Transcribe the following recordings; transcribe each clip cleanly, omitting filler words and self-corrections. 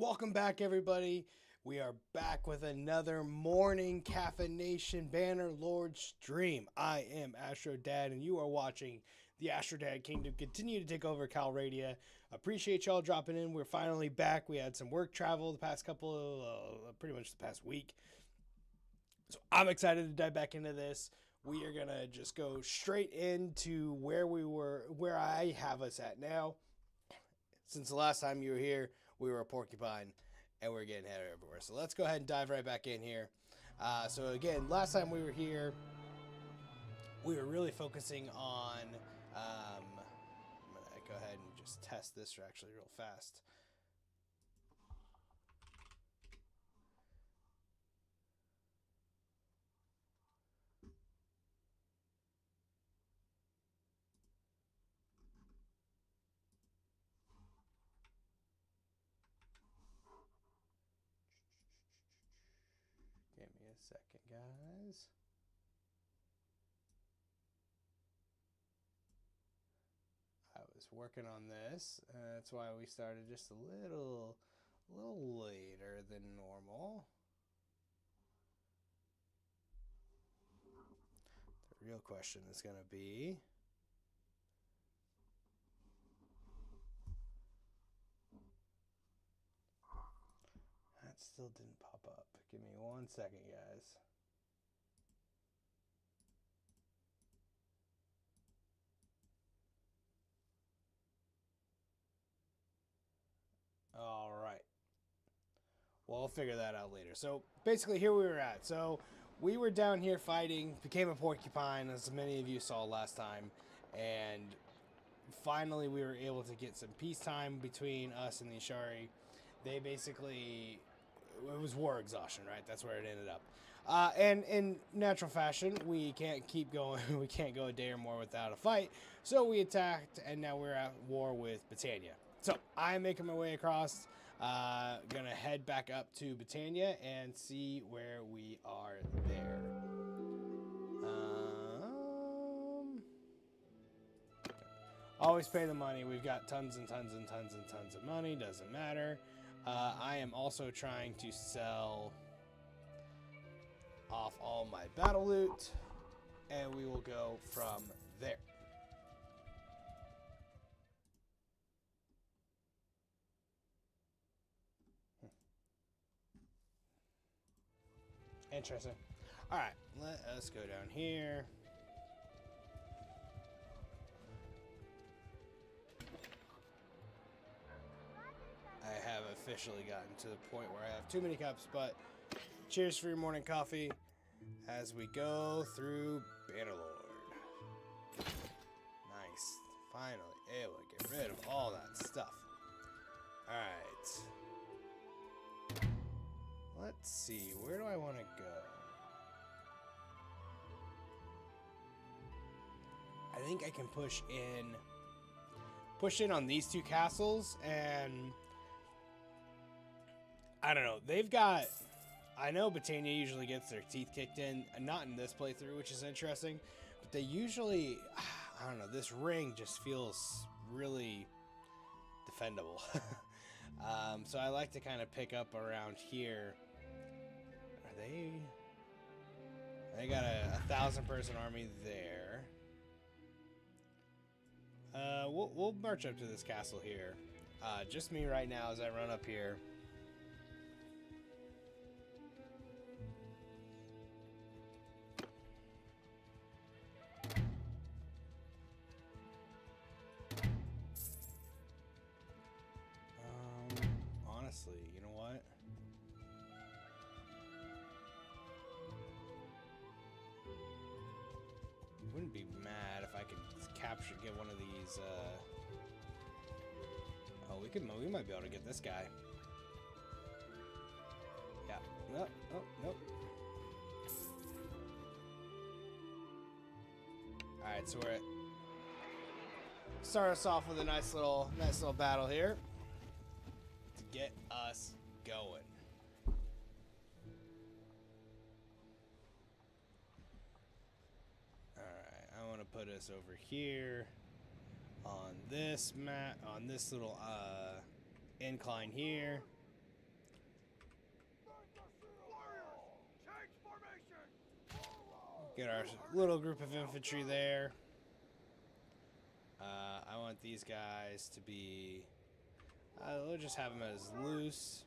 Welcome back, everybody. We are back with another morning caffeination Bannerlord stream. I am Astrodad, and you are watching the Astrodad Kingdom continue to take over Calradia. Appreciate y'all dropping in. We're finally back. We had some work travel the past pretty much the past week. So I'm excited to dive back into this. We are gonna just go straight into where I have us at now. Since the last time you were here, we were a porcupine, and we're getting headed everywhere. So let's go ahead and dive right back in here. So again, last time we were here, we were really focusing on... I'm going to go ahead and just test this actually real fast. Give me a second, guys. I was working on this. That's why we started just a little later than normal. The real question is going to be... That still didn't pop up. Give me 1 second, guys. All right. Well, I'll figure that out later. So basically here we were at. So we were down here fighting, became a porcupine, as many of you saw last time. And finally we were able to get some peacetime between us and the Ashari. They basically... It was war exhaustion, right? That's where it ended up. And in natural fashion, we can't keep going. We can't go a day or more without a fight. So we attacked, and now we're at war with Britannia. So I'm making my way across. Gonna head back up to Britannia and see where we are there. Always pay the money. We've got tons and tons and tons and tons of money. Doesn't matter. I am also trying to sell off all my battle loot, and we will go from there. Interesting. All right, let us go down here. I have officially gotten to the point where I have too many cups, but cheers for your morning coffee as we go through Bannerlord. Nice. Finally able to get rid of all that stuff. Alright. Let's see. Where do I want to go? I think I can push in on these two castles, and I don't know. They've got... I know Britannia usually gets their teeth kicked in. Not in this playthrough, which is interesting. But they usually... I don't know. This ring just feels really defendable. So I like to kind of pick up around here. Are they... They got a 1,000-person army there. We'll march up to this castle here. Just me right now as I run up here. Honestly, you know what? Wouldn't be mad if I could get one of these, Oh, we might be able to get this guy. Yeah. Nope. Oh, nope. Alright, so we're at... Start us off with a nice little battle here to get us going. Alright, I want to put us over here on this map, on this little incline here. Get our little group of infantry there. I want these guys to be... we'll just have them as loose.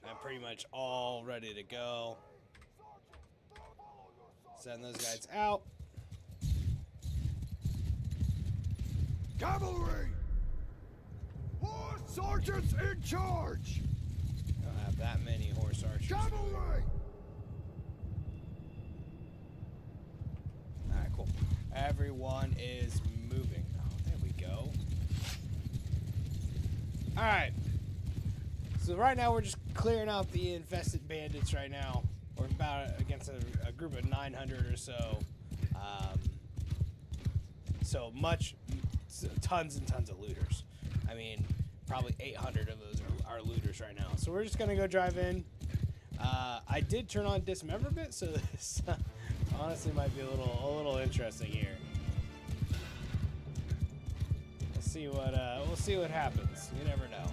I'm pretty much all ready to go. Send those guys out. Cavalry! Horse sergeants in charge! Don't have that many horse archers. Cavalry! Alright, cool. Everyone is moving. Oh, there we go. Alright. So right now we're just clearing out the infested bandits right now. We're about against a group of 900 or so. Tons and tons of looters. I mean, probably 800 of those are looters right now. So we're just gonna go drive in. I did turn on dismemberment, so this honestly might be a little interesting here. We'll see what happens. You never know.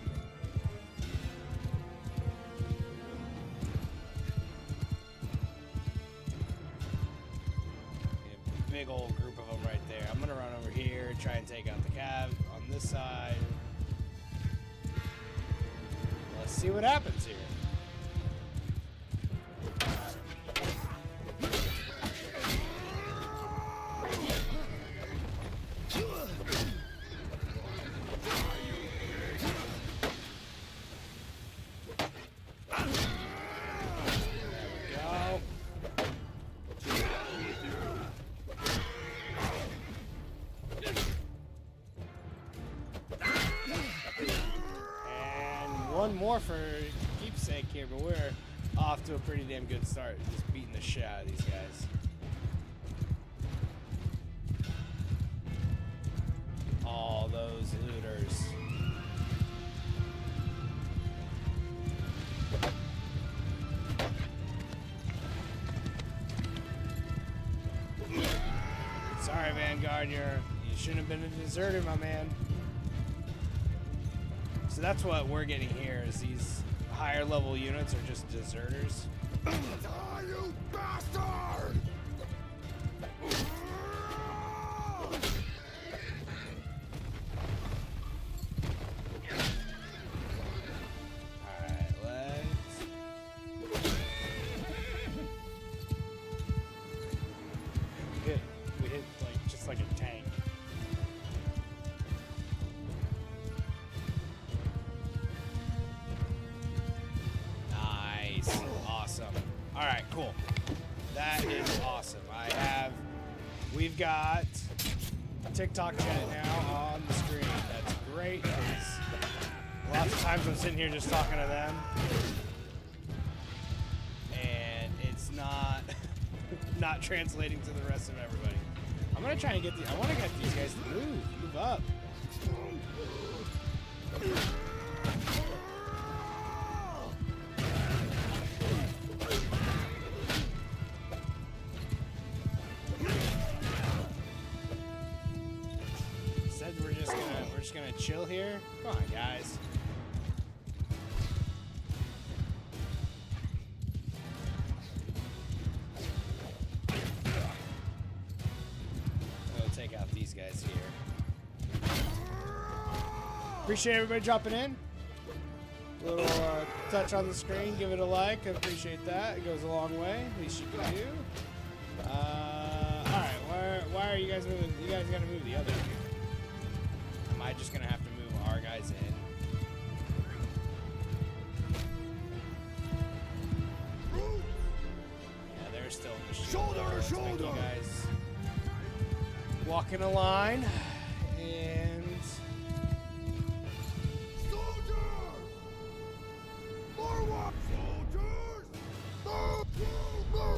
A big old group of them right there. I'm gonna run over here, try and take out the cav on this side. Let's see what happens here. One more for keepsake here, but we're off to a pretty damn good start. Just beating the shit out of these guys. All those looters. Sorry, Vanguard, you shouldn't have been a deserter, my man. So that's what we're getting here, is these higher level units are just deserters. Die, you bastard! Alright, let's... We hit like just like a tank. Alright, cool. That is awesome. We've got TikTok chat now on the screen. That's great, because lots of times I'm sitting here just talking to them, and it's not translating to the rest of everybody. I'm gonna try and get I want to get these guys to move up. We're just gonna chill here. Come on, guys. We'll take out these guys here. Appreciate everybody dropping in. A little touch on the screen, give it a like. I appreciate that. It goes a long way. Least you can do. All right, why are you guys moving? You guys gotta move the other way. Am I just gonna have to move our guys in? Yeah, they're still in the shield. Shoulder to shoulder. You guys walk in a line, and Soldier! Forward, soldiers! I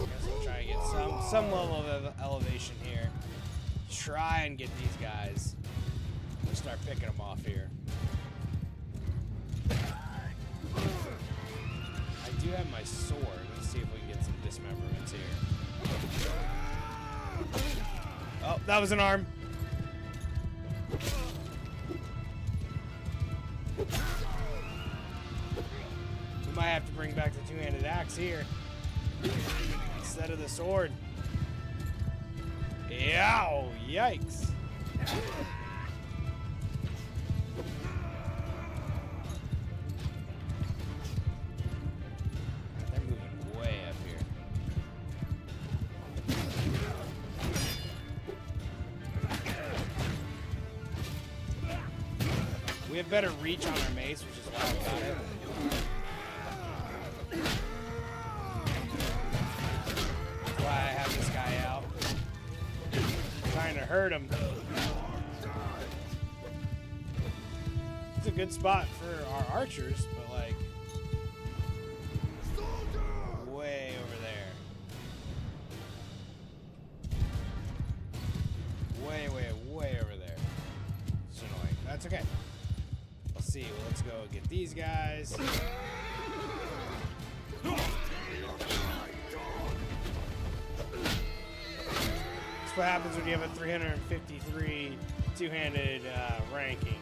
guess we'll try and get some level of elevation here. Try and get these guys. We'll start picking them off here. I do have my sword. Let's see if we can get some dismemberments here. Oh, that was an arm. We might have to bring back the two-handed axe here. instead of the sword. Yow! Yikes! They're moving way up here. We have better reach on our mace, which is why I got it. That's why I have this guy out. Trying to hurt him. It's a good spot for our archers, but like way over there. Way over there. It's annoying. That's okay. Let's see. Well, let's go get these guys. That's what happens when you have a 353 two-handed ranking.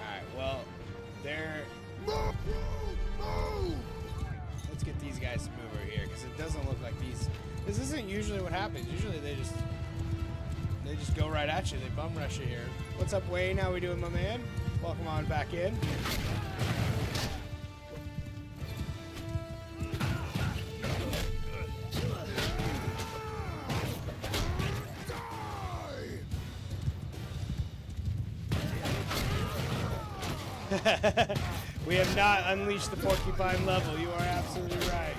Alright, well, they're... Let's get these guys to move over here, because it doesn't look like these... This isn't usually what happens. Usually they just go right at you. They bum rush you here. What's up, Wayne? How we doing, my man? Welcome on back in. We have not unleashed the porcupine level. You are absolutely right.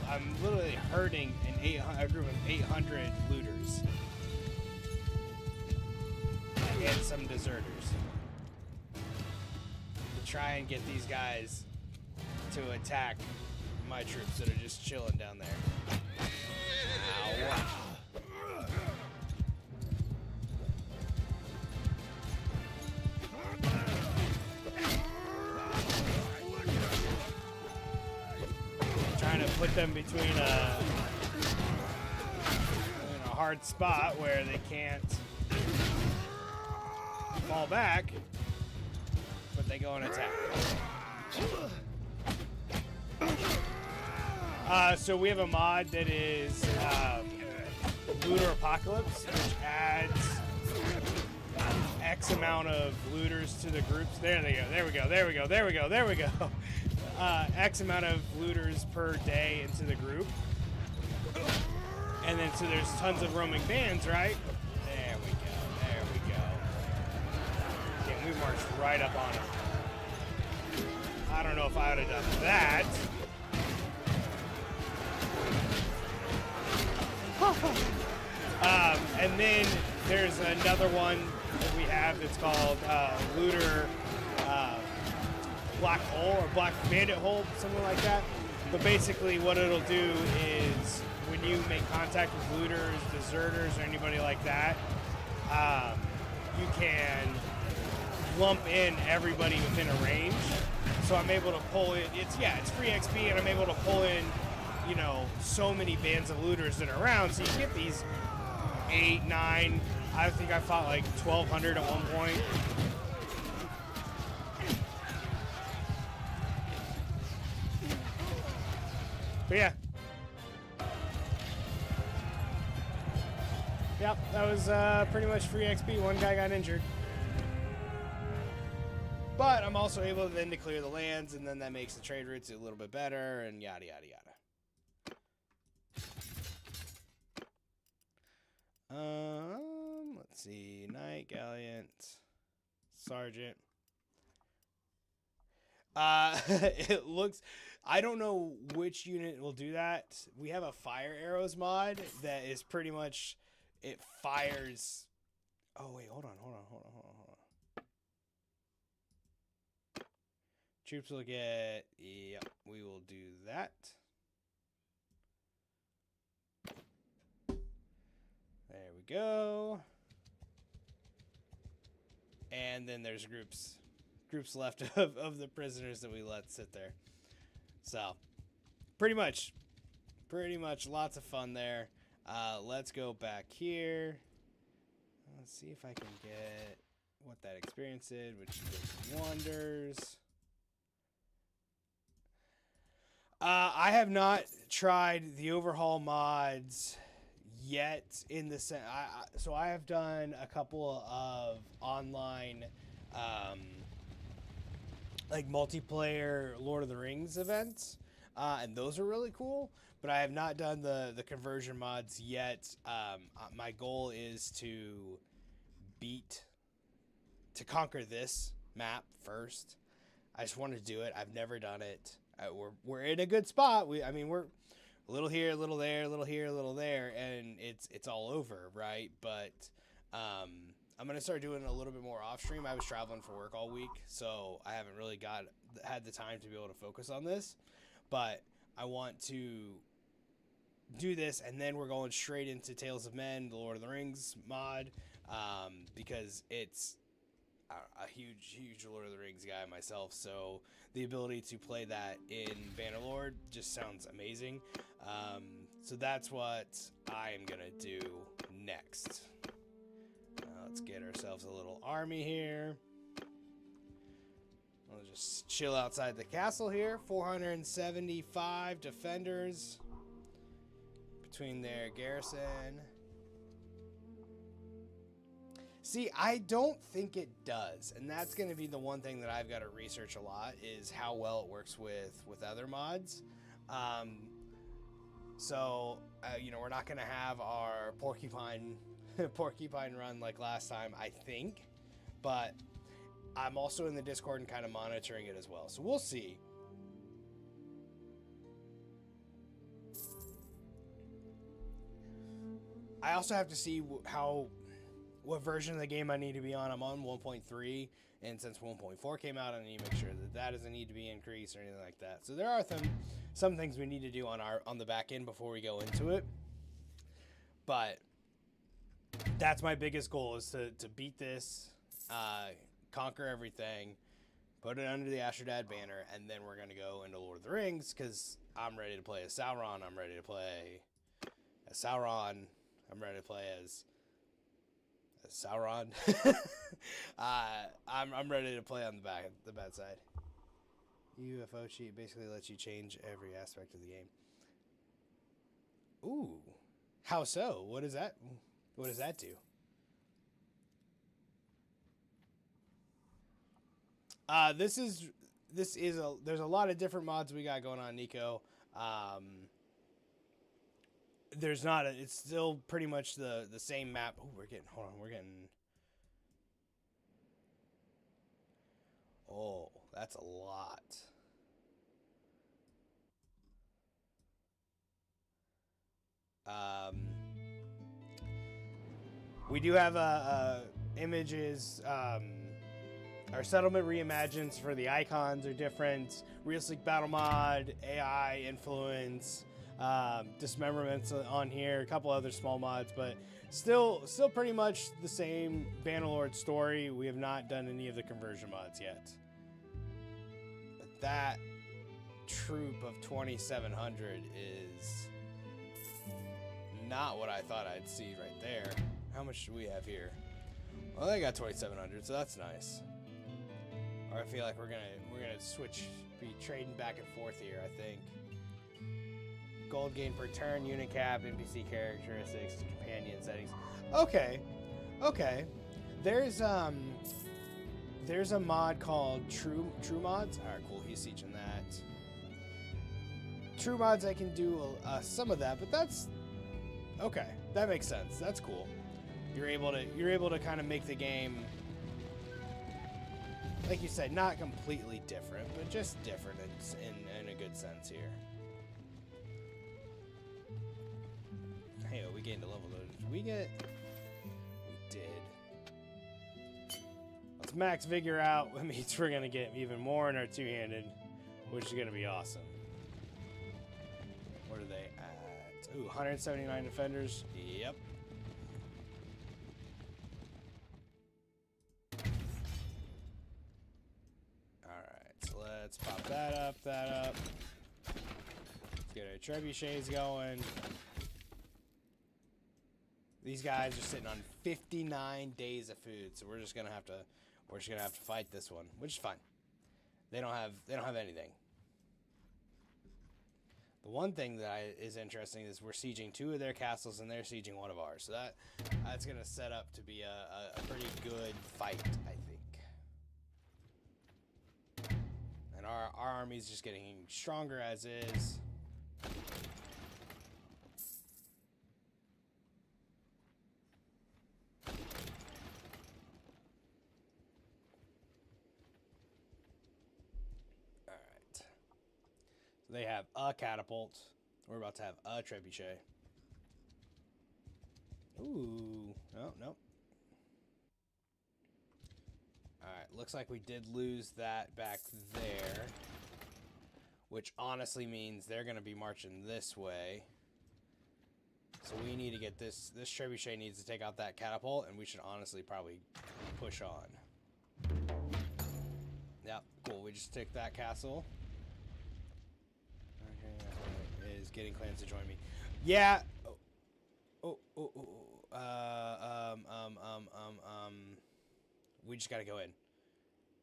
I'm literally herding a group of 800 looters and some deserters to try and get these guys to attack my troops that are just chilling down there. Ow. Trying to put them between a hard spot where they can't fall back, but they go and attack. So we have a mod that is Looter Apocalypse, which adds X amount of looters to the groups. There they go. There we go. There we go. There we go. There we go. X amount of looters per day into the group. And then, so there's tons of roaming bands, right? There we go. There we go. Okay, we marched right up on them. I don't know if I would have done that. And then there's another one that we have that's called Looter Black Hole or Black Bandit Hole, something like that. But basically what it'll do is when you make contact with looters, deserters, or anybody like that, you can lump in everybody within a range. So I'm able to pull in, it's free XP, and I'm able to pull in, you know, so many bands of looters that are around. So you get these 8, 9, I think I fought like 1,200 at one point. But yeah. Yep, that was pretty much free XP. One guy got injured. But I'm also able then to clear the lands, and then that makes the trade routes a little bit better, and yada, yada, yada. Let's see. Knight, Gallant, Sergeant. It looks... I don't know which unit will do that. We have a fire arrows mod that is pretty much... It fires... Oh, wait. Hold on. Troops will get... Yep, we will do that. There we go. And then there's groups left of the prisoners that we let sit there. So, pretty much Pretty much lots of fun there. Let's go back here. Let's see if I can get what that experience did, which did wonders. I have not tried the overhaul mods yet in the sense. So I have done a couple of online, like multiplayer Lord of the Rings events, and those are really cool. But I have not done the conversion mods yet. My goal is to conquer this map first. I just want to do it. I've never done it. We're in a good spot. We're a little here, a little there, a little here, a little there, and it's all over, right? But I'm gonna start doing a little bit more off stream. I was traveling for work all week, so I haven't really had the time to be able to focus on this. But I want to do this, and then we're going straight into Tales of Men, the Lord of the Rings mod, because it's a huge Lord of the Rings guy myself, so the ability to play that in Bannerlord just sounds amazing. So that's what I am gonna do next. Let's get ourselves a little army here. We'll just chill outside the castle here. 475 defenders between their garrison. See, I don't think it does, and that's going to be the one thing that I've got to research a lot, is how well it works with other mods. We're not going to have our porcupine run like last time, I think, but I'm also in the Discord and kind of monitoring it as well, so we'll see. I also have to see what version of the game I need to be on. I'm on 1.3, and since 1.4 came out, I need to make sure that doesn't need to be increased or anything like that. So there are some things we need to do on the back end before we go into it. But that's my biggest goal, is to beat this, conquer everything, put it under the Astrodad banner, and then we're going to go into Lord of the Rings, because I'm ready to play as Sauron. I'm ready to play as Sauron. I'm ready to play as Sauron. I'm ready to play on the bad side. UFO cheat basically lets you change every aspect of the game. Ooh, how so? What does that do? There's a lot of different mods we got going on, Nico. It's still pretty much the same map. Oh, we're getting. Oh, that's a lot. We do have images. Our settlement reimagines for the icons are different. Realistic battle mod, AI influence, dismemberments on here, a couple other small mods, but still pretty much the same Bannerlord story. We have not done any of the conversion mods yet. But that troop of 2,700 is not what I thought I'd see right there. How much do we have here? Well, they got 2,700, so that's nice. Or I feel like we're gonna be trading back and forth here, I think. Gold gain per turn, unit cap, NPC characteristics, companion settings. Okay. There's a mod called True Mods. Alright, cool, he's teaching that. True Mods, I can do some of that, but that's okay. That makes sense. That's cool. You're able to kind of make the game, like you said, not completely different, but just different in a good sense here. Hey, we gained a level though. Did we get? We did. Let's max vigor out. That means we're gonna get even more in our two-handed, which is gonna be awesome. What are they at? Ooh, 179 defenders. Yep. Alright, so let's pop that up, Let's get our trebuchets going. These guys are sitting on 59 days of food, so we're just gonna have to fight this one, which is fine. They don't have anything. The one thing that is interesting is we're sieging 2 of their castles and they're sieging 1 of ours. So that's gonna set up to be a pretty good fight, I think. And our army's just getting stronger as is. They have a catapult. We're about to have a trebuchet. Ooh. Oh, nope. Alright, looks like we did lose that back there. Which honestly means they're going to be marching this way. So we need to get this. This trebuchet needs to take out that catapult, and we should honestly probably push on. Yep, cool. We just took that castle. Is getting clans to join me. Yeah. We just gotta go in.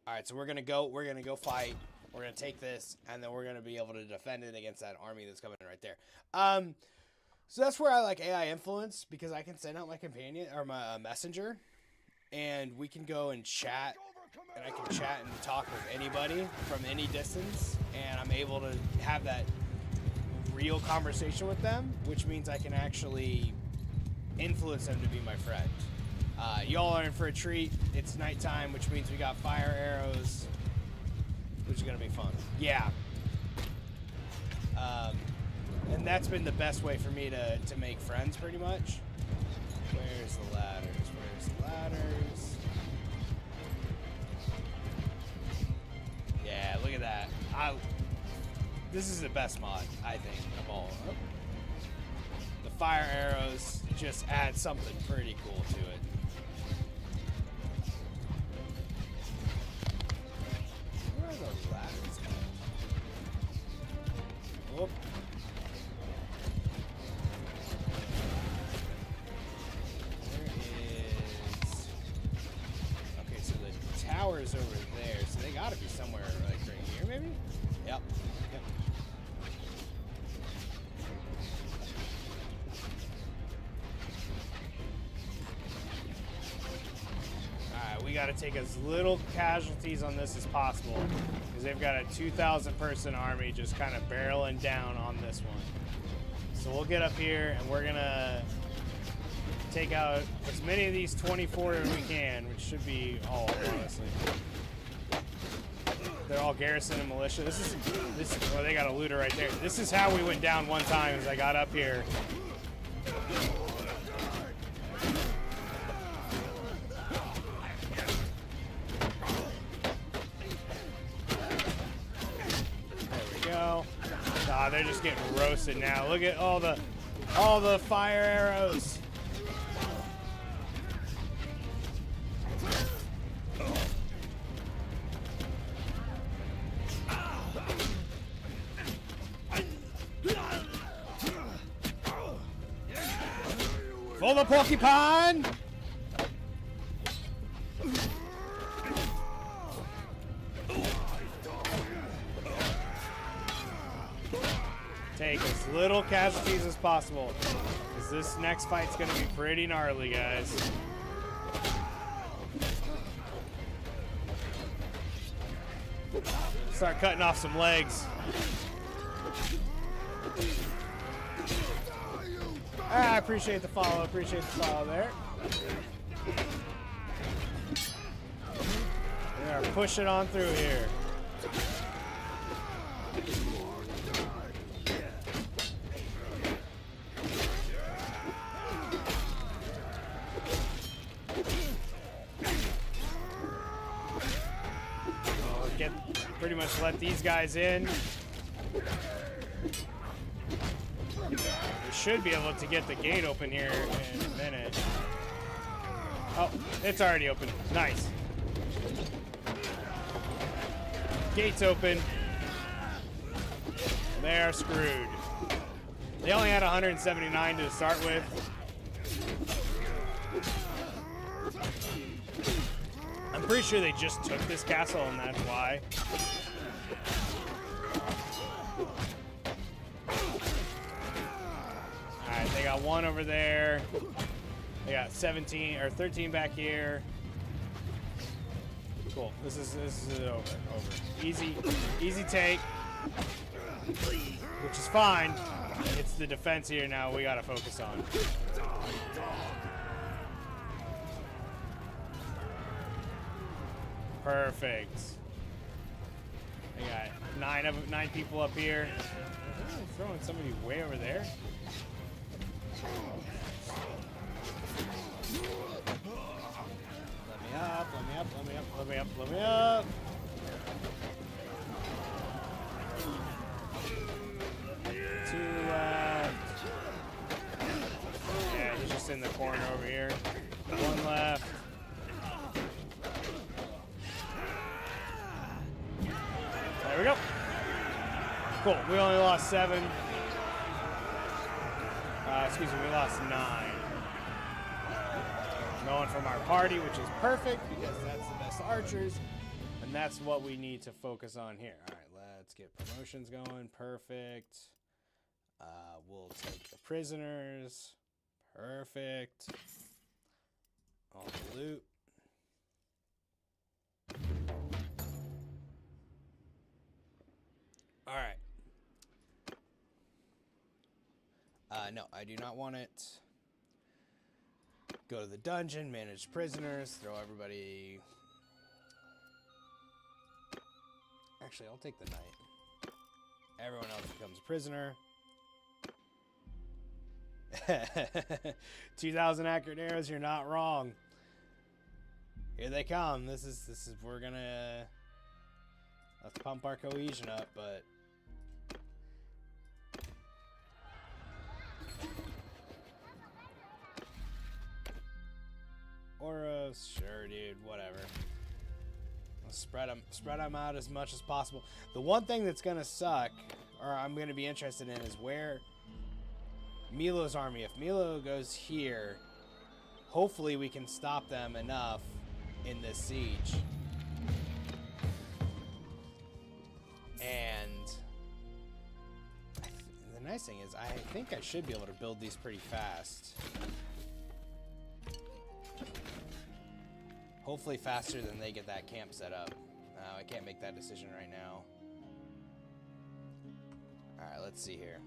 All right, so we're gonna go fight. We're gonna take this, and then we're gonna be able to defend it against that army that's coming right there. So that's where I like AI influence, because I can send out my companion or my messenger, and we can go and chat. And I can chat and talk with anybody from any distance, and I'm able to have that real conversation with them, which means I can actually influence them to be my friend. Y'all are in for a treat. It's nighttime, which means we got fire arrows, which is gonna be fun. Yeah. And that's been the best way for me to make friends, pretty much. Where's the ladders? Where's the ladders? Yeah, look at that. This is the best mod, I think, of all. The fire arrows just add something pretty cool to it. Where are those ladders at? Whoop. Okay, so the tower's over there, so they gotta be somewhere like right here, maybe? Yep. Yep. Alright, we gotta take as little casualties on this as possible, because they've got a 2,000 person army just kind of barreling down on this one. So we'll get up here and we're gonna take out as many of these 24 as we can, which should be all, honestly. They're all garrison and militia. This is well, they got a looter right there. This is how we went down one time as I got up here. There we go. Ah, they're just getting roasted now. Look at all the fire arrows. For the porcupine! Take as little casualties as possible, because this next fight's gonna be pretty gnarly, guys. Start cutting off some legs. I appreciate the follow. Appreciate the follow there. We are pushing on through here. Pretty much let these guys in. We should be able to get the gate open here in a minute. Oh, it's already open. Nice. Gate's open. They're screwed. They only had 179 to start with. I'm pretty sure they just took this castle, and that's why. Alright, they got one over there. They got 17 or 13 back here. Cool. This is over. Easy take. Which is fine. It's the defense here now we gotta focus on. Perfect. I got nine people up here. I'm throwing somebody way over there. Let me up, let me up, let me up, let me up, let me up. Two left. Yeah, he's just in the corner over here. One left. There we go. Cool. We only lost 7. Excuse me, we lost 9. Going from our party, which is perfect because that's the best archers, and that's what we need to focus on here. All right, let's get promotions going. Perfect. We'll take the prisoners. Perfect. All the loot. All right. No, I do not want it. Go to the dungeon, manage prisoners, throw everybody... Actually, I'll take the knight. Everyone else becomes a prisoner. 2,000 accurate arrows, you're not wrong. Here they come. This is we're gonna... Let's pump our cohesion up, but... Oros, sure, dude, whatever. Let's spread them out as much as possible. The one thing that's gonna suck, or I'm gonna be interested in, is where Milo's army. If Milo goes here, hopefully we can stop them enough in this siege. And the nice thing is, I think I should be able to build these pretty fast. Hopefully faster than they get that camp set up. I can't make that decision right now. Alright, let's see here.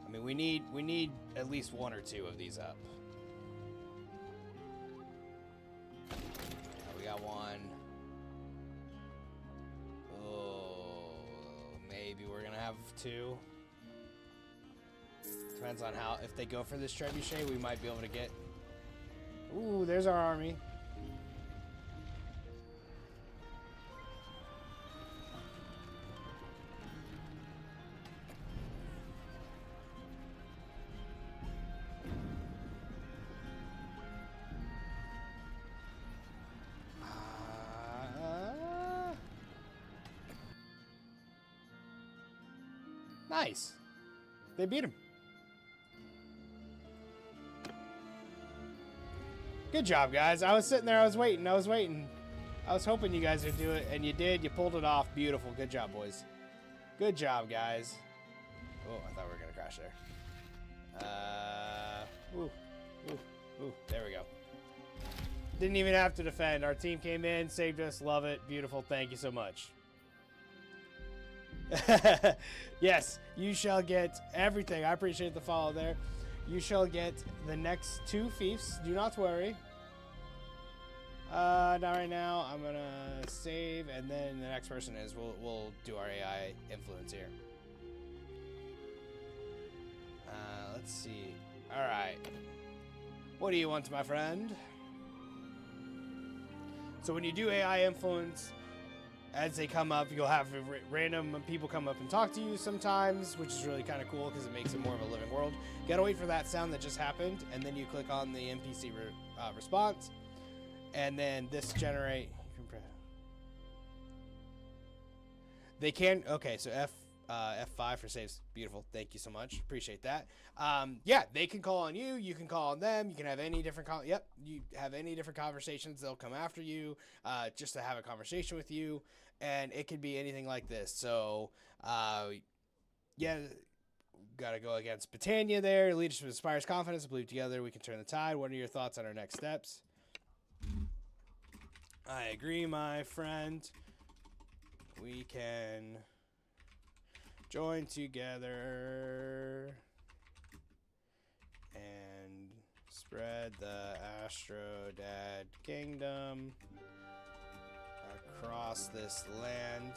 I mean, we need at least 1 or 2 of these up. We got 1. Oh, maybe we're gonna have 2. Depends on how, if they go for this trebuchet, we might be able to get... Ooh, there's our army. Nice. They beat him. Good job, guys. I was sitting there. I was waiting. I was hoping you guys would do it, and you did. You pulled it off. Beautiful. Good job, boys. Good job, guys. Oh, I thought we were going to crash there. Ooh. There we go. Didn't even have to defend. Our team came in, saved us. Love it. Beautiful. Thank you so much. Yes, you shall get everything. I appreciate the follow there. You shall get the next 2 fiefs. Do not worry. Not right now. I'm gonna save, and then the next person is. We'll do our AI influence here. Let's see. All right. What do you want, my friend? So when you do AI influence, as they come up, you'll have random people come up and talk to you sometimes, which is really kind of cool because it makes it more of a living world. You gotta wait for that sound that just happened, and then you click on the NPC response, and then this generate. They can, okay, so F5 for saves. Beautiful. Thank you so much. Appreciate that. Yeah, they can call on you. You can call on them. You can have any different you have any different conversations. They'll come after you just to have a conversation with you, and it could be anything like this. So, yeah, gotta go against Britannia there. Leadership inspires confidence. I believe together we can turn the tide. What are your thoughts on our next steps? I agree, my friend. We can join together and spread the Astrodad Kingdom across this land.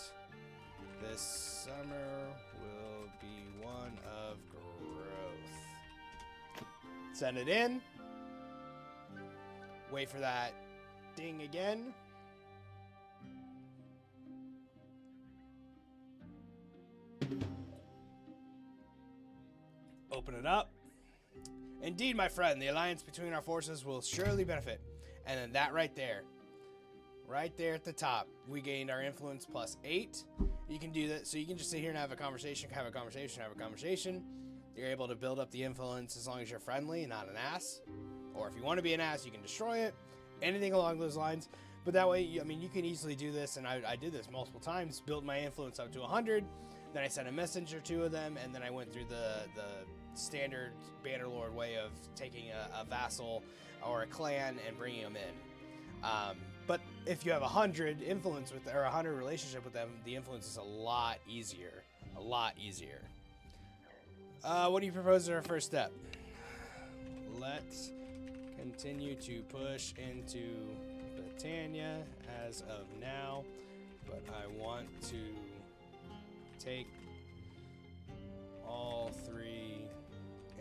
This summer will be one of growth. Send it in. Wait for that ding again. Open it up. Indeed, my friend, the alliance between our forces will surely benefit. And then that right there at the top, we gained our influence +8. You can do that, so you can just sit here and have a conversation. You're able to build up the influence as long as you're friendly and not an ass. Or if you want to be an ass, you can destroy it. Anything along those lines. But that way, I mean, you can easily do this, and I did this multiple times. Built my influence up to 100. Then I sent a messenger to 2 of them, and then I went through the standard Bannerlord way of taking a vassal or a clan and bringing them in. But if you have 100 influence with, or 100 relationship with them, the influence is a lot easier. What do you propose as our first step? Let's continue to push into Britannia as of now, but I want to take all 3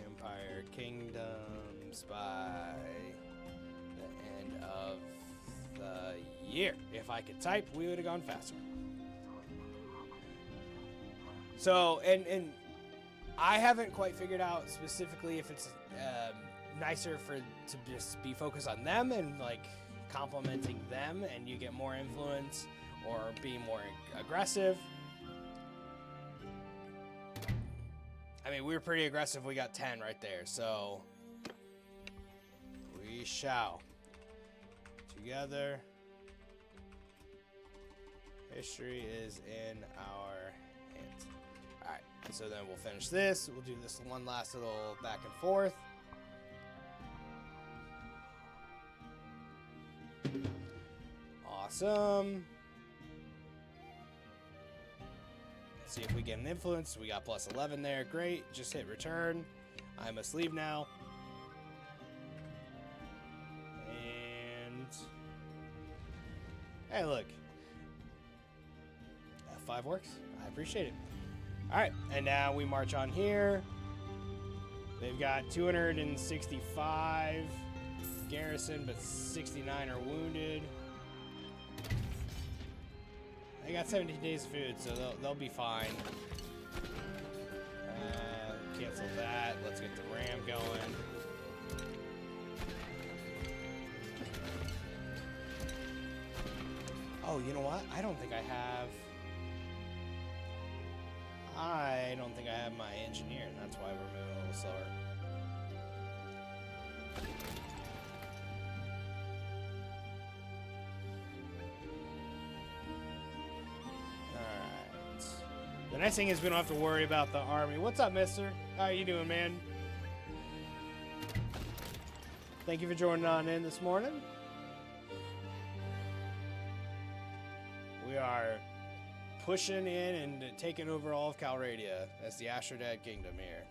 Empire Kingdoms by the end of the year. If I could type, we would have gone faster. So, and I haven't quite figured out specifically if it's nicer to just be focused on them and like complimenting them and you get more influence, or being more aggressive. I mean, we were pretty aggressive. We got 10 right there, so we shall. Together, history is in our hands. Alright, so then we'll finish this. We'll do this one last little back and forth. Awesome. Let's see if we get an influence. We got +11 there. Great. Just hit return. I must leave now. And hey, look. F5 works. I appreciate it. Alright, and now we march on here. They've got 265 garrison, but 69 are wounded. They got 17 days of food, so they'll be fine. Cancel that. Let's get the ram going. Oh, you know what? I don't think I have my engineer, and that's why we're moving a little slower. Alright. The nice thing is we don't have to worry about the army. What's up, mister? How you doing, man? Thank you for joining on in this morning. We are pushing in and taking over all of Calradia. That's the Astrodad Kingdom here.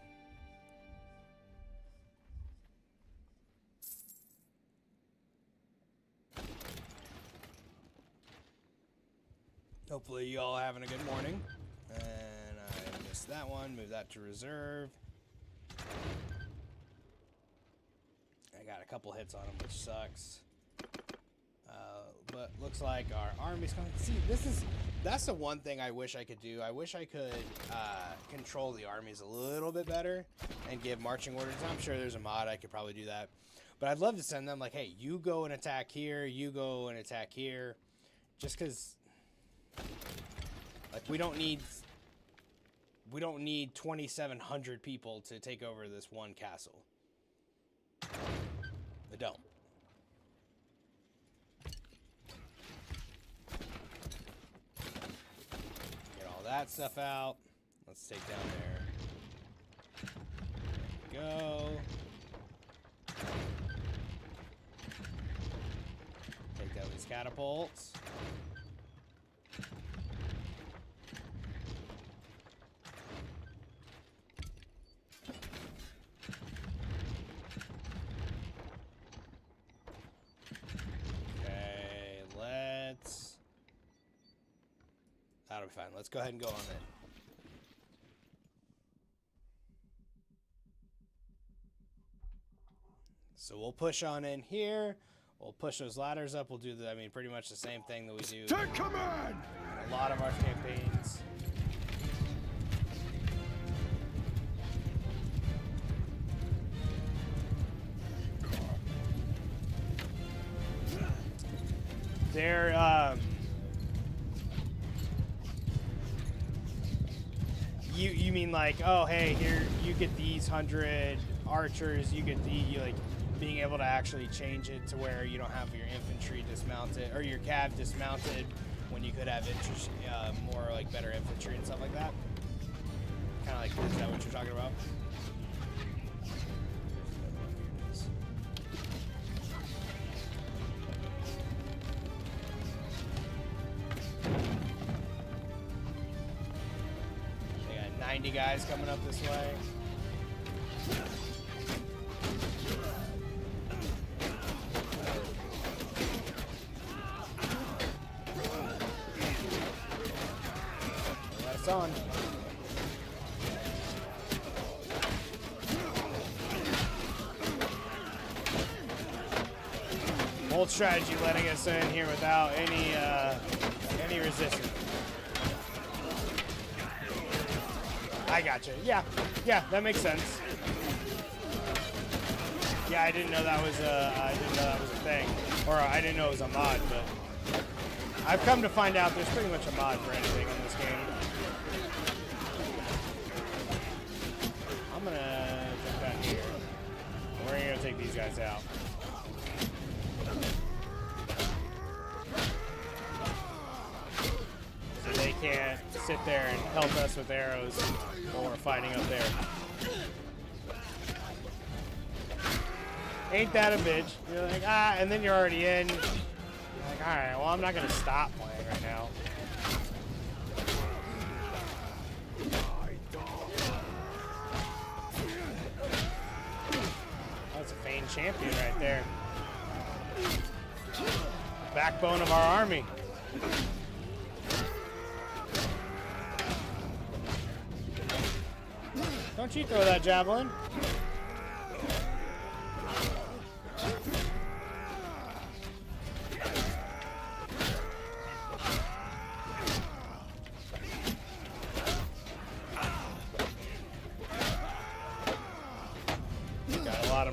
Hopefully you all having a good morning. And I missed that one. Move that to reserve. I got a couple hits on him, which sucks. But looks like our army's coming. See, that's the one thing I wish I could do. I wish I could control the armies a little bit better and give marching orders. I'm sure there's a mod I could probably do that. But I'd love to send them like, hey, you go and attack here, you go and attack here. Just because, like, we don't need we don't need 2,700 people to take over this one castle. They don't. Get all that stuff out. Let's take down there. There we go. Take down these catapults. Okay, that'll be fine. Let's go ahead and go on in. So we'll push on in here. We'll push those ladders up. We'll do I mean, pretty much the same thing that we do Take command! in a lot of our campaigns. They're, you mean like, oh, hey, here, you get these 100 archers, you get like, being able to actually change it to where you don't have your infantry dismounted, or your cav dismounted, when you could have more like better infantry and stuff like that? Kind of like, is that what you're talking about? They got 90 guys coming up this way. On. Old strategy letting us in here without any resistance. I gotcha. Yeah, that makes sense. Yeah, I didn't know that was a thing, or I didn't know it was a mod, but I've come to find out there's pretty much a mod for anything in this game. I'm gonna jump down here. We're gonna take these guys out. So they can't sit there and pelt us with arrows while we're fighting up there. Ain't that a bitch? You're like, and then you're already in. You're like, alright, well, I'm not gonna stop playing right now. Champion right there. Backbone of our army. Don't you throw that javelin.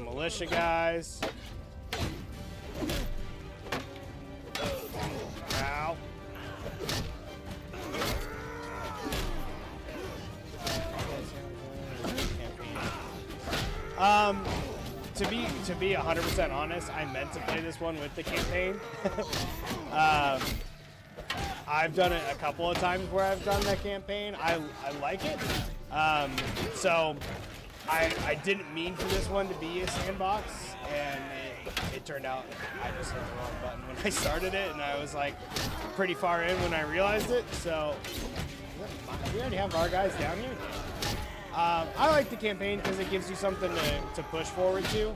Militia guys. Ow. To be 100% honest, I meant to play this one with the campaign. I've done it a couple of times where I've done that campaign. I like it. So I didn't mean for this one to be a sandbox, and it turned out I just hit the wrong button when I started it, and I was like pretty far in when I realized it. So we already have our guys down here. I like the campaign because it gives you something to push forward to.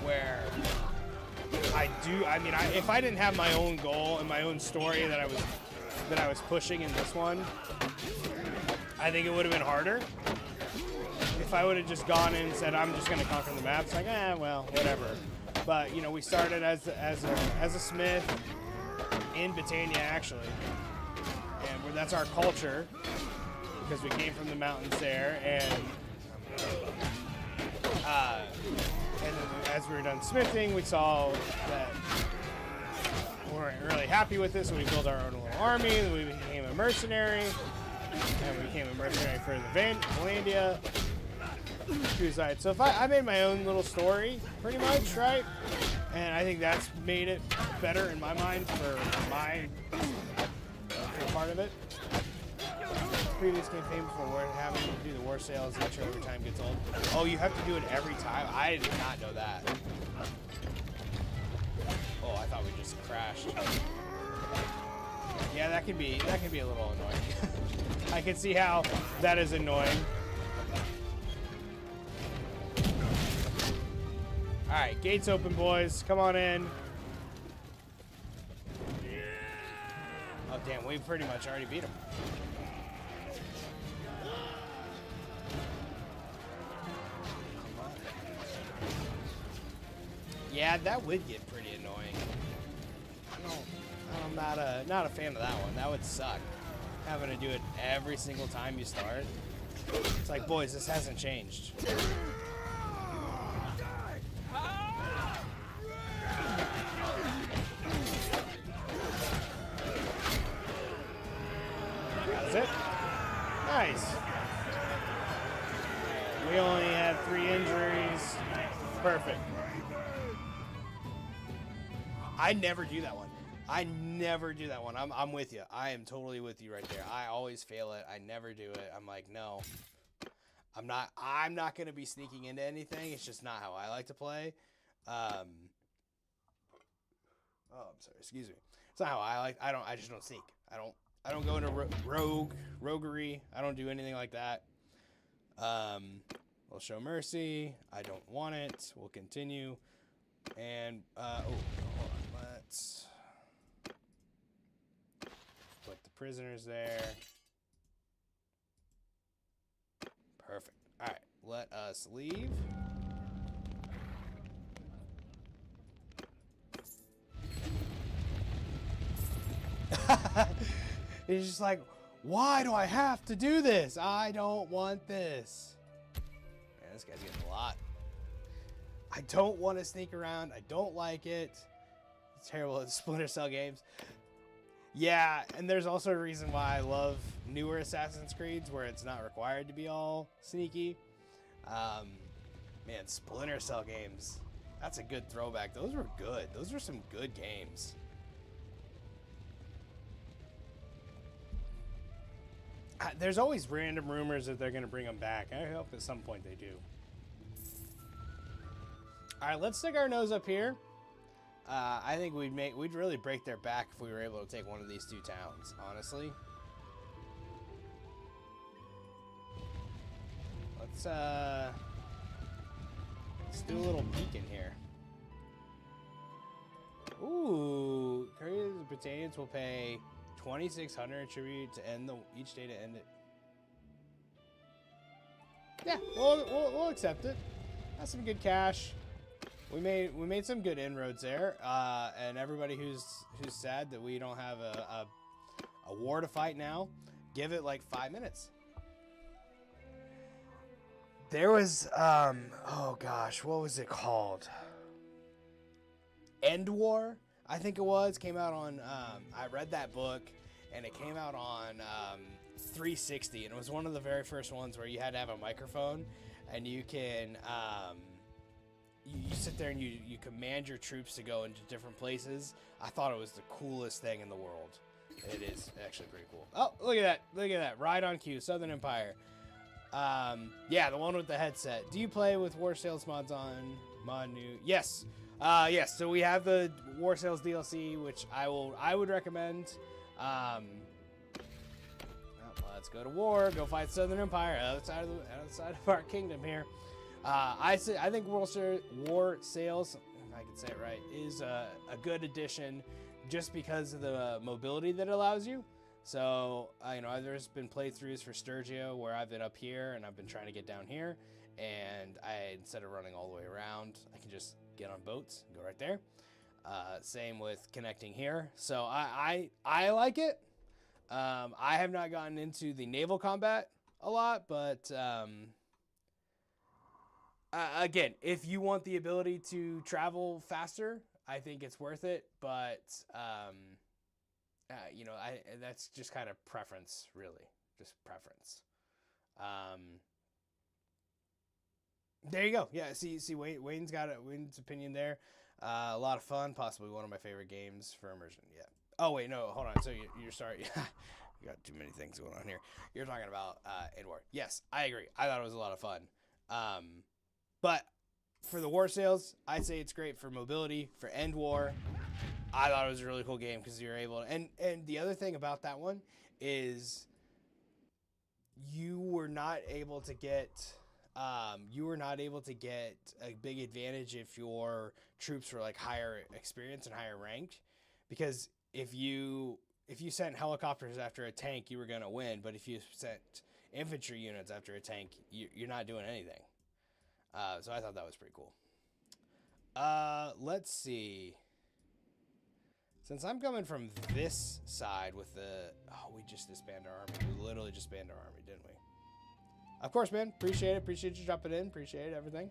Where if I didn't have my own goal and my own story that I was pushing in this one, I think it would have been harder. If I would have just gone in and said I'm just going to conquer the map, it's like, well, whatever. But you know, we started as a smith in Britannia actually, and that's our culture because we came from the mountains there, and as we were done smithing, we saw that we weren't really happy with this, so we built our own little army, and we became a mercenary. And we became a mercenary for the Valandia Crusade. So if I made my own little story, pretty much, right? And I think that's made it better in my mind for my part of it. Previous game famous for having to do the war sales each every time gets old. Oh, you have to do it every time? I did not know that. Oh, I thought we just crashed. Yeah, that can be a little annoying. I can see how that is annoying. Alright, gates open, boys. Come on in. Oh, damn, we pretty much already beat him. Yeah, that would get pretty annoying. I'm not a fan of that one. That would suck. Having to do it every single time you start. It's like, boys, this hasn't changed. That's it. Nice. We only had 3 injuries. Perfect. I never do that one. I never do that one. I'm with you. I am totally with you right there. I always fail it. I never do it. I'm like, no. I'm not going to be sneaking into anything. It's just not how I like to play. Oh, I'm sorry. Excuse me. It's not how I like. I just don't sneak. I don't go into roguery. I don't do anything like that. We'll show mercy. I don't want it. We'll continue. And hold on. Let's put the prisoners there. Perfect. All right, let us leave. It's just like, why do I have to do this? I don't want this. Man, this guy's getting a lot. I don't want to sneak around. I don't like it. It's terrible at Splinter Cell games. Yeah, and there's also a reason why I love newer Assassin's Creeds where it's not required to be all sneaky. Man, Splinter Cell games. That's a good throwback. Those were good. Those were some good games. There's always random rumors that they're going to bring them back. I hope at some point they do. All right, let's stick our nose up here. I think we'd really break their back if we were able to take one of these 2 towns, honestly. Let's do a little peek in here. Ooh, Carradia the Britannians will pay 2,600 tribute to end each day to end it. Yeah, we'll accept it. That's some good cash. We made some good inroads there, and everybody who's sad that we don't have a war to fight now, give it like 5 minutes. There was oh gosh, what was it called? End War, I think it was. Came out on I read that book, and it came out on 360, and it was one of the very first ones where you had to have a microphone, and you can you sit there and you command your troops to go into different places. I thought it was the coolest thing in the world. It is actually pretty cool. Oh, look at that. Look at that. Right on cue. Southern Empire. Yeah, the one with the headset. Do you play with War Sales mods on mod new? Yes. Yes. So we have the War Sales DLC, which I would recommend. Well, let's go to war. Go fight Southern Empire outside of our kingdom here. I think War Sales, if I can say it right, is a good addition just because of the mobility that it allows you. So, there's been playthroughs for Sturgio where I've been up here and I've been trying to get down here, and instead of running all the way around, I can just get on boats and go right there. Same with connecting here. So I like it. I have not gotten into the naval combat a lot, but again, if you want the ability to travel faster, I think it's worth it. But that's just kind of preference, really. just preference. There you go. Yeah, see, Wayne's got Wayne's opinion there. A lot of fun, possibly one of my favorite games for immersion. Yeah. Oh wait, no, hold on. So you're sorry. You got too many things going on here. You're talking about End War. Yes, I agree. I thought it was a lot of fun. But for the war sales, I'd say it's great for mobility, for End War. I thought it was a really cool game because you're able to, and the other thing about that one is you were not able to get a big advantage if your troops were like higher experience and higher ranked, because if you sent helicopters after a tank, you were going to win, but if you sent infantry units after a tank, you're not doing anything. So I thought that was pretty cool. Let's see. Since I'm coming from this side with we just disbanded our army. We literally just disbanded our army, didn't we? Of course, man. Appreciate it. Appreciate you dropping in. Appreciate everything.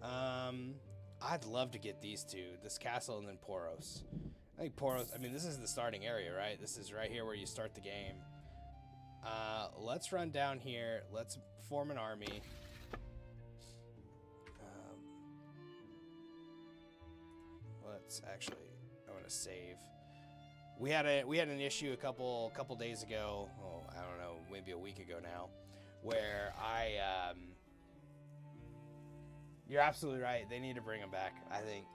I'd love to get these two. This castle and then Poros. I think Poros, I mean, this is the starting area, right? This is right here where you start the game. Let's run down here. Let's form an army. Let's actually, I want to save. We had an issue a couple days ago. Oh, I don't know, maybe a week ago now, where you're absolutely right. They need to bring them back. I think,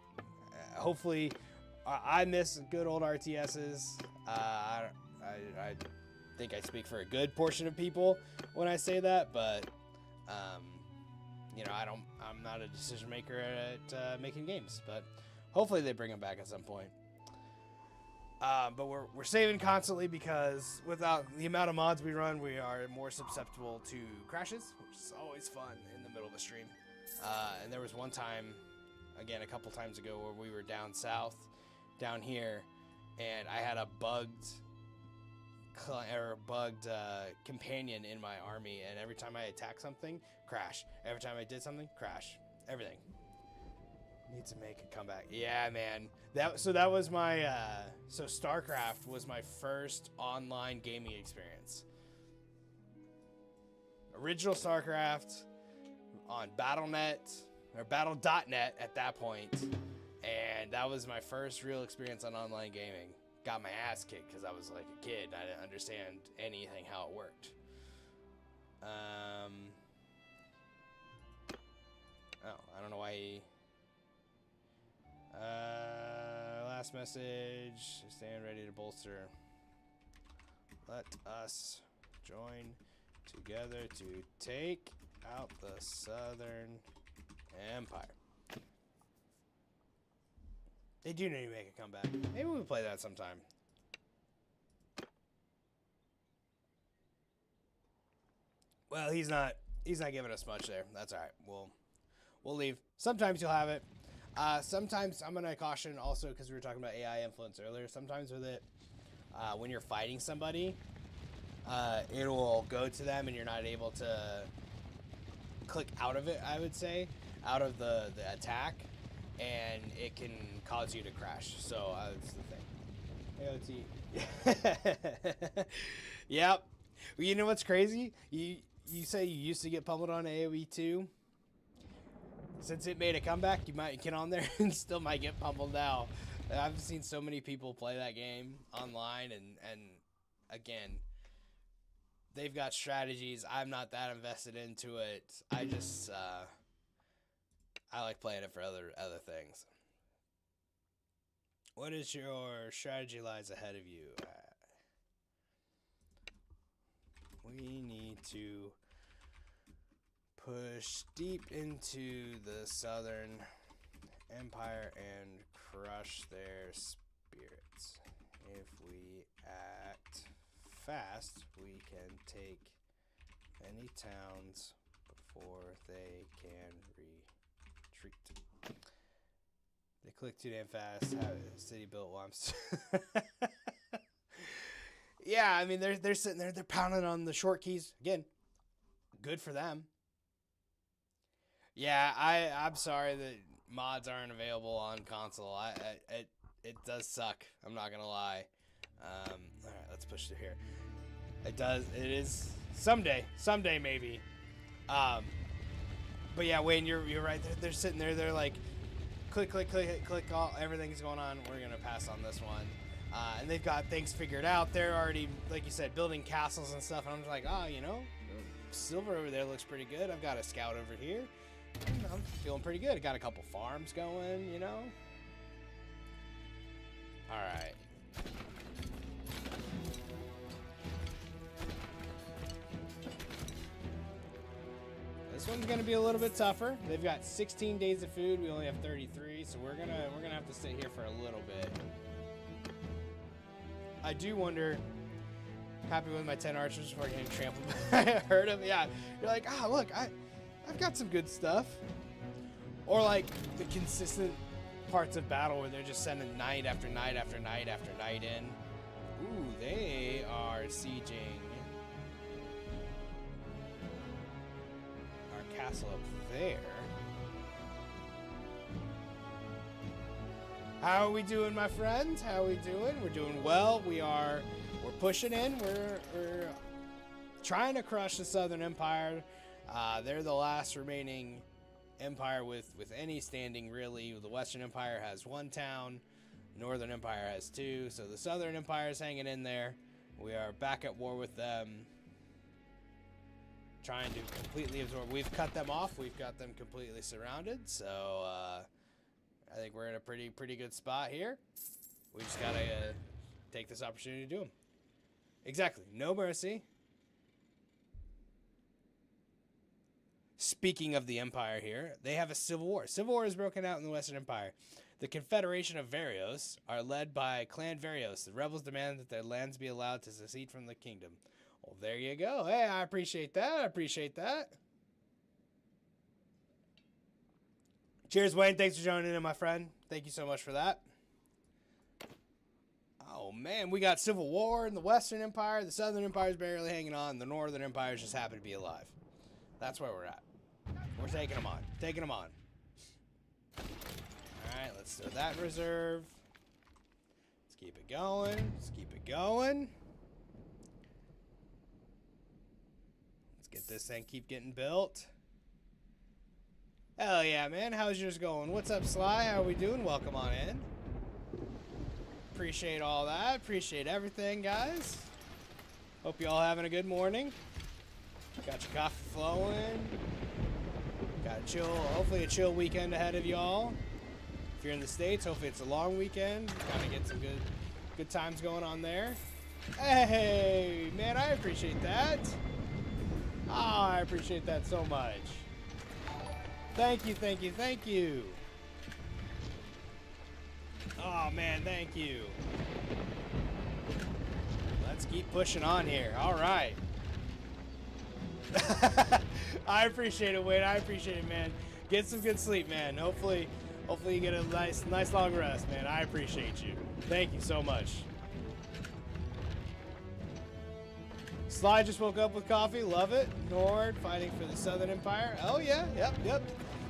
hopefully, I miss good old RTSs. I think I speak for a good portion of people when I say that, but you know, I'm not a decision maker at making games, but hopefully they bring them back at some point. But we're saving constantly because without the amount of mods we run, we are more susceptible to crashes, which is always fun in the middle of a stream. And there was one time, again, a couple times ago, where we were down south, down here, and I had a bugged companion in my army, and every time I attacked something, crash. Every time I did something, crash. Everything. Need to make a comeback. Yeah, man. That was my so StarCraft was my first online gaming experience. Original StarCraft on Battle.net or Battle.net at that point, and that was my first real experience on online gaming. Got my ass kicked because I was like a kid and I didn't understand anything how it worked. Oh, I don't know why he... last message. Stand ready to bolster. Let us join together to take out the Southern Empire. They do need to make a comeback. Maybe we'll play that sometime. Well, he's not giving us much there. That's all right. We'll leave. Sometimes you'll have it. Sometimes I'm gonna caution also, because we were talking about AI influence earlier. Sometimes with it, when you're fighting somebody, it will go to them and you're not able to click out of it. I would say out of the attack, and it can cause you to crash. So that's the thing. AOT. Yep. Well, you know what's crazy? You say you used to get pummeled on AoE 2. Since it made a comeback, you might get on there and still might get pummeled now. I've seen so many people play that game online, and again, they've got strategies. I'm not that invested into it. I just I like playing it for other things. What is your strategy lies ahead of you? We need to push deep into the Southern Empire and crush their spirits. If we act fast, we can take many towns before they can retreat. They click too damn fast. Have a city built once. Yeah, I mean they're sitting there, they're pounding on the short keys again. Good for them. Yeah, I'm sorry that mods aren't available on console. It does suck. I'm not gonna lie. All right, let's push through here. It does. It is someday maybe. But yeah, Wayne, you're right. They're sitting there. They're like, click, all everything's going on. We're gonna pass on this one. And they've got things figured out. They're already, like you said, building castles and stuff. And I'm just like, you know, silver over there looks pretty good. I've got a scout over here. I'm feeling pretty good. I got a couple farms going, you know. All right. This one's gonna be a little bit tougher. They've got 16 days of food. We only have 33, so we're gonna have to sit here for a little bit. I do wonder. Happy with my 10 archers before getting trampled by a herd of. Yeah, you're like, look, I've got some good stuff. Or like the consistent parts of battle where they're just sending night after night after night after night in. Ooh, they are sieging our castle up there. How are we doing, my friends? How are we doing? We're doing well. We're pushing in. We're trying to crush the Southern Empire. They're the last remaining empire with any standing, really. The Western Empire has 1 town. Northern Empire has 2. So the Southern Empire is hanging in there. We are back at war with them. Trying to completely absorb. We've cut them off. We've got them completely surrounded. So I think we're in a pretty good spot here. We just gotta take this opportunity to do them. Exactly. No mercy. Speaking of the Empire here, they have a civil war. Civil war is broken out in the Western Empire. The Confederation of Varios are led by Clan Varios. The rebels demand that their lands be allowed to secede from the kingdom. Well, there you go. Hey, I appreciate that. Cheers, Wayne. Thanks for joining in, my friend. Thank you so much for that. Oh, man, we got civil war in the Western Empire. The Southern Empire is barely hanging on. The Northern Empire is just happy to be alive. That's where we're at. We're taking them on. All right, let's throw that in reserve. Let's keep it going. Let's get this thing keep getting built. Hell yeah, man. How's yours going? What's up, Sly? How are we doing? Welcome on in. Appreciate all that. Appreciate everything, guys. Hope you all having a good morning. Got your coffee flowing. Got a chill, hopefully a chill weekend ahead of y'all. If you're in the States, hopefully it's a long weekend. Kind of get some good times going on there. Hey, man, I appreciate that. I appreciate that so much. Thank you. Oh, man, thank you. Let's keep pushing on here. All right. I appreciate it, Wade. I appreciate it, man. Get some good sleep, man. Hopefully you get a nice long rest, man. I appreciate you. Thank you so much. Sly just woke up with coffee. Love it. Nord fighting for the Southern Empire. Oh, yeah. Yep.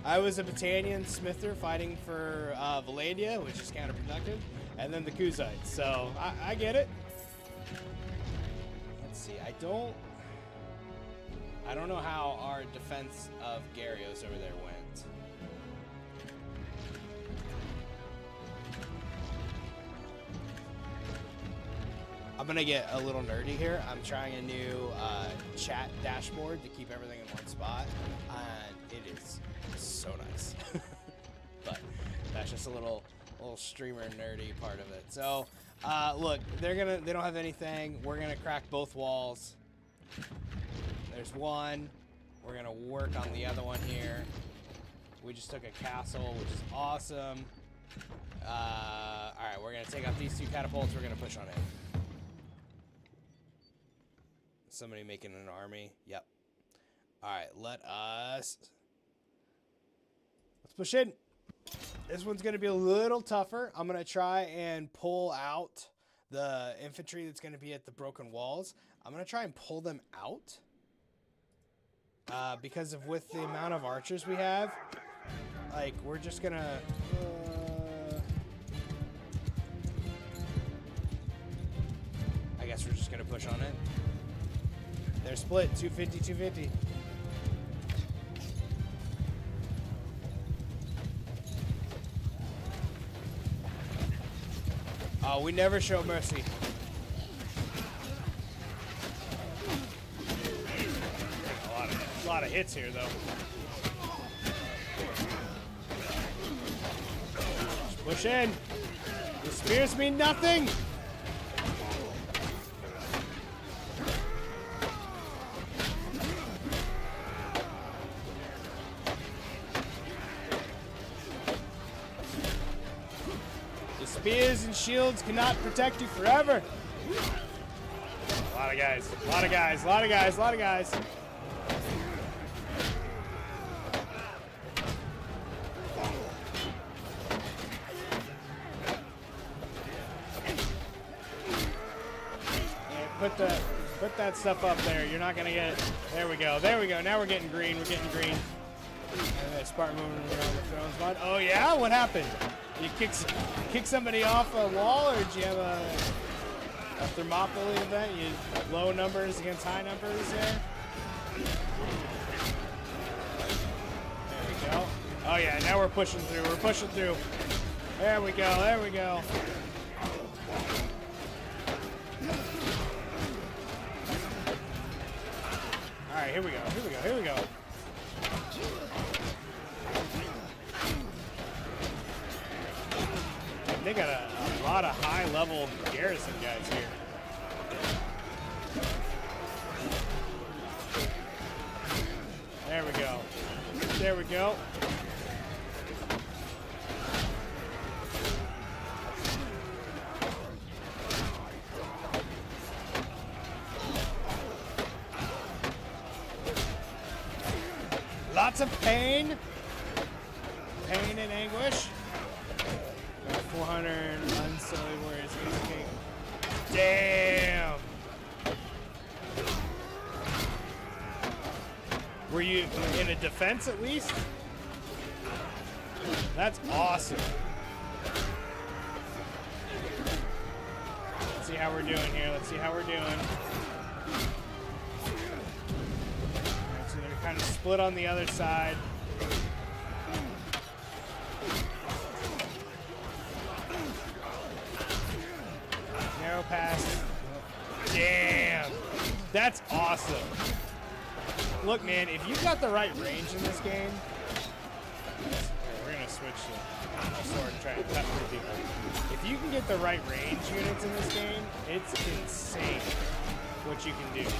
I was a Battanian Smither fighting for Valadia, which is counterproductive, and then the Kuzites. So I get it. Let's see. I don't know how our defense of Gyarios over there went. I'm gonna get a little nerdy here. I'm trying a new chat dashboard to keep everything in one spot, and it is so nice. But that's just a little streamer nerdy part of it. So look, they don't have anything. We're gonna crack both walls. There's one. We're gonna work on the other one here. We just took a castle, which is awesome. All right, we're gonna take out these 2 catapults. We're gonna push on it. Somebody making an army. Yep. All right, let's push in. This one's gonna be a little tougher. I'm gonna try and pull out the infantry that's gonna be at the broken walls. I'm gonna try and pull them out. Because with the amount of archers we have, like, we're just gonna I guess we're just gonna push on it. They're split, 250, 250. Oh, we never show mercy. A lot of hits here, though. Just push in. The spears mean nothing. The spears and shields cannot protect you forever. A lot of guys, a lot of guys, a lot of guys, a lot of guys. Put that stuff up there. You're not gonna get it. There we go. There we go. Now we're getting green. We're getting green. And Spartan moving around the thrones mod. Oh yeah, what happened? You kick somebody off a wall, or did you have a Thermopylae event? You low numbers against high numbers there. There we go. Oh yeah, now we're pushing through. We're pushing through. There we go. There we go. All right, here we go. Here we go. Here we go. They got a lot of high-level garrison guys here. There we go. There we go. Lots of pain. Pain and anguish. 400 unsullied warriors. Damn. Were you in a defense at least? That's awesome. Let's see how we're doing here. Let's see how we're doing. Right, so they're kind of split on the other side. Narrow pass. Damn. That's awesome. Look, man, if you've got the right range in this game, we're going to switch to sword and try to cut through people. If you can get the right range units in this game, it's insane what you can do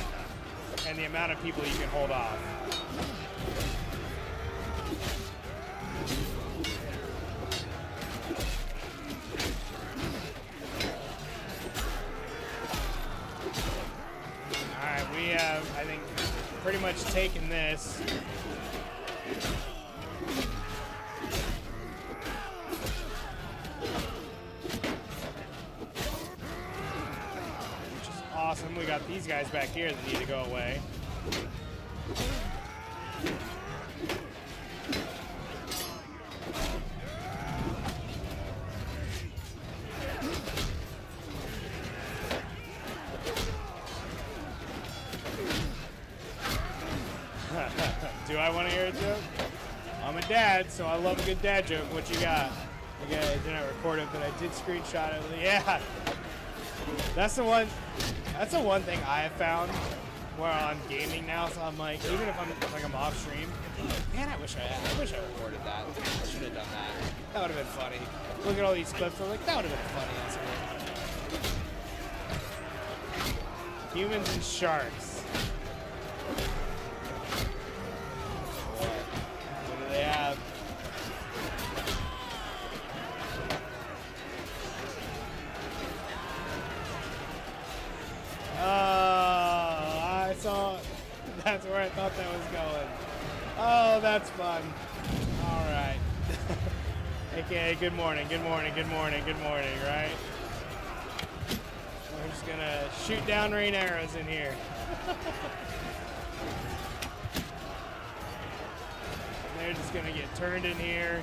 and the amount of people you can hold off. Alright, we have, I think, pretty much taken this. Which is awesome. We got these guys back here that need to go away. Do I want to hear a joke? I'm a dad, so I love a good dad joke. What you got? Okay, I didn't record it, but I did screenshot it. Yeah, that's the one. That's the one thing I have found where I'm gaming now. So I'm like, even if I'm off stream, man, I wish I recorded that. I should have done that. That would have been funny. Look at all these clips. I'm like, that would have been funny. Humans and sharks. What do they have? Oh, I saw. That's where I thought that was going. Oh, that's fun. All right. Okay, good morning, good morning, good morning, good morning, right? We're just gonna shoot down rain arrows in here. They're just gonna get turned in here.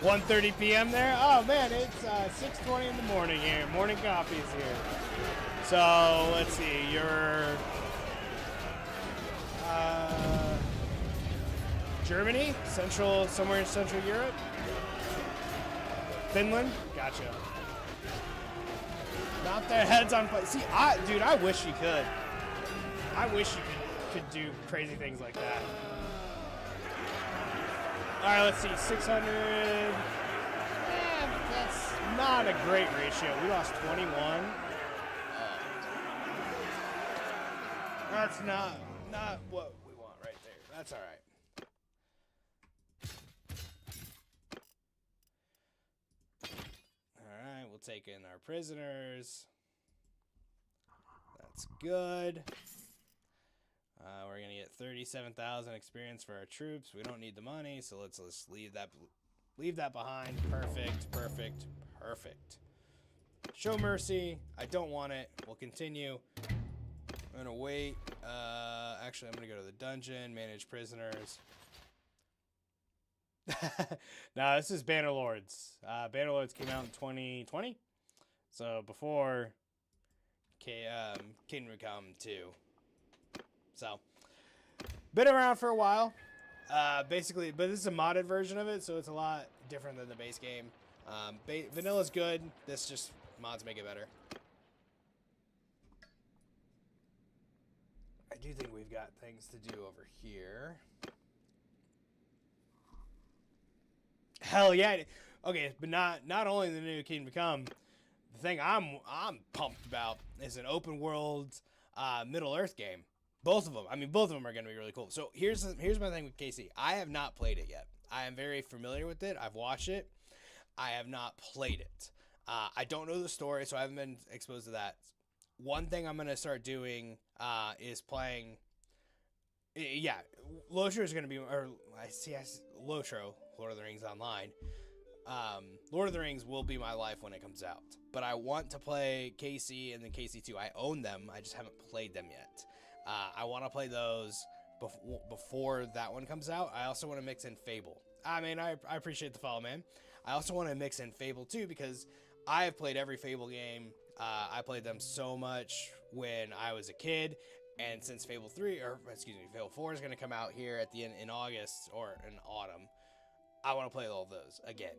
1:30 p.m. there. Oh man, it's 6:20 in the morning here. Morning coffee is here. So let's see. You're Germany, somewhere in Central Europe. Finland, gotcha. Not their heads on fire. See, dude, I wish you could. I wish you could do crazy things like that. All right, let's see, 600. That's not a great ratio. We lost 21. That's not what we want right there. That's all right. All right, we'll take in our prisoners. That's good. We're gonna get 37,000 experience for our troops. We don't need the money, so let's leave that behind. Perfect. Show mercy. I don't want it. We'll continue. I'm gonna wait. Actually, I'm gonna go to the dungeon, manage prisoners. No, this is Bannerlords. Bannerlords came out in 2020, so before Kingdom Come 2. So, been around for a while. Basically, but this is a modded version of it, so it's a lot different than the base game. Vanilla's good. This just mods make it better. I do think we've got things to do over here. Hell yeah. Okay, but not only the new Kingdom Come, the thing I'm pumped about is an open world Middle Earth game. Both of them. I mean, both of them are going to be really cool. So here's my thing with KC. I have not played it yet. I am very familiar with it. I've watched it. I have not played it. I don't know the story, so I haven't been exposed to that. One thing I'm going to start doing is playing. Yeah, Lotro is going to be, or Lotro, Lord of the Rings Online. Lord of the Rings will be my life when it comes out. But I want to play KC and then KC2. I own them. I just haven't played them yet. I want to play those before that one comes out. I also want to mix in Fable. I mean, I appreciate the follow, man. I also want to mix in Fable too because I have played every Fable game. I played them so much when I was a kid, and since Fable 4 is going to come out here at the end in August or in autumn, I want to play all of those again.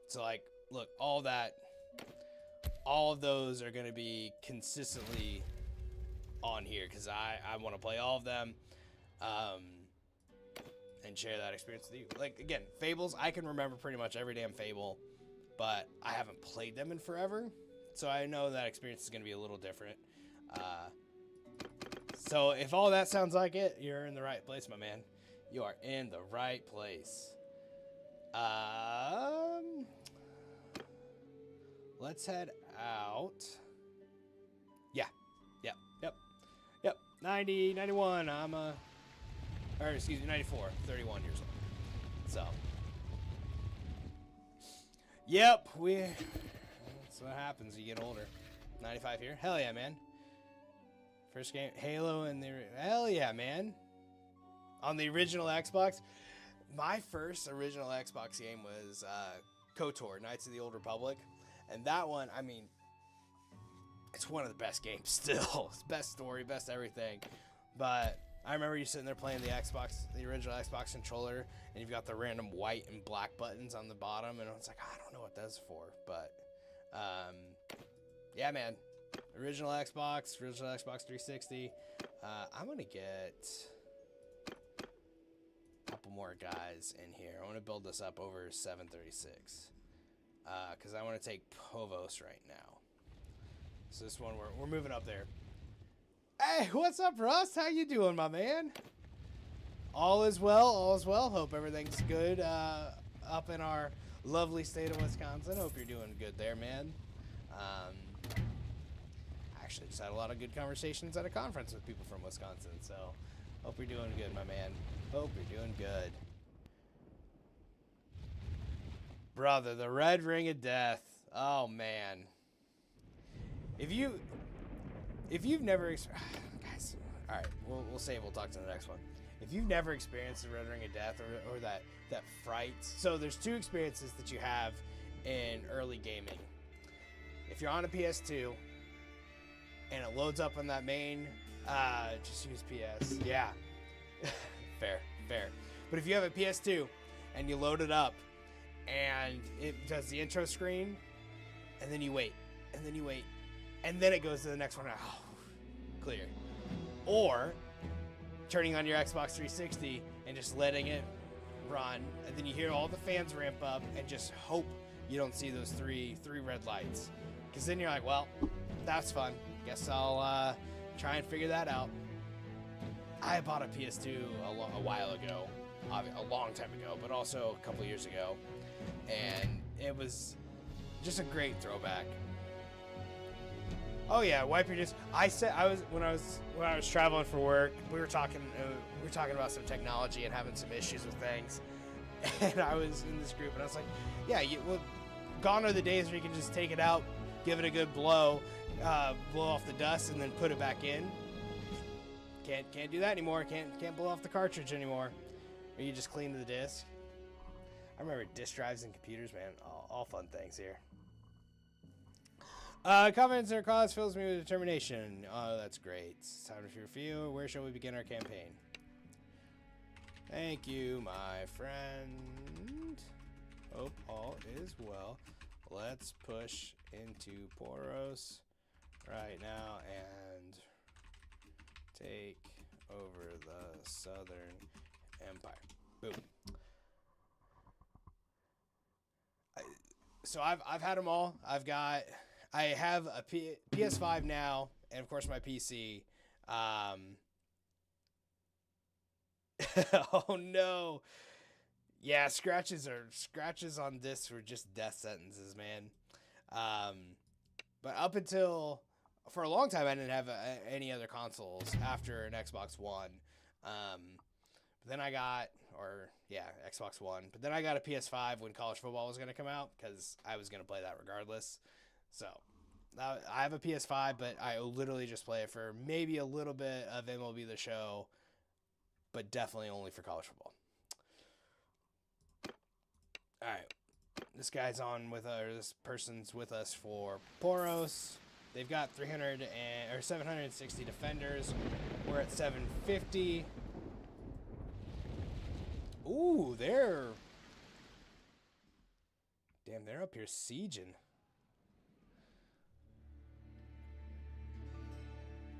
So like, look, all of those are going to be consistently on here because I want to play all of them and share that experience with you. Like, again, Fables, I can remember pretty much every damn Fable, but I haven't played them in forever, so I know that experience is going to be a little different. So if all that sounds like it, you're in the right place, my man. You are in the right place. Let's head out. Yeah. Yep. 90, 91. or excuse me, 94. 31 years old. So. Yep. That's what happens. You get older. 95 here. Hell yeah, man. First game, Halo, and hell yeah, man. On the original Xbox, my first original Xbox game was KOTOR, Knights of the Old Republic, and that one, I mean, it's one of the best games still. It's best story, best everything. But I remember you sitting there playing the original Xbox controller, and you've got the random white and black buttons on the bottom, and it's like, I don't know what that's for, but yeah, man. Original Xbox 360. I'm gonna get a couple more guys in here. I want to build this up over 736 because I want to take Povos right now. So this one we're moving up there. Hey, what's up, Russ? How you doing, my man? All is well. Hope everything's good up in our lovely state of Wisconsin. Hope you're doing good there, man. Actually just had a lot of good conversations at a conference with people from Wisconsin, so hope you're doing good, my man. Hope you're doing good. Brother, the Red Ring of Death. Oh man. If you've never guys, all right, we'll save. We'll talk to the next one. If you've never experienced the Red Ring of Death or that fright, so there's two experiences that you have in early gaming. If you're on a PS2 and it loads up on that main, just use PS. Yeah, fair. But if you have a PS2 and you load it up and it does the intro screen, and then you wait, and then it goes to the next one. Oh, clear. Or turning on your Xbox 360 and just letting it run, and then you hear all the fans ramp up and just hope you don't see those three red lights, because then you're like, well, that's fun, guess I'll try and figure that out. I bought a PS2 a while ago, a long time ago, but also a couple years ago, and it was just a great throwback. Oh yeah, wipe your disc. When I was traveling for work, we were talking about some technology and having some issues with things, and I was in this group and I was like, yeah, gone are the days where you can just take it out, give it a good blow off the dust, and then put it back in. Can't do that anymore. Can't blow off the cartridge anymore. Or you just clean the disc. I remember disk drives and computers, man. All fun things here. Confidence in our cause fills me with determination. Oh, that's great. It's time to review. Where shall we begin our campaign? Thank you, my friend. Hope all is well. Let's push into Poros right now and take over the Southern Empire. Boom. So I've had them all. I have a PS5 now, and of course my PC. Oh no. Yeah, scratches on discs were just death sentences, man. But up until for a long time, I didn't have any other consoles after an Xbox One. But then I got, Xbox One. But then I got a PS5 when college football was going to come out, because I was going to play that regardless. So I have a PS5, but I literally just play it for maybe a little bit of MLB The Show, but definitely only for college football. All right, this person's with us for Poros. They've got 760 defenders. We're at 750. Ooh, they're up here sieging.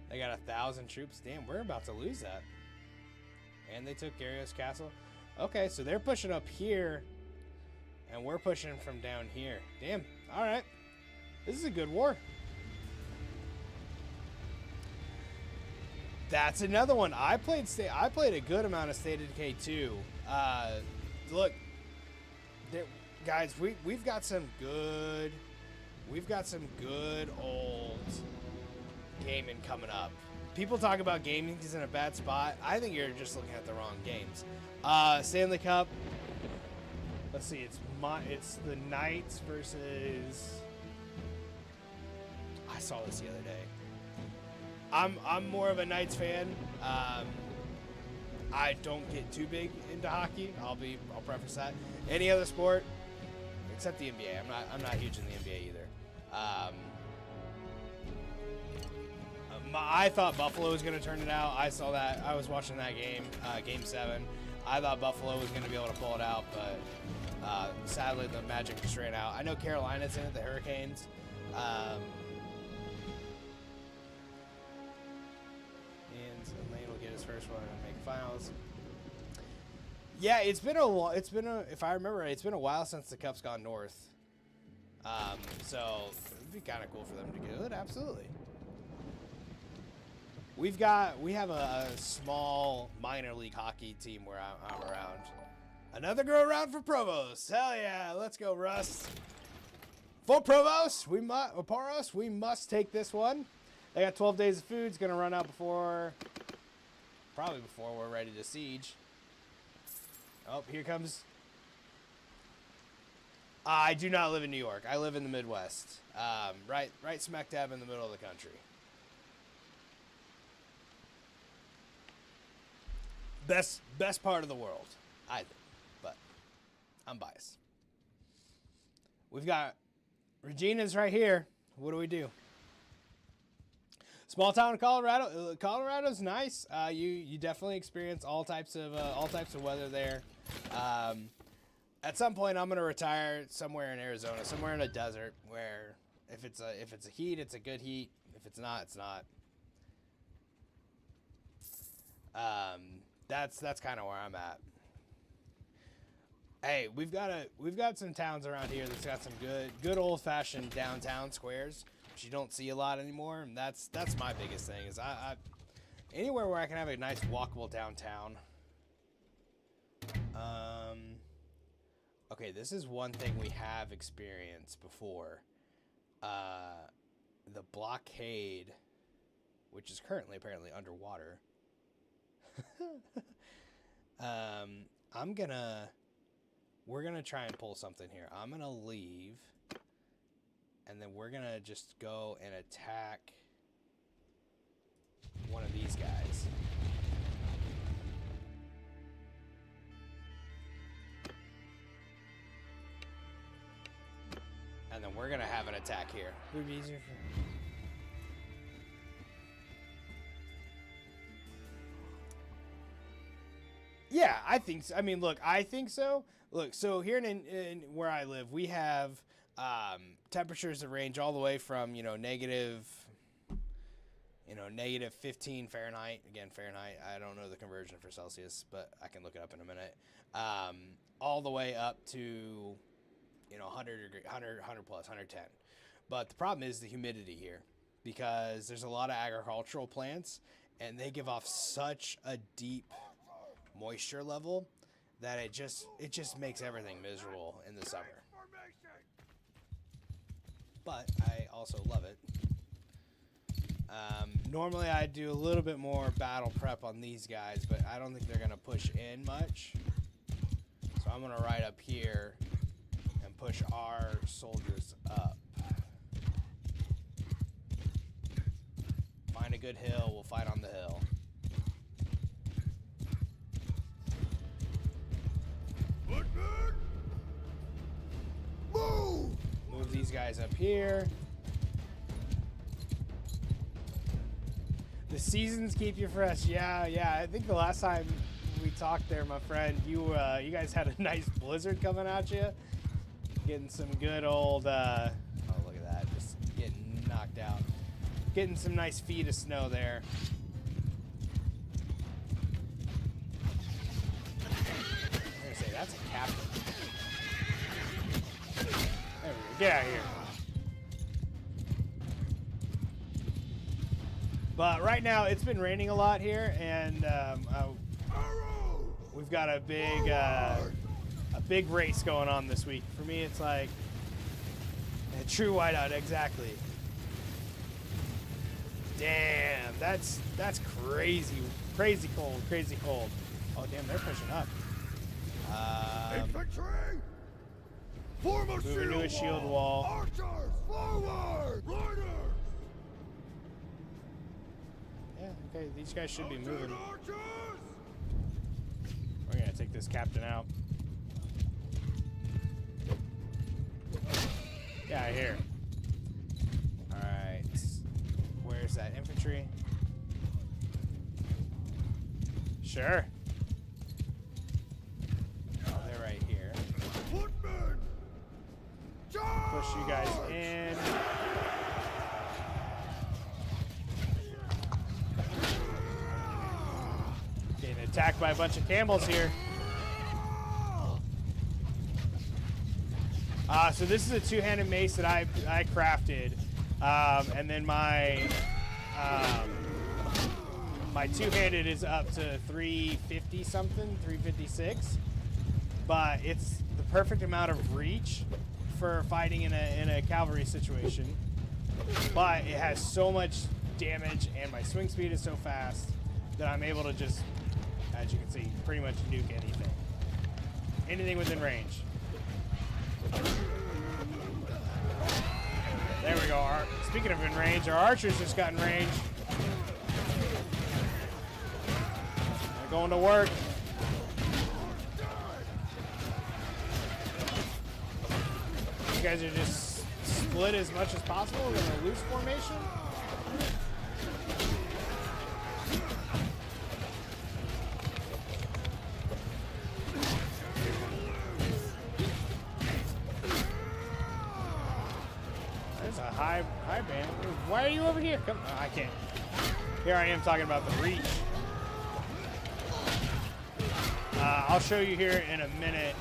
They got 1,000 troops. Damn, we're about to lose that. And they took Garrios Castle. Okay, so they're pushing up here, and we're pushing from down here. Damn. All right. This is a good war. That's another one. I played a good amount of State of Decay 2. Look, guys, we've got some good old gaming coming up. People talk about gaming is in a bad spot. I think you're just looking at the wrong games. Stanley Cup. Let's see. It's the Knights versus. I saw this the other day. I'm more of a Knights fan. I don't get too big into hockey. I'll preface that. Any other sport, except the NBA. I'm not huge in the NBA either. I thought Buffalo was going to turn it out. I saw that. I was watching that game, Game 7. I thought Buffalo was going to be able to pull it out, but sadly the Magic just ran out. I know Carolina's in it, the Hurricanes. And Lane will get his first one and make finals. Yeah, if I remember right, it's been a while since the Cup's gone north. So it'd be kind of cool for them to do it. Absolutely. We have a small minor league hockey team where I'm around. Another go around for Provost. Hell yeah, let's go, Russ. For Provost, Poros, we must take this one. They got 12 days of food. It's gonna run out probably before we're ready to siege. Oh, here comes. I do not live in New York. I live in the Midwest. Right smack dab in the middle of the country. Best part of the world, I think, but I'm biased. We've got Regina's right here. What do we do? Small town in Colorado. Colorado's nice. You definitely experience all types of weather there. At some point, I'm gonna retire somewhere in Arizona, somewhere in a desert, where if it's a heat, it's a good heat. If it's not, it's not. That's kind of where I'm at. Hey, we've got some towns around here that's got some good old-fashioned downtown squares, which you don't see a lot anymore. And that's my biggest thing is I anywhere where I can have a nice walkable downtown. Okay, this is one thing we have experienced before. The blockade, which is currently apparently underwater. We're gonna try and pull something here. I'm gonna leave, and then we're gonna just go and attack one of these guys. And then we're gonna have an attack here. Would be easier for... Yeah, I think so. I mean, look, I think so. Look, so here in where I live, we have temperatures that range all the way from, negative 15 Fahrenheit. Again, Fahrenheit. I don't know the conversion for Celsius, but I can look it up in a minute. All the way up to, 100 degree, 100 plus, 110. But the problem is the humidity here, because there's a lot of agricultural plants, and they give off such a deep moisture level that it just makes everything miserable in the summer. But I also love it. Normally I do a little bit more battle prep on these guys, but I don't think they're gonna push in much. So I'm gonna ride up here and push our soldiers up. Find a good hill, we'll fight on the hill. Move these guys up here. The seasons keep you fresh. Yeah. I think the last time we talked there, my friend, you guys had a nice blizzard coming at you. Getting some good old, oh, look at that. Just getting knocked out. Getting some nice feet of snow there. I'm gonna say, that's a captain. There we go. Get out of here. But right now, it's been raining a lot here, and we've got a big race going on this week. For me, it's like a true whiteout, exactly. Damn, that's crazy, crazy cold. Oh damn, they're pushing up. Infantry! Form a Moving to a shield wall. Archers, forward! Riders! Yeah, okay, these guys should be Mounted moving. archers! We're gonna take this captain out. Get out of here. Alright. Where's that infantry? Sure. Oh, they're right here. Footmen! Push you guys in. Getting attacked by a bunch of camels here. So this is a two-handed mace that I crafted, and then my two-handed is up to 350 something, 356, but it's the perfect amount of reach for fighting in a cavalry situation. But it has so much damage, and my swing speed is so fast that I'm able to just, as you can see, pretty much nuke anything within range. There we go. Speaking of in range, our archers just got in range. Going to work. You guys are just split as much as possible. We're gonna loose formation. There's a high band. Why are you over here? Come, oh, I can't. Here I am talking about the reach. I'll show you here in a minute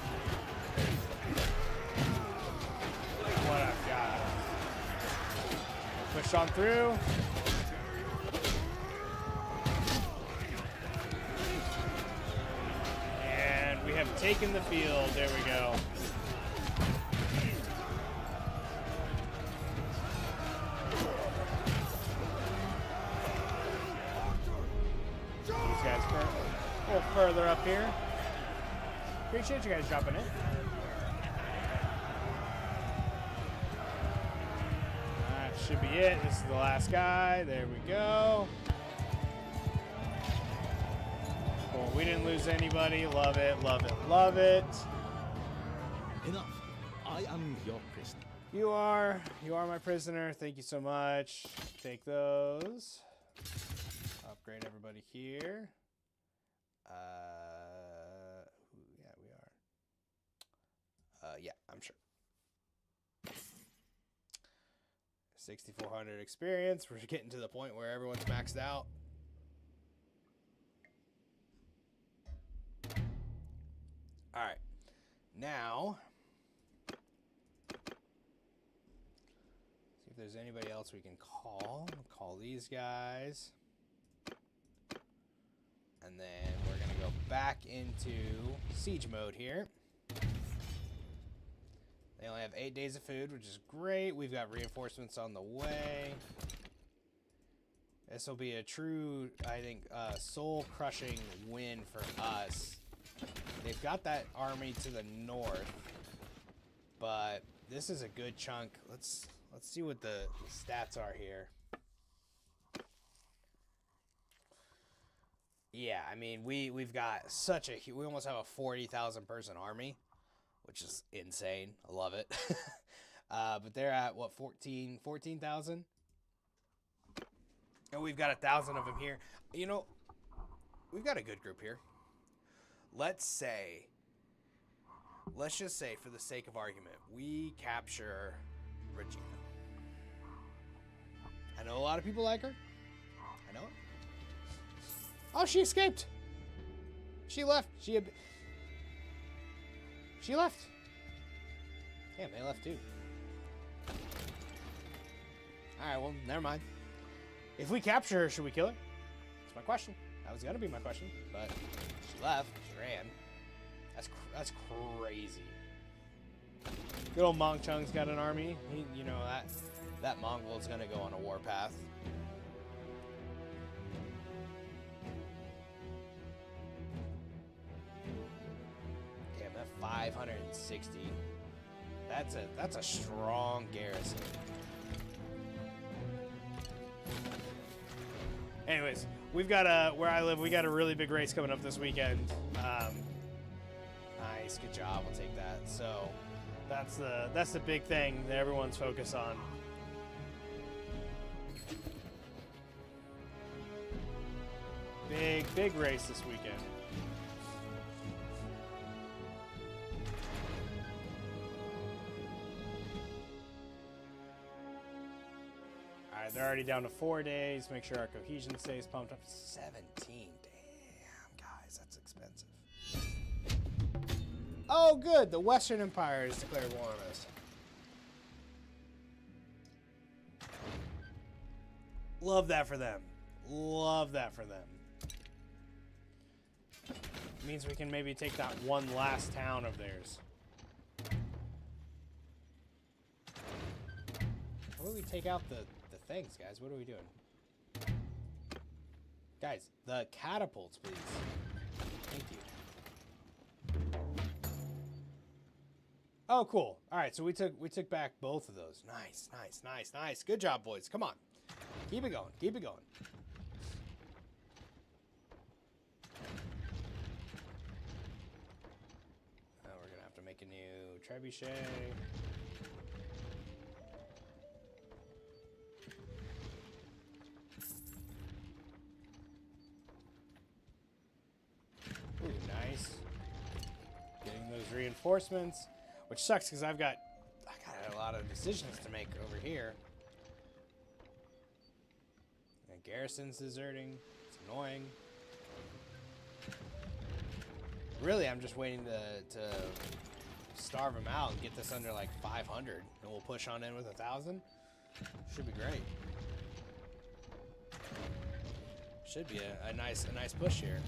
what I've got. Push on through. And we have taken the field. There we go. These guys are a little further up here. Appreciate you guys dropping in. That should be it. This is the last guy. There we go. Cool. We didn't lose anybody. Love it, love it, love it. Enough. I am your prisoner. You are my prisoner. Thank you so much. Take those. Upgrade everybody here. Yeah, we are. Yeah, I'm sure. 6,400 experience. We're getting to the point where everyone's maxed out. All right. Now, see if there's anybody else we can call. We'll call these guys. And then we're going to go back into siege mode here. They only have 8 days of food, which is great. We've got reinforcements on the way. This will be a true, I think, soul-crushing win for us. They've got that army to the north, but this is a good chunk. Let's see what the stats are here. Yeah, I mean, we've got such a we almost have a 40,000 person army, which is insane. I love it. But they're at what, 14,000? And we've got 1,000 of them here. You know, we've got a good group here. Let's just say, for the sake of argument, we capture Regina. I know a lot of people like her. I know it. Oh, she escaped. She left. She left. Damn, they left too. Alright, well, never mind. If we capture her, should we kill her? That's my question. That was gonna be my question, but she left. She ran. That's crazy. Good old Mong Chung's got an army. You know, that Mongol's gonna go on a warpath. Damn, that 560. That's a strong garrison. Anyways, we've got where I live, we got a really big race coming up this weekend. Nice, good job. We'll take that. So that's the big thing that everyone's focused on. Big race this weekend. Alright, they're already down to 4 days. Make sure our cohesion stays pumped up. 17. Damn, guys, that's expensive. Oh, good. The Western Empire has declared war on us. Love that for them. Love that for them. Means we can maybe take that one last town of theirs. How do we take out the things, guys? What are we doing? Guys, the catapults, please. Thank you. Oh, cool. All right, so we took back both of those. Nice, nice, nice, nice. Good job, boys. Come on. Keep it going. Keep it going. trebuchet. Ooh, nice. Getting those reinforcements, which sucks because I got a lot of decisions to make over here. And garrison's deserting. It's annoying. Really, I'm just waiting to starve them out and get this under like 500, and we'll push on in with 1,000. Should be great. Should be a nice push here.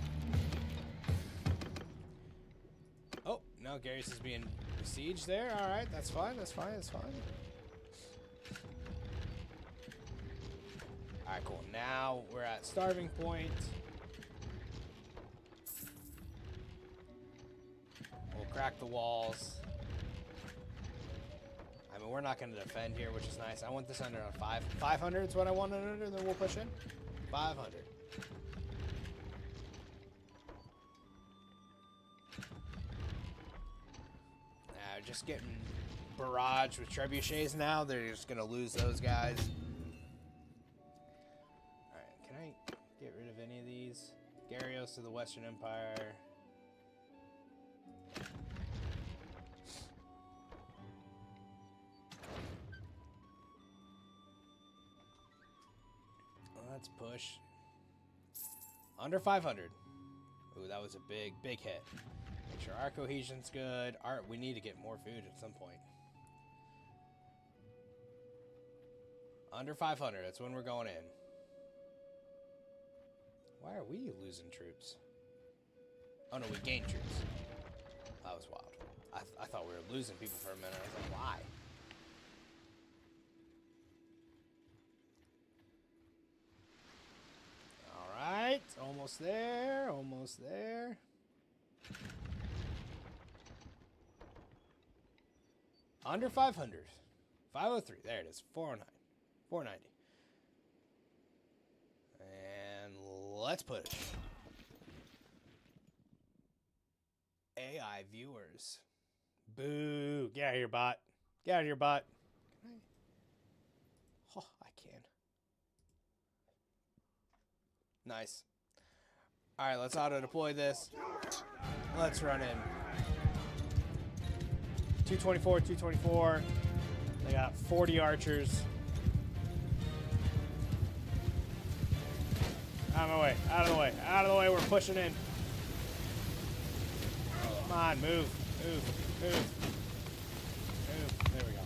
Oh, no, Gary's is being besieged there. All right, that's fine. That's fine. That's fine. All right, cool. Now we're at starving point. We'll crack the walls. I mean, we're not going to defend here, which is nice. I want this under on 500 is what I want it under, then we'll push in. 500. Just getting barraged with trebuchets now. They're just going to lose those guys. Alright, can I get rid of any of these? Gyarios to the Western Empire. Let's push. Under 500. Ooh, that was a big hit. Make sure our cohesion's good. We need to get more food at some point. Under 500, that's when we're going in. Why are we losing troops? Oh no, we gained troops. That was wild. I thought we were losing people for a minute. I was like, why? Alright, almost there, almost there. Under 500. 503. There it is. 409. 490. And let's push. AI viewers. Boo. Get out of here, bot. Get out of here, bot. Can I? Oh, I can. Nice. Alright, let's auto-deploy this. Let's run in. 224, 224. They got 40 archers. Out of the way, out of the way, out of the way. We're pushing in. Come on, move, move, move. Move. There we go.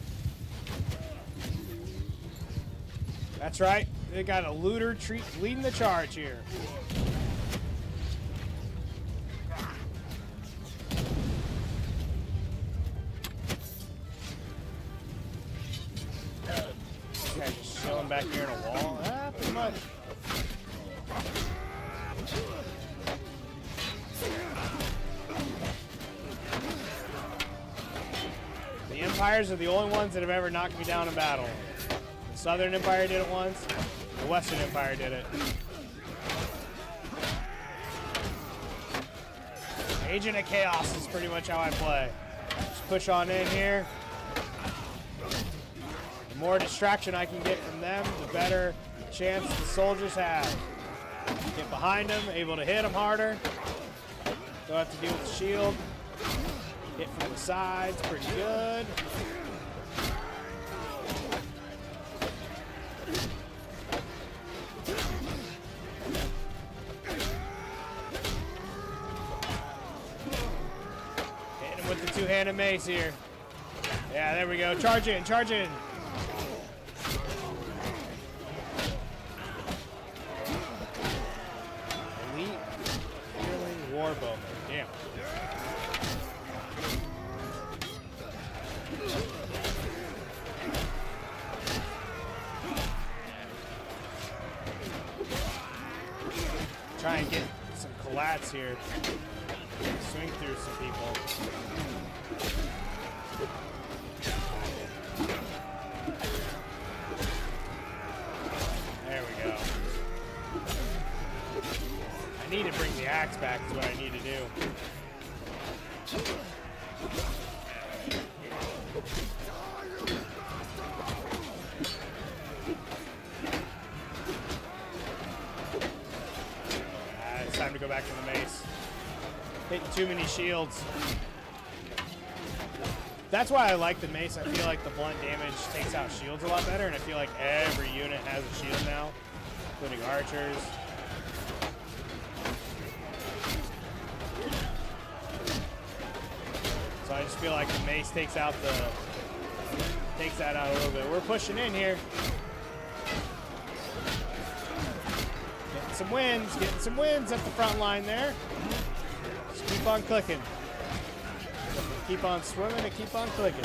That's right. They got a looter leading the charge here. Back here in a wall. Pretty much. The Empires are the only ones that have ever knocked me down in battle. The Southern Empire did it once. The Western Empire did it. Agent of Chaos is pretty much how I play. Just push on in here. The more distraction I can get from them, the better chance the soldiers have. Get behind them, able to hit them harder. Don't have to deal with the shield. Hit from the sides, pretty good. Hitting him with the two-handed mace here. Yeah, there we go. Charge in, charge in. Warbowman. Damn. Try and get some collats here. Swing through some people. There we go. I need to bring the axe back is what I need to do. back to the mace. Hitting too many shields. That's why I like the mace. I feel like the blunt damage takes out shields a lot better, and I feel like every unit has a shield now, including archers. So I just feel like the mace takes that out a little bit. We're pushing in here. Getting some wins at the front line there. Just keep on clicking. Keep on swimming and keep on clicking.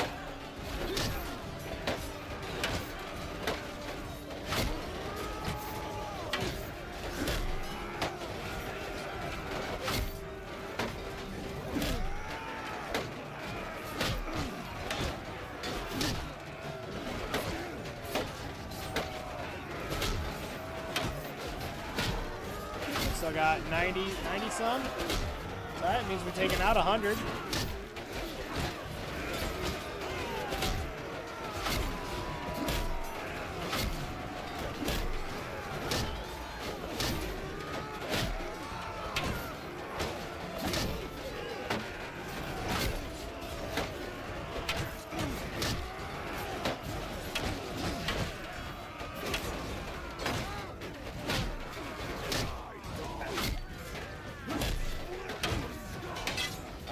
Still got 90 some. All right, means we're taking out 100.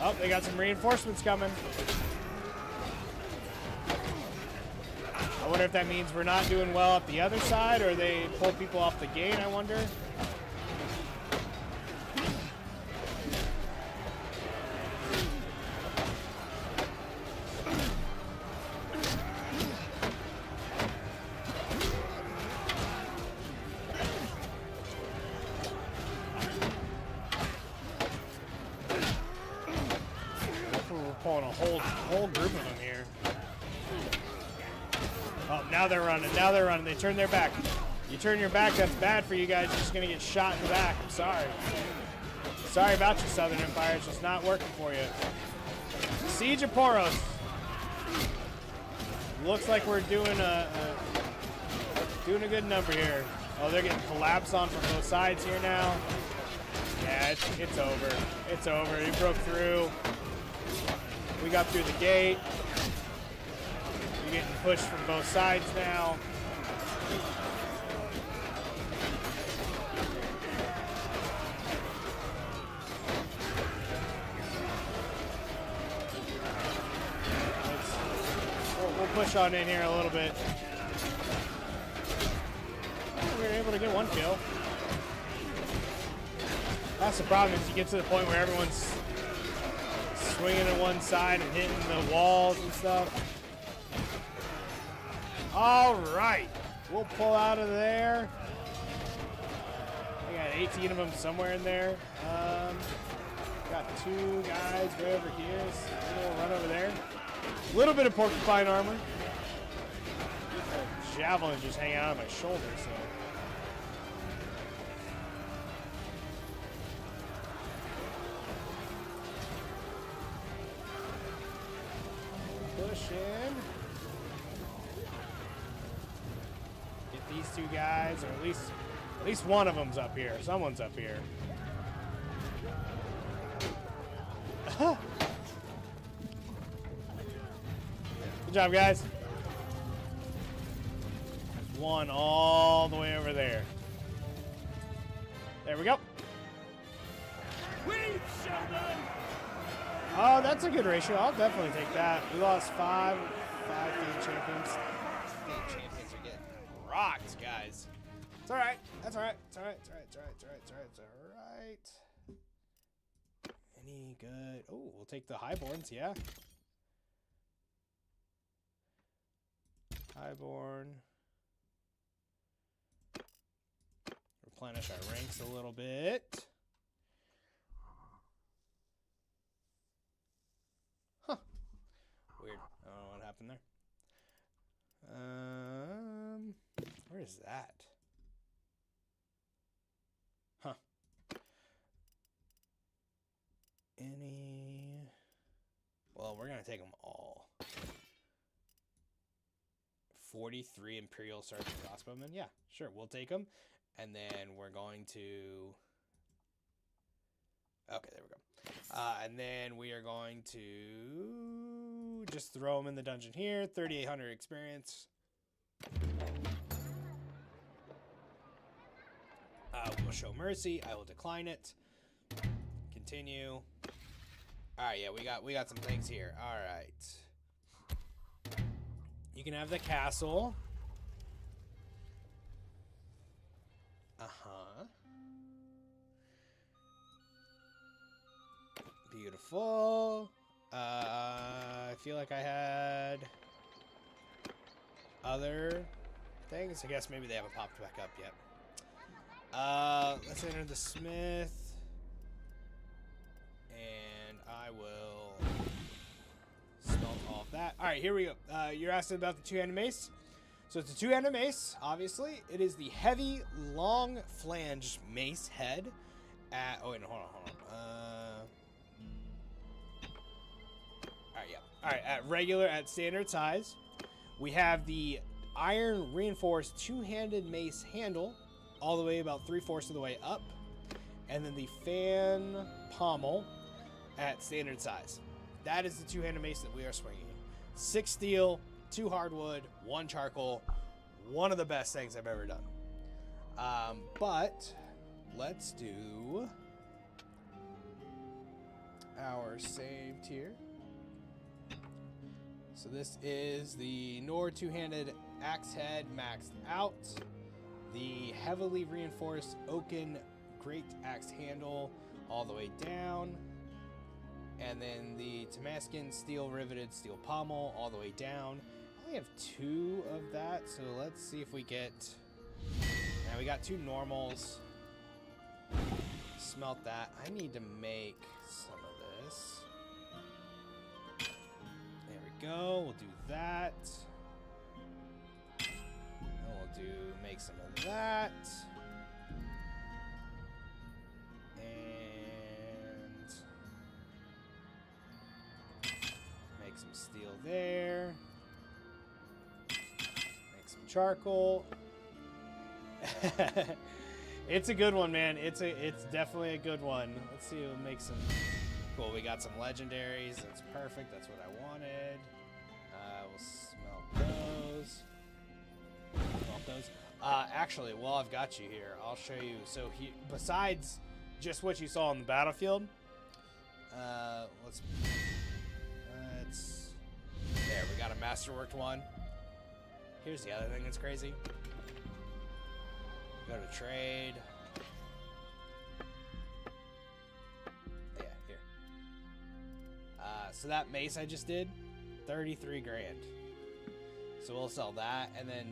Oh, they got some reinforcements coming. I wonder if that means we're not doing well up the other side, or they pull people off the gate, I wonder. Pulling a whole group of them here. Oh, now they're running. Now they're running. They turn their back. You turn your back, that's bad for you guys. You're just going to get shot in the back. I'm sorry. Sorry about you, Southern Empire. It's just not working for you. Siege of Poros. Looks like we're doing a good number here. Oh, they're getting collapsed on from both sides here now. Yeah, it's over. It's over. He broke through. We got through the gate. We're getting pushed from both sides now. We'll push on in here a little bit. We were able to get one kill. That's the problem, is you get to the point where everyone's swinging to one side and hitting the walls and stuff. All right, we'll pull out of there. We got 18 of them somewhere in there. Got two guys right over here. So we'll run over there. A little bit of porcupine armor. Javelin just hanging out on my shoulder, so. Push in. Get these two guys, or at least one of them's up here. Someone's up here. Good job, guys. There's one all the way over there. There we go. Oh, that's a good ratio. I'll definitely take that. We lost five game champions. Game champions are getting Rocked, guys. It's all right. That's all right. It's all right. It's all right. It's all right. It's all right. It's all right. It's all right. Any good? Oh, we'll take the highborns. Yeah. Highborn. Replenish our ranks a little bit. Huh. Weird. I don't know what happened there. Where is that? Huh. Any... Well, we're going to take them all. 43 Imperial Sergeant Crossbowmen. Yeah, sure. We'll take them. And then we're going to Okay, there we go. And then we are going to just throw them in the dungeon here. 3,800 experience. We'll show mercy. I will decline it. Continue. All right, yeah, we got some things here. All right. You can have the castle. Uh-huh. Beautiful. I feel like I had other things. I guess maybe they haven't popped back up yet. Let's enter the smith. And I will smelt all of that. Alright, here we go. You're asking about the two-handed mace. So it's a two-handed mace, obviously. It is the heavy, long flange mace head at... Oh, wait, no, hold on. Alright, yeah. Alright, at standard size. We have the iron reinforced two-handed mace handle, all the way about 3/4 of the way up. And then the fan pommel at standard size. That is the two-handed mace that we are swinging. 6 steel, 2 hardwood, 1 charcoal. One of the best things I've ever done. But let's do our saved here. So this is the Nord two-handed axe head maxed out. The heavily reinforced oaken great axe handle all the way down. And then the Damascus steel riveted steel pommel all the way down. I only have 2 of that, so let's see if we get... Now we got 2 normals. Smelt that. I need to make some of this. There we go. We'll do that. And we'll make some of that. And make some steel there. Make some charcoal. It's a good one, man. It's definitely a good one. Let's see, we'll make some. Cool, we got some legendaries. That's perfect. That's what I wanted. We'll smelt those. Smelt those. Actually, while I've got you here, I'll show you. So besides just what you saw on the battlefield, let's. There, we got a masterworked one. Here's the other thing that's crazy. Go to trade. Yeah, here. So that mace I just did, 33 grand. So we'll sell that, and then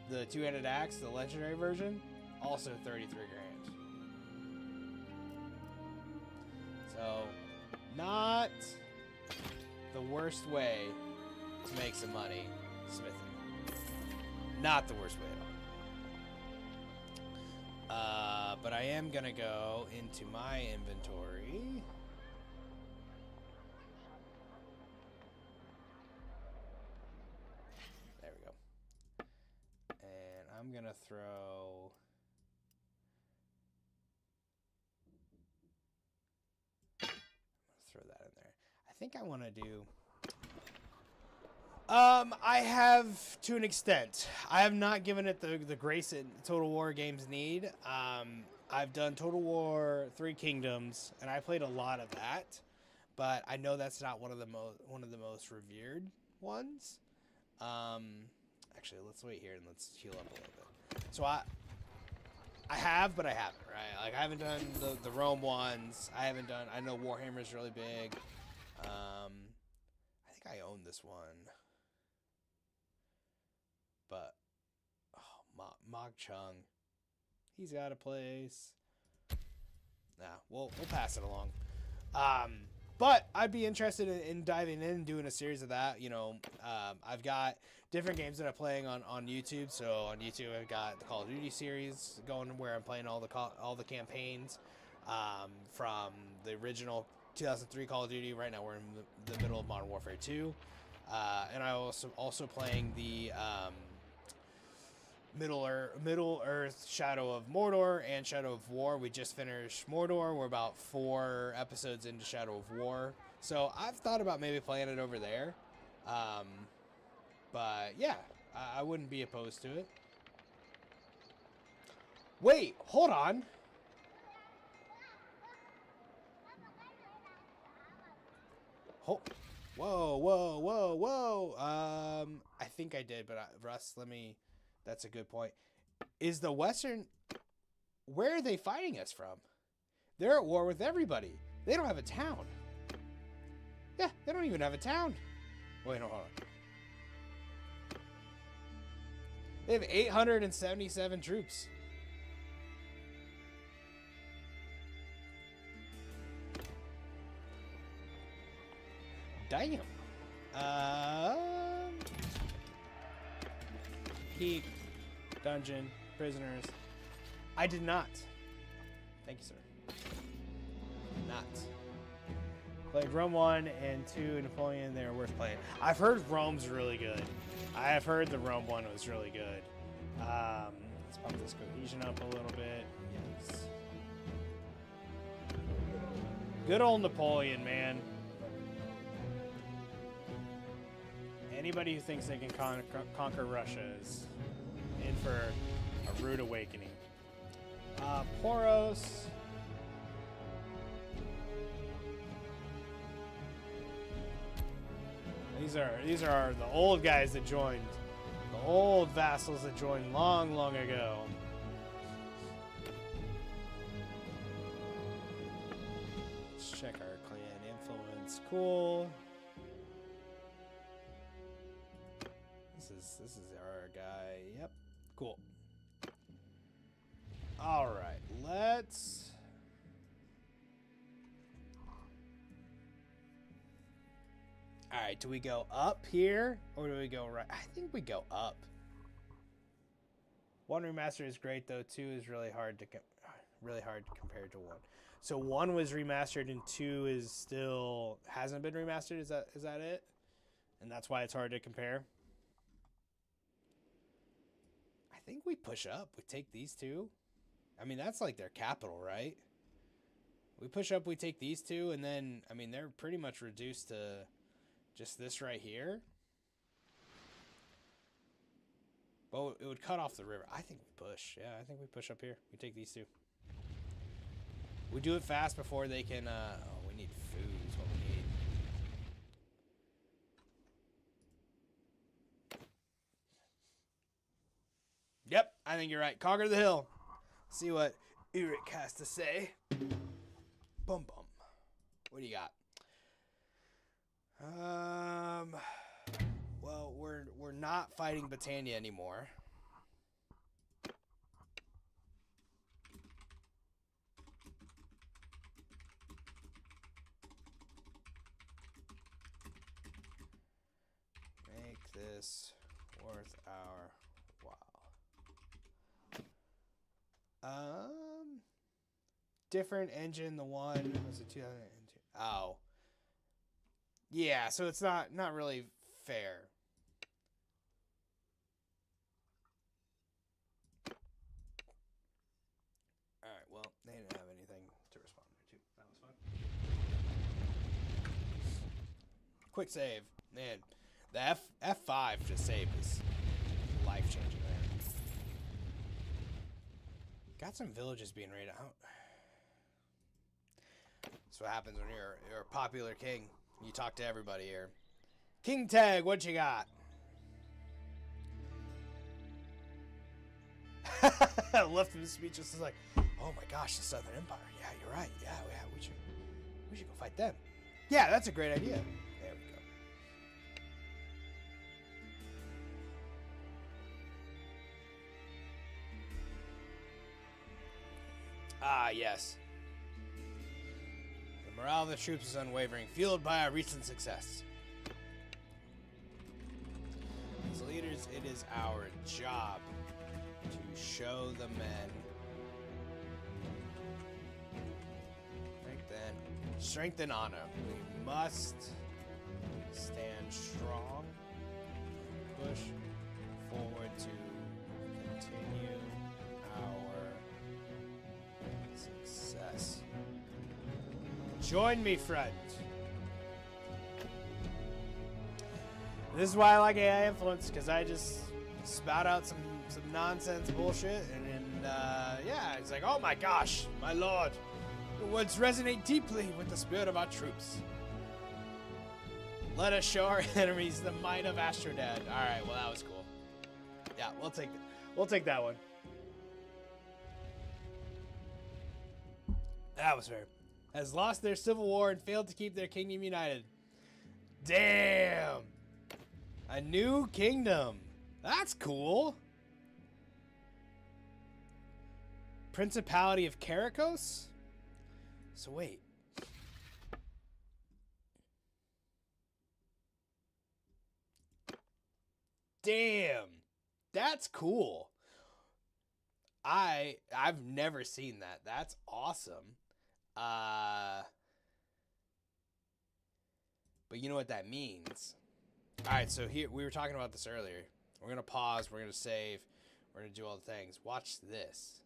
the two-handed axe, the legendary version, also 33 grand. So, not the worst way to make some money, smithing. Not the worst way at all. But I am gonna go into my inventory. There we go. And I'm gonna throw that in there. I think I want to do... I have, to an extent. I have not given it the grace that Total War games need. I've done Total War 3 Kingdoms, and I played a lot of that, but I know that's not one of the most revered ones. Actually, let's wait here and let's heal up a little bit. So I have, but I haven't, right? Like, I haven't done the Rome ones. I know Warhammer's really big. I think I own this one. But, oh, Mog Chung. He's got a place. Nah, we'll pass it along. But I'd be interested in diving in and doing a series of that. You know, I've got different games that I'm playing on YouTube. So on YouTube, I've got the Call of Duty series going where I'm playing all the campaigns from the original 2003 Call of Duty. Right now, we're in the middle of Modern Warfare 2. And I also playing the Middle Earth, Shadow of Mordor, and Shadow of War. We just finished Mordor. We're about 4 episodes into Shadow of War. So I've thought about maybe playing it over there. But yeah, I wouldn't be opposed to it. Wait, hold on. Whoa, whoa, whoa, whoa. I think I did, but Russ, that's a good point. Is the Western, where are they fighting us from? They're at war with everybody. They don't have a town. Yeah, they don't even have a town. Wait, no, hold on. They have 877 troops. Damn. Peak. Dungeon. Prisoners. I did not. Thank you, sir. Not. Played Rome 1 and 2 Napoleon. They were worth playing. I've heard Rome's really good. I have heard the Rome 1 was really good. Let's pump this cohesion up a little bit. Yes. Good old Napoleon, man. Anybody who thinks they can conquer Russia is in for a rude awakening. Poros. These are the old guys that joined. The old vassals that joined long, long ago. Let's check our clan influence. Cool. This is our guy. Yep. Cool. All right. Let's. All right. Do we go up here or do we go right? I think we go up. 1 remaster is great though. 2 is really hard to compare to 1. So 1 was remastered and 2 is still hasn't been remastered. Is that it? And that's why it's hard to compare. I think we push up. We take these 2. I mean, that's like their capital, right? We push up, we take these 2, and then, I mean, they're pretty much reduced to just this right here. But it would cut off the river. I think we push. Yeah, I think we push up here. We take these 2. We do it fast before they can, oh, we need food is what we need. Yep, I think you're right. Conquer the hill. See what Eric has to say. Boom, boom. What do you got? Well, we're not fighting Britannia anymore. Make this worth our while. Different engine. The one was a 2002. Oh, yeah. So it's not really fair. All right. Well, they didn't have anything to respond to. That was fun. Quick save, man. The F5 to save is life changing, man. Got some villages being raided out. That's what happens when you're a popular king. You talk to everybody here. King Tag, what you got? Left him speechless. Is like, oh my gosh, the Southern Empire. Yeah, you're right. Yeah, we should go fight them. Yeah, that's a great idea. There we go. Ah, yes. The morale of the troops is unwavering, fueled by our recent success. As leaders, it is our job to show the men strength and honor. We must stand strong, push forward to Continue our success. Join me, friend. This is why I like AI influence, because I just spout out some nonsense bullshit, and then yeah, it's like, oh my gosh, my lord, your words resonate deeply with the spirit of our troops. Let us show our enemies the might of Astrodad. All right, well that was cool. Yeah, we'll take it. We'll take that one. That was fair. Has lost their civil war and failed to keep their kingdom united. Damn. A new kingdom. That's cool. Principality of Karakos? So wait. Damn. That's cool. I've never seen that. That's awesome. But you know what that means. Alright, so here we were talking about this earlier. We're gonna pause, we're gonna save, we're gonna do all the things. Watch this.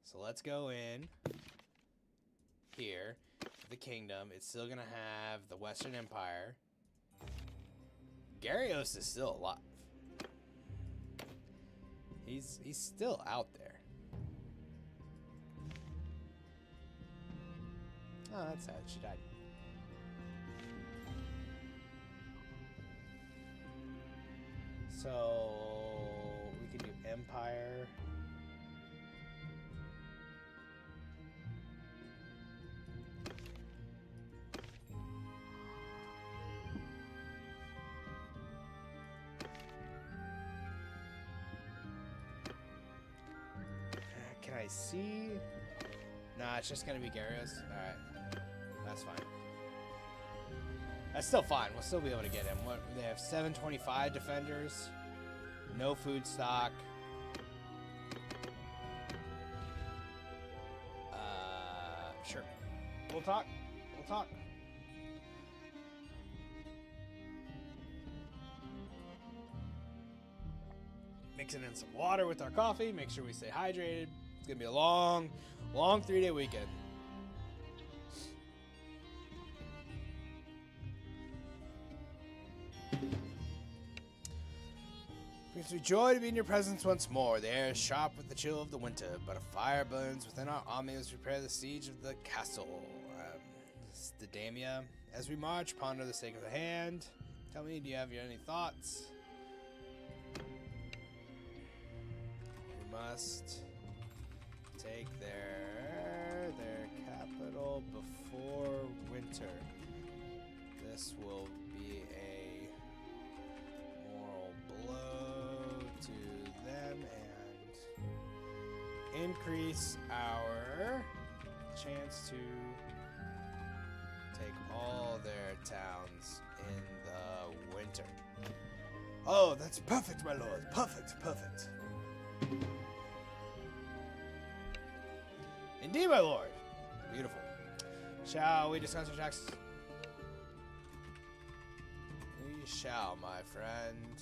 So let's go in here, the kingdom. It's still gonna have the Western Empire. Gyarios is still alive. He's still out there. Oh, that's sad. She died. So we could do Empire. Can I see? Nah, it's just gonna be Gyarios. Alright. That's fine. That's still fine. We'll still be able to get him. What, they have 725 defenders. No food stock. Sure. We'll talk. We'll talk. Mixing in some water with our coffee. Make sure we stay hydrated. It's gonna be a long 3-day weekend. Brings me joy to be in your presence once more. The air is sharp with the chill of the winter, but a fire burns within our army as we prepare the siege of the castle. Stadamia. As we march, ponder the stake of the hand. Tell me, do you have any thoughts? We must take their capital before winter. This will be a moral blow to them and increase our chance to take all their towns in the winter. Oh, that's perfect, my lord. Perfect, perfect. Indeed, my lord. Beautiful. Shall we discuss our taxes? We shall, my friend.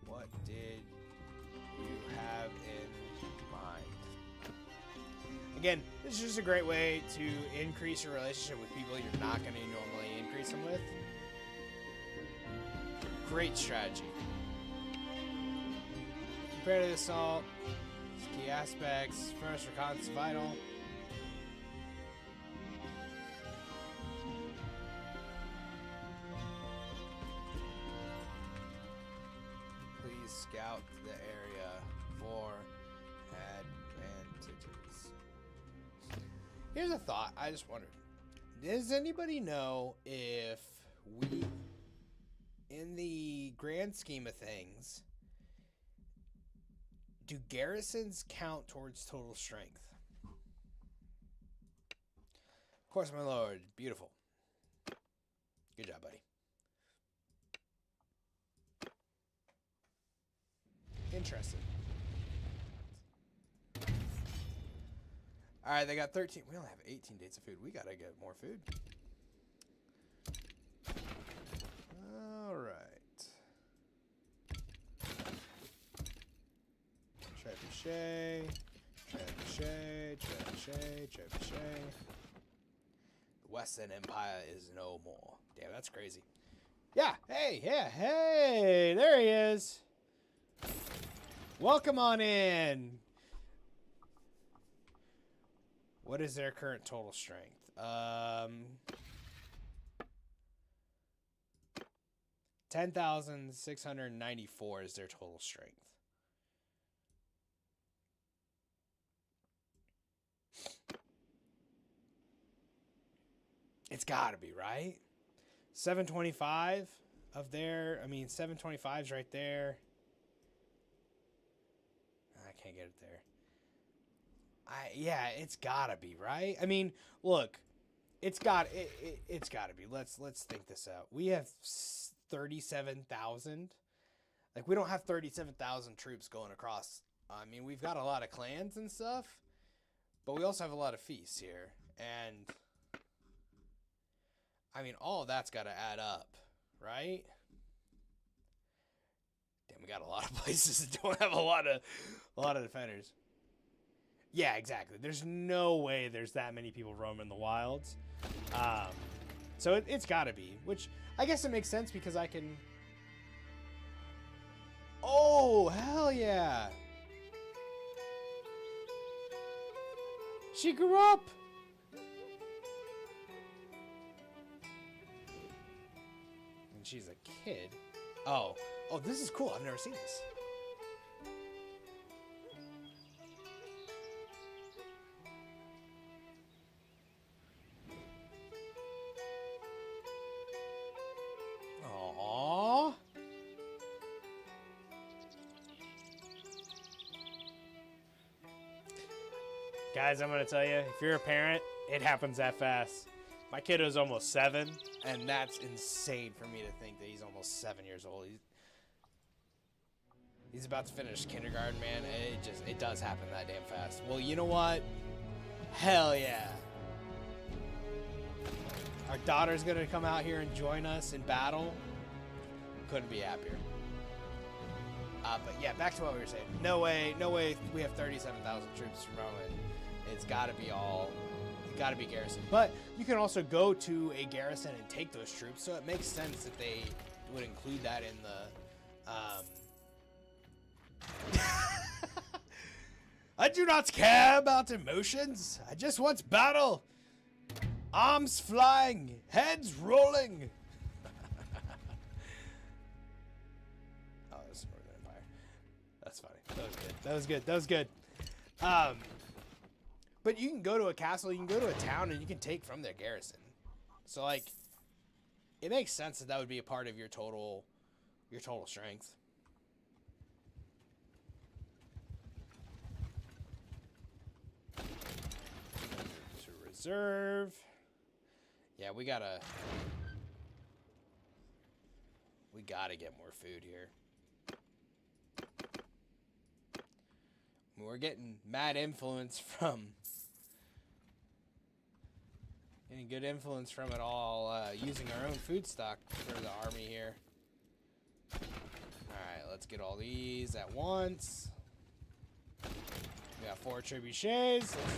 What did you have in mind? Again, this is just a great way to increase your relationship with people you're not going to normally increase them with. Great strategy. Prepare to the assault. Key aspects. First, reconnaissance vital. Please scout the area for advantages. Here's a thought. I just wondered. Does anybody know if we, in the grand scheme of things, do garrisons count towards total strength? Of course, my lord. Beautiful. Good job, buddy. Interesting. Alright, they got 13. We only have 18 dates of food. We gotta get more food. Alright. Trebuchet. Trebuchet. Trebuchet. Trebuchet. The Western Empire is no more. Damn, that's crazy. Yeah, hey, yeah, hey, there he is. Welcome on in. What is their current total strength? 10,694 is their total strength. It's gotta be, right? 725 of their, I mean, 725's right there. I can't get it there. Yeah, it's gotta be, right? I mean, look, it's gotta be. Let's think this out. We have 37,000. Like, we don't have 37,000 troops going across. I mean, we've got a lot of clans and stuff, but we also have a lot of feasts here. And I mean, all of that's got to add up, right? Damn, we got a lot of places that don't have a lot of defenders. Yeah, exactly. There's no way there's that many people roaming the wilds. So it's got to be, which I guess it makes sense because I can... Oh, hell yeah. She grew up. And she's a kid. Oh, this is cool. I've never seen this. Aww. Guys, I'm gonna tell you, if you're a parent, it happens that fast. My kid was almost 7, and that's insane for me to think that he's almost 7 years old. He's about to finish kindergarten, man. It does happen that damn fast. Well, you know what? Hell yeah. Our daughter's gonna come out here and join us in battle. Couldn't be happier. But yeah, back to what we were saying. No way we have 37,000 troops roaming. It's gotta be garrison. But you can also go to a garrison and take those troops, so it makes sense that they would include that in the... I do not care about emotions. I just want battle. Arms flying, heads rolling. Oh, that's Northern Empire. That's funny. That was good. But you can go to a castle, you can go to a town, and you can take from their garrison. So, like, it makes sense that would be a part of your total strength. To reserve. Yeah, we gotta get more food here. We're getting mad influence from... Getting good influence from it all, using our own food stock for the army here. Alright, let's get all these at once. We got 4 trebuchets. Let's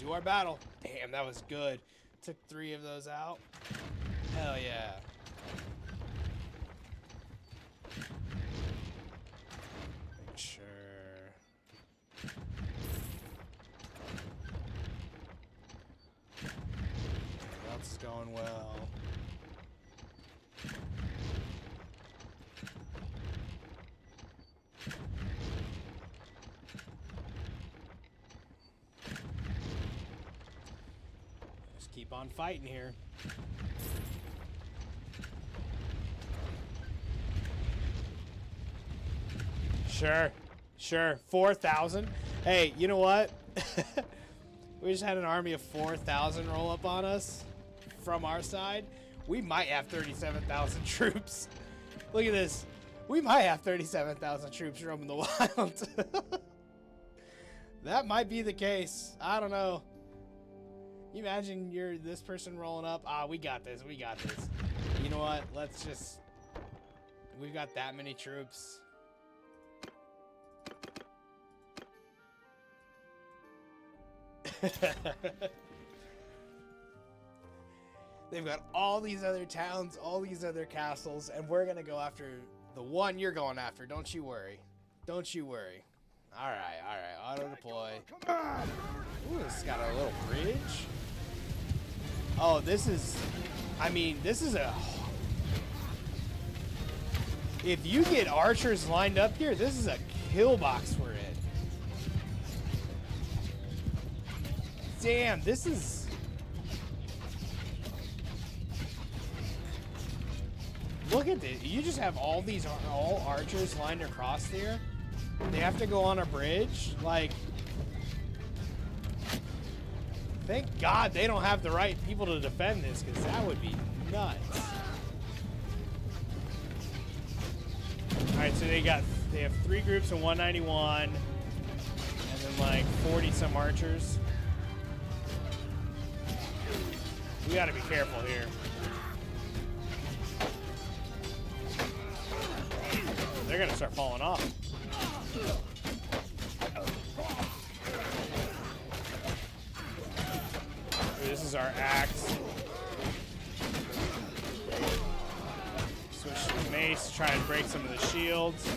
do our battle. Damn, that was good. Took 3 of those out. Hell yeah. Make sure. That's going well. Just keep on fighting here. Sure. 4,000. Hey, you know what? We just had an army of 4,000 roll up on us from our side. We might have 37,000 troops. Look at this. We might have 37,000 troops roaming the wild. That might be the case. I don't know. You imagine you're this person rolling up. We got this. You know what? We've got that many troops. They've got all these other towns, all these other castles, and we're gonna go after the one you're going after. Don't you worry. Don't you worry. All right. Auto deploy. Ooh, it's got a little bridge. Oh, this is. I mean, this is a. If you get archers lined up here, this is a kill box we're in. Damn, this is. Look at this. You just have all these all archers lined across here. They have to go on a bridge. Like, thank God they don't have the right people to defend this, because that would be nuts. Alright, so they have 3 groups of 191, and then like 40 some archers. We gotta be careful here. They're gonna start falling off. This is our axe. Switch to the mace, try and break some of the shields.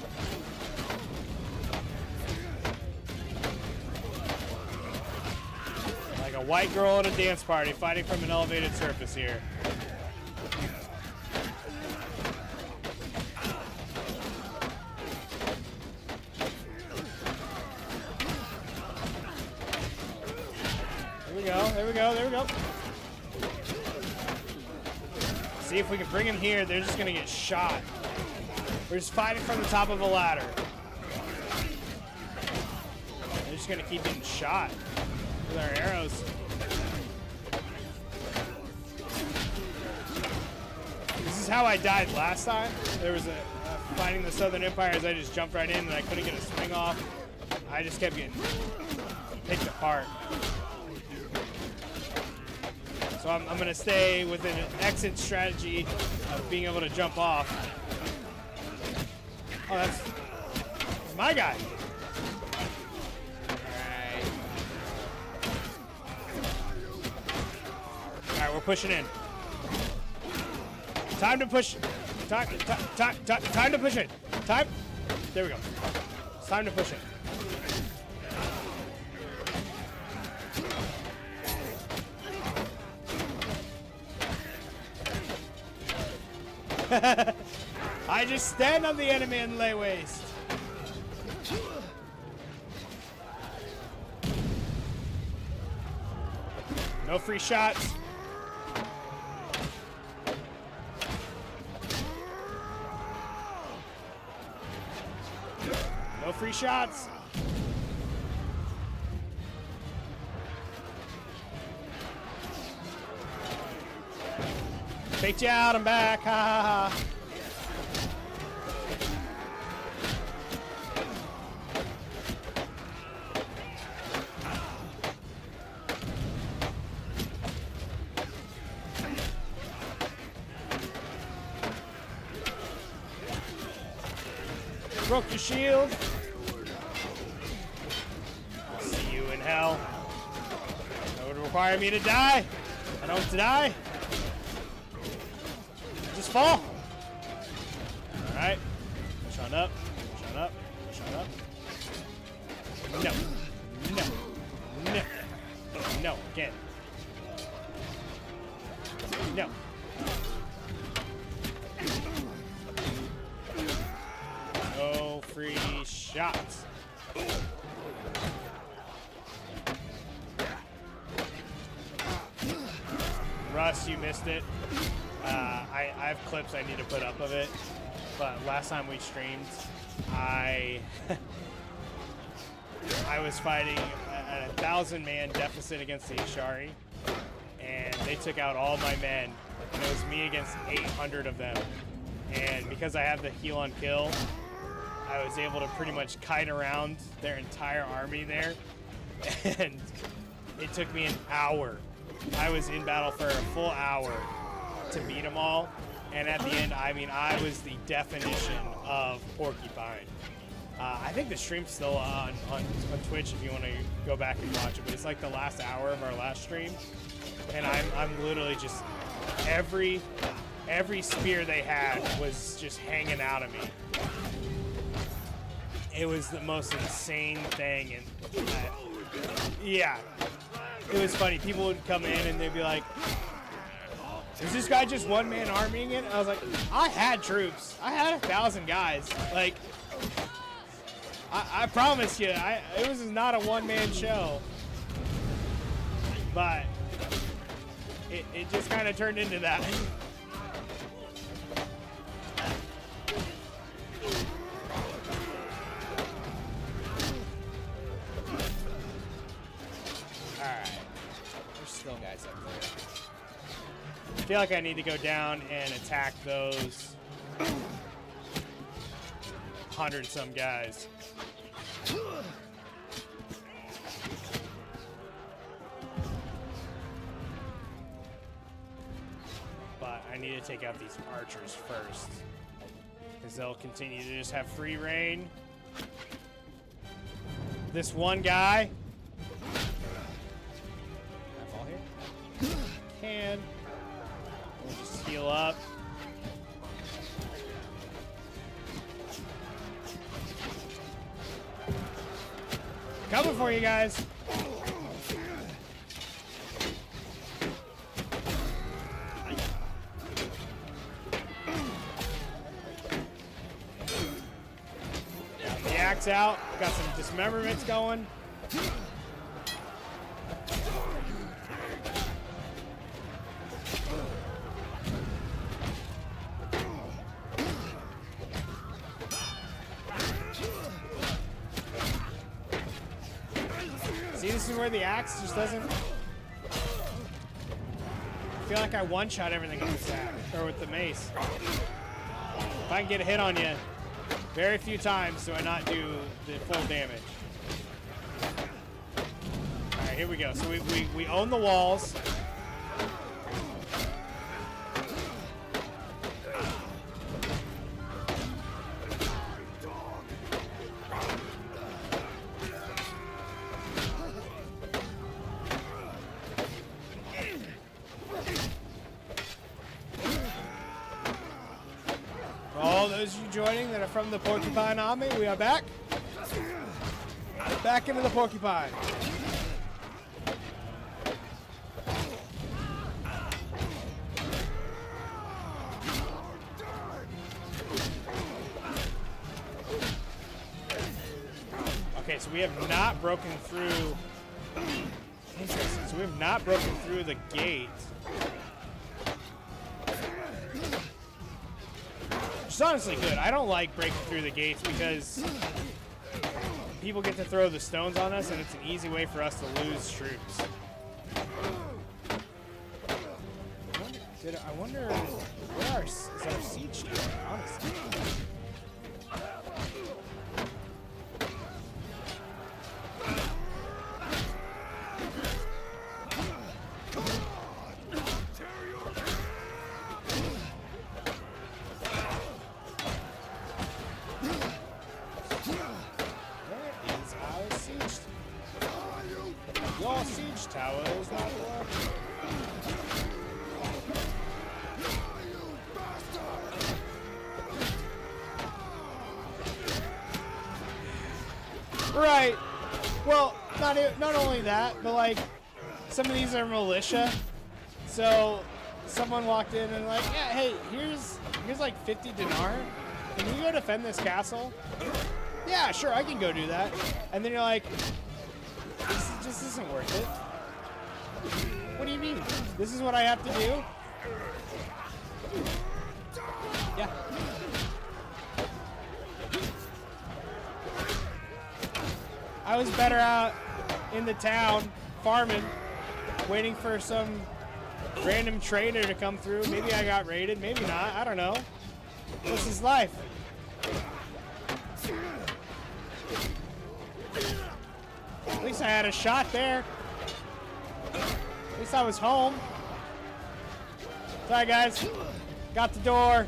Like a white girl at a dance party fighting from an elevated surface here. There we go. See if we can bring him here. They're just gonna get shot. We're just fighting from the top of a ladder. They're just gonna keep getting shot with our arrows. This is how I died last time. There was a fighting the Southern Empires. I just jumped right in and I couldn't get a swing off. I just kept getting picked apart. So I'm going to stay within an exit strategy of being able to jump off. Oh, that's my guy. All right, we're pushing in. Time to push. Time to push it. There we go. It's time to push it. I just stand on the enemy and lay waste. No free shots. No free shots. Faked you out, I'm back. Ha ha ha. Broke your shield. I'll see you in hell. That would require me to die. I don't die. Just fall. All right. Push on up. Push on up. Push on up. No. No. No. No. Again. No. No free shots. Russ, you missed it. I have clips I need to put up of it, but last time we streamed, I was fighting a 1,000-man deficit against the Ishari, and they took out all my men, and it was me against 800 of them. And because I have the heal on kill, I was able to pretty much kite around their entire army there, and it took me an hour. I was in battle for a full hour to beat them all, and at the end, I mean, I was the definition of porcupine. I think the stream's still on Twitch if you want to go back and watch it, but it's like the last hour of our last stream, and I'm literally just every spear they had was just hanging out of me. It was the most insane thing, and yeah, it was funny. People would come in and they'd be like, "Is this guy just one-man arming it?" I was like, "I had troops. I had 1,000 guys. Like, I promise you, it was not a one-man show." But it just kind of turned into that. Alright. There's still guys up there. I feel like I need to go down and attack those 100-some guys. But I need to take out these archers first, because they'll continue to just have free reign. This one guy. Can I fall here? Can. We'll just heal up. Coming for you guys. Got the axe out. Got some dismemberments going. See, this is where the axe just doesn't... I feel like I one-shot everything with this axe, or with the mace. If I can get a hit on you, very few times do I not do the full damage. Alright, here we go. So we own the walls. All those of you joining that are from the Porcupine Army, we are back. Back into the Porcupine. Okay, so we have not broken through. Interesting. So we have not broken through the gate. It's honestly good. I don't like breaking through the gates because people get to throw the stones on us, and it's an easy way for us to lose troops. I wonder where is our siege doing, honestly. Your siege tower is not working. Right. Well, not only that, but like some of these are militia. So someone walked in and like, yeah, hey, here's like 50 dinar. Can you go defend this castle? Yeah, sure, I can go do that. And then you're like, this just isn't worth it. What do you mean? This is what I have to do? Yeah. I was better out in the town farming, waiting for some random trader to come through. Maybe I got raided, maybe not. I don't know. This is life. At least I had a shot there. At least I was home. Sorry, guys. Got the door.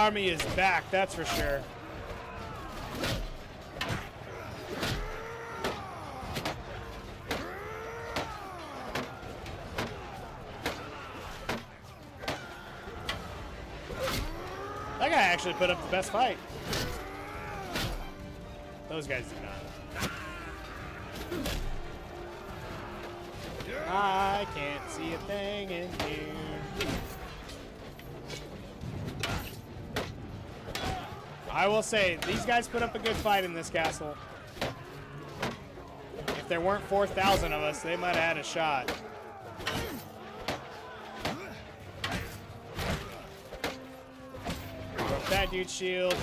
army is back, that's for sure. That guy actually put up the best fight. Those guys did not. I can't see a thing in here. I will say, these guys put up a good fight in this castle. If there weren't 4,000 of us, they might have had a shot. Broke that dude's shield.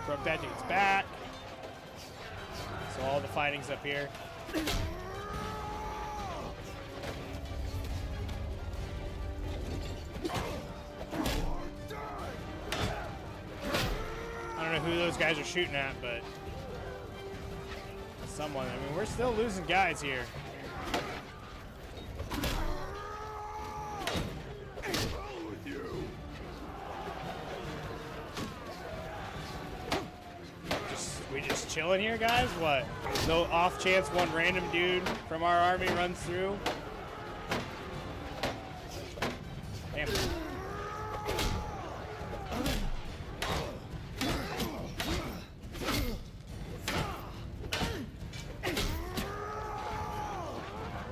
Broke that dude's back. So all the fighting's up here. I don't know who those guys are shooting at, but someone. I mean, we're still losing guys here. We just chilling here, guys? What? No off chance one random dude from our army runs through? Damn.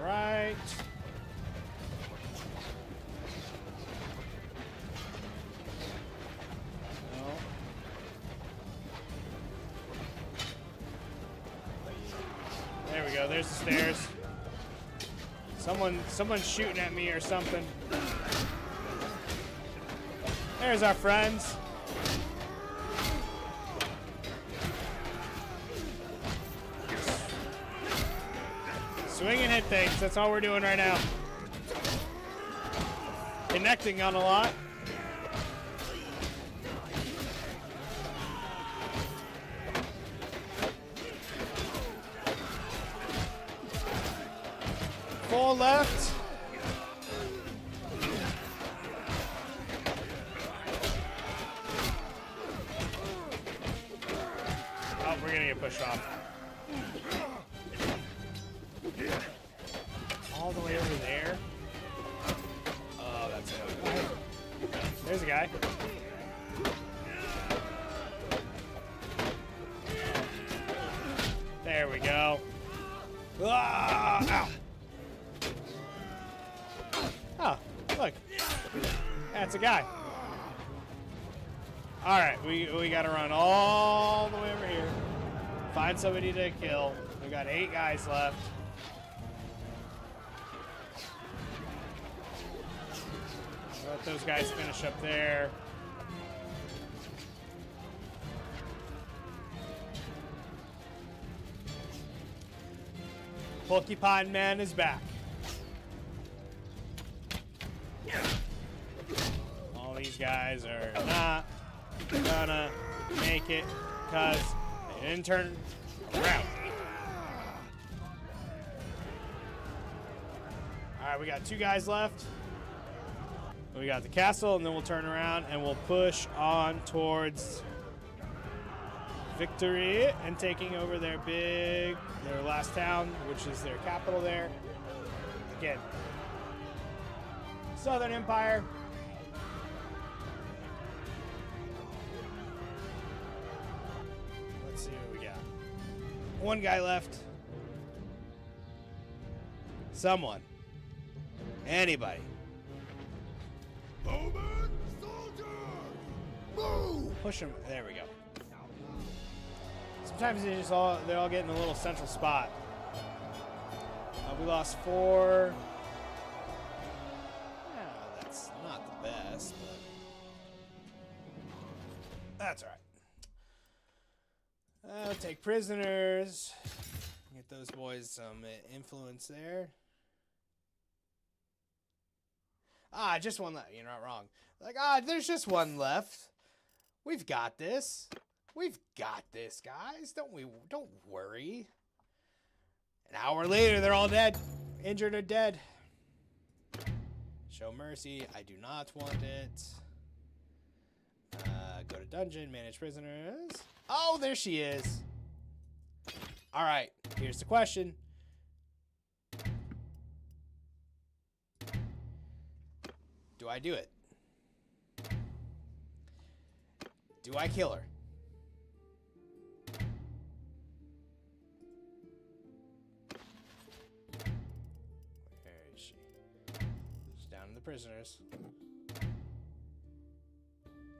Right. There we go. There's the stairs. Someone's shooting at me or something. There's our friends. Swing and hit things. That's all we're doing right now. Connecting on a lot. Full left. Oh, we're gonna get pushed off. All the way over there. Oh, that's it. There's a guy. There we go. Ah! Ow. Oh, look. That's a guy. Alright, we gotta run all the way over here. Find somebody to kill. We got 8 guys left. Let those guys finish up there. Porcupine Man is back. All these guys are not gonna make it because they didn't turn around. Alright, we got 2 guys left. We got the castle, and then we'll turn around and we'll push on towards victory and taking over their last town, which is their capital there. Again, Southern Empire. Let's see what we got. 1 guy left. Someone. Anybody. Bowman, soldier, move! Push them. There we go. Sometimes they're all getting a little central spot. We lost 4. That's not the best, but that's all right. I'll take prisoners. Get those boys some influence there. Just 1 left. You're not wrong. Like, there's just 1 left. We've got this. We've got this, guys. Don't worry. An hour later, they're all dead. Injured or dead. Show mercy. I do not want it. Go to dungeon. Manage prisoners. Oh, there she is. All right. Here's the question. Do I do it? Do I kill her? Where is she? She's down in the prisoners.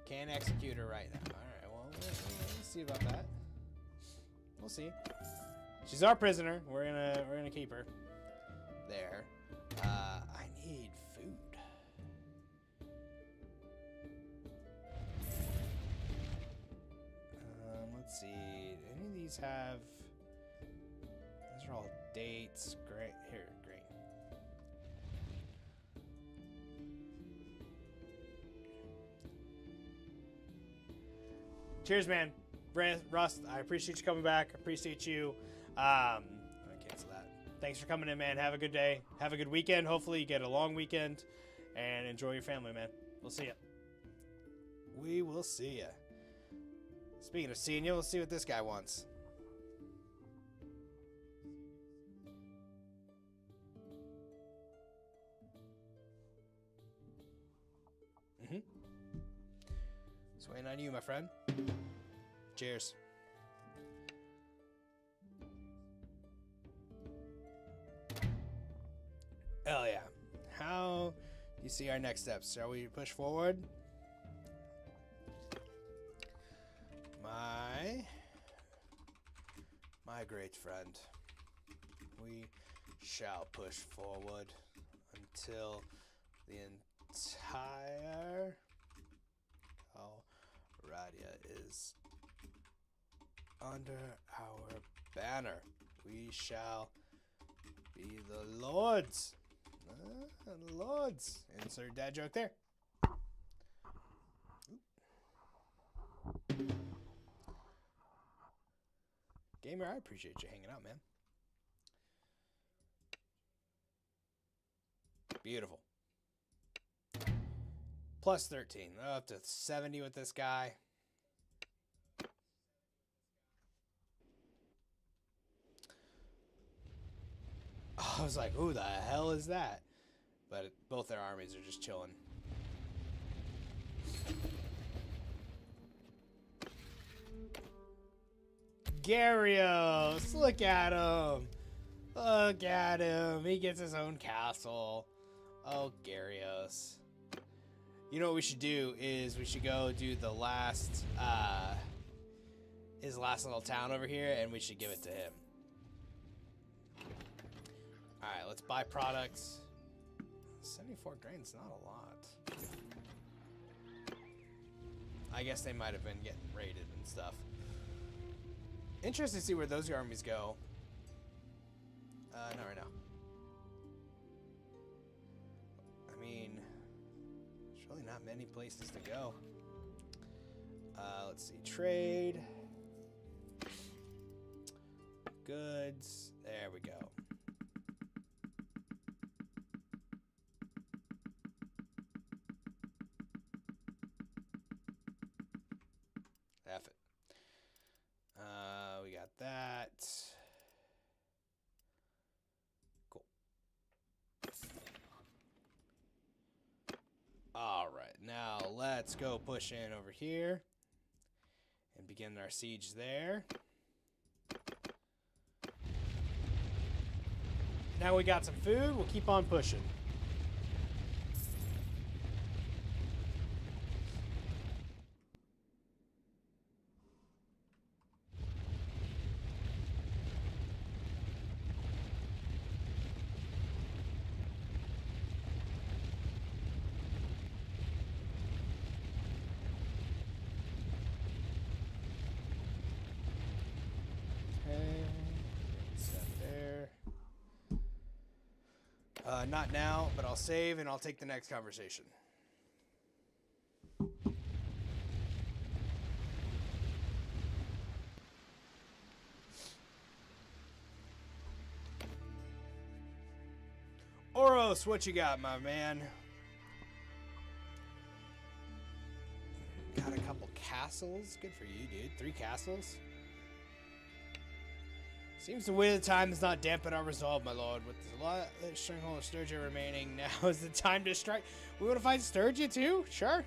Can't execute her right now. Alright, well, we'll see about that. We'll see. She's our prisoner. We're gonna keep her. There. I need food. Let's see. Any of these have? These are all dates. Great. Here, grain. Cheers, man. Rust, I appreciate you coming back. I appreciate you. I'm gonna cancel that. Thanks for coming in, man. Have a good day. Have a good weekend. Hopefully you get a long weekend and enjoy your family, man. We'll see ya. We will see ya. Speaking of seeing you, we'll see what this guy wants. Just waiting on you, my friend. Cheers. Hell yeah. How do you see our next steps? Shall we push forward? My great friend. We shall push forward until the entire Calradia is under our banner. We shall be the lords. Lords. Insert dad joke there. Gamer, I appreciate you hanging out, man. Beautiful. Plus 13. Up to 70 with this guy. I was like, who the hell is that? But both their armies are just chilling. Gyarios, look at him. Look at him. He gets his own castle. Oh, Gyarios. You know what we should do is we should go do the last, his last little town over here, and we should give it to him. Alright, let's buy products. 74 grain's not a lot. I guess they might have been getting raided and stuff. Interesting to see where those armies go. Not right now. I mean, there's really not many places to go. Let's see. Trade. Goods. There we go. F it. We got that. Cool. All right, now let's go push in over here and begin our siege there. Now we got some food, we'll keep on pushing. Not now, but I'll save and I'll take the next conversation. Oros, what you got, my man? castles. Good for you, dude. 3 castles. Seems the weight of time has not dampened our resolve, my lord. With a lot of stronghold of Sturgia remaining, now is the time to strike. We want to fight Sturgia too? Sure.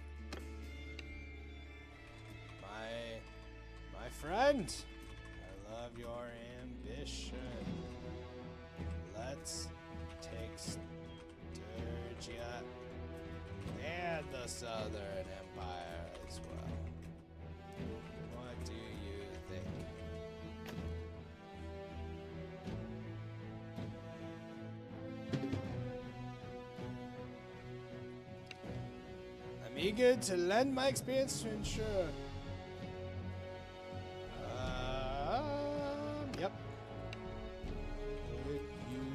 My friend, I love your ambition. Let's take Sturgia and the Southern Empire as well. What do you think? I'm eager to lend my experience to ensure. Yep. Would you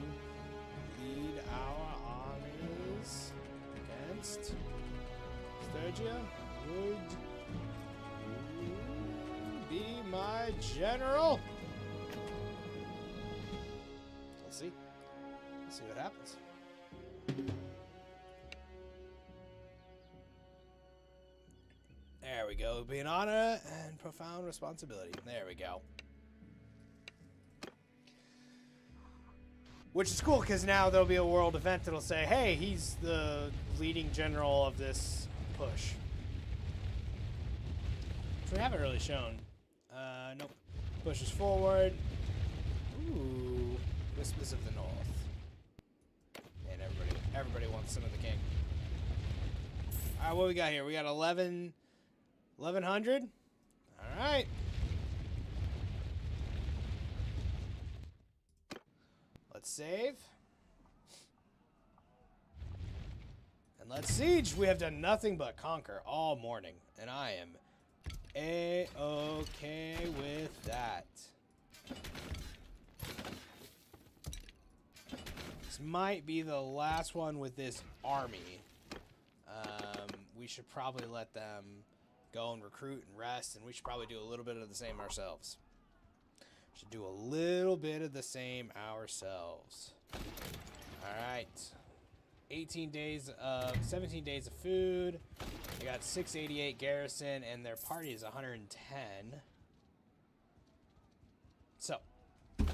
lead our armies against Sturgia? Would you be my general? We'll see. We'll see what happens. There we go. It'll be an honor and profound responsibility. There we go. Which is cool, because now there'll be a world event that'll say, hey, he's the leading general of this push. Which we haven't really shown. Nope. Pushes forward. Ooh. Whispers of the North. And everybody wants some of the king. Alright, what we got here? We got 1100. Alright. Let's save. And let's siege. We have done nothing but conquer all morning. And I am A-okay with that. This might be the last one with this army. We should probably let them go and recruit and rest, and we should probably do a little bit of the same ourselves. Should do a little bit of the same ourselves. Alright. 17 days of food. They got 688 garrison, and their party is 110. So. We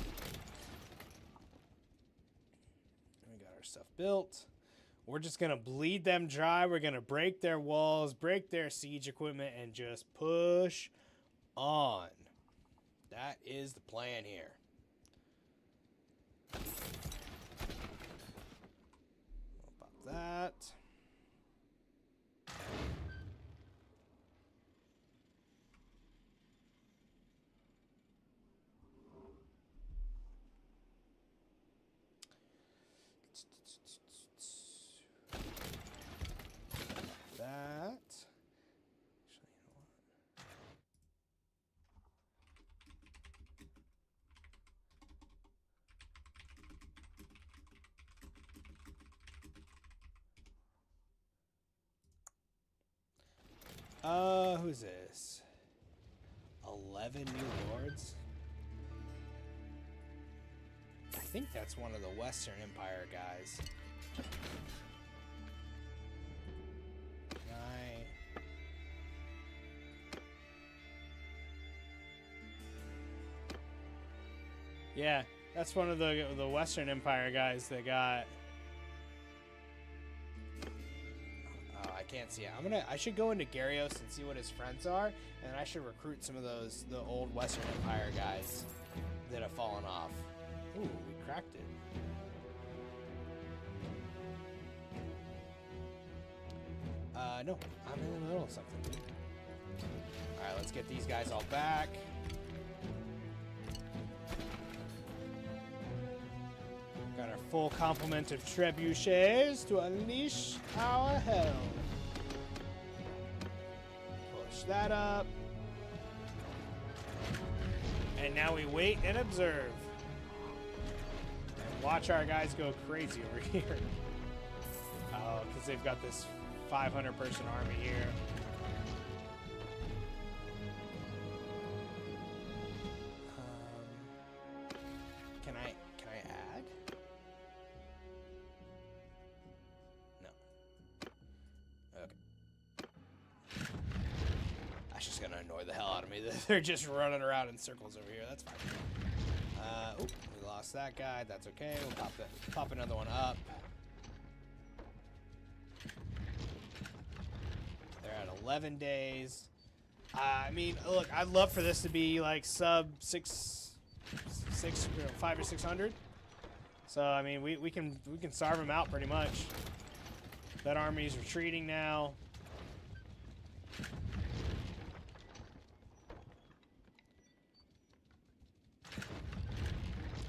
got our stuff built. We're just going to bleed them dry. We're going to break their walls, break their siege equipment, and just push on. That is the plan here. About that. That. Who's this? 11 new lords? I think that's one of the Western Empire guys. Yeah, that's one of the Western Empire guys that got. Oh, I can't see it. I should go into Gyarios and see what his friends are, and I should recruit some of the old Western Empire guys that have fallen off. Ooh, we cracked it. No, I'm in the middle of something, dude. All right, let's get these guys all back. Got our full complement of trebuchets to unleash our hell. Push that up. And now we wait and observe. And watch our guys go crazy over here. Oh, because they've got this 500-person army here. Can I add? No. Okay. That's just gonna annoy annoy the hell out of me. They're just running around in circles over here. That's fine. Oop, we lost that guy. That's okay. We'll pop another one up. They're at 11 days. I mean, look, I'd love for this to be like sub 5 or 600. So I mean, we can starve them out pretty much. That army's retreating now.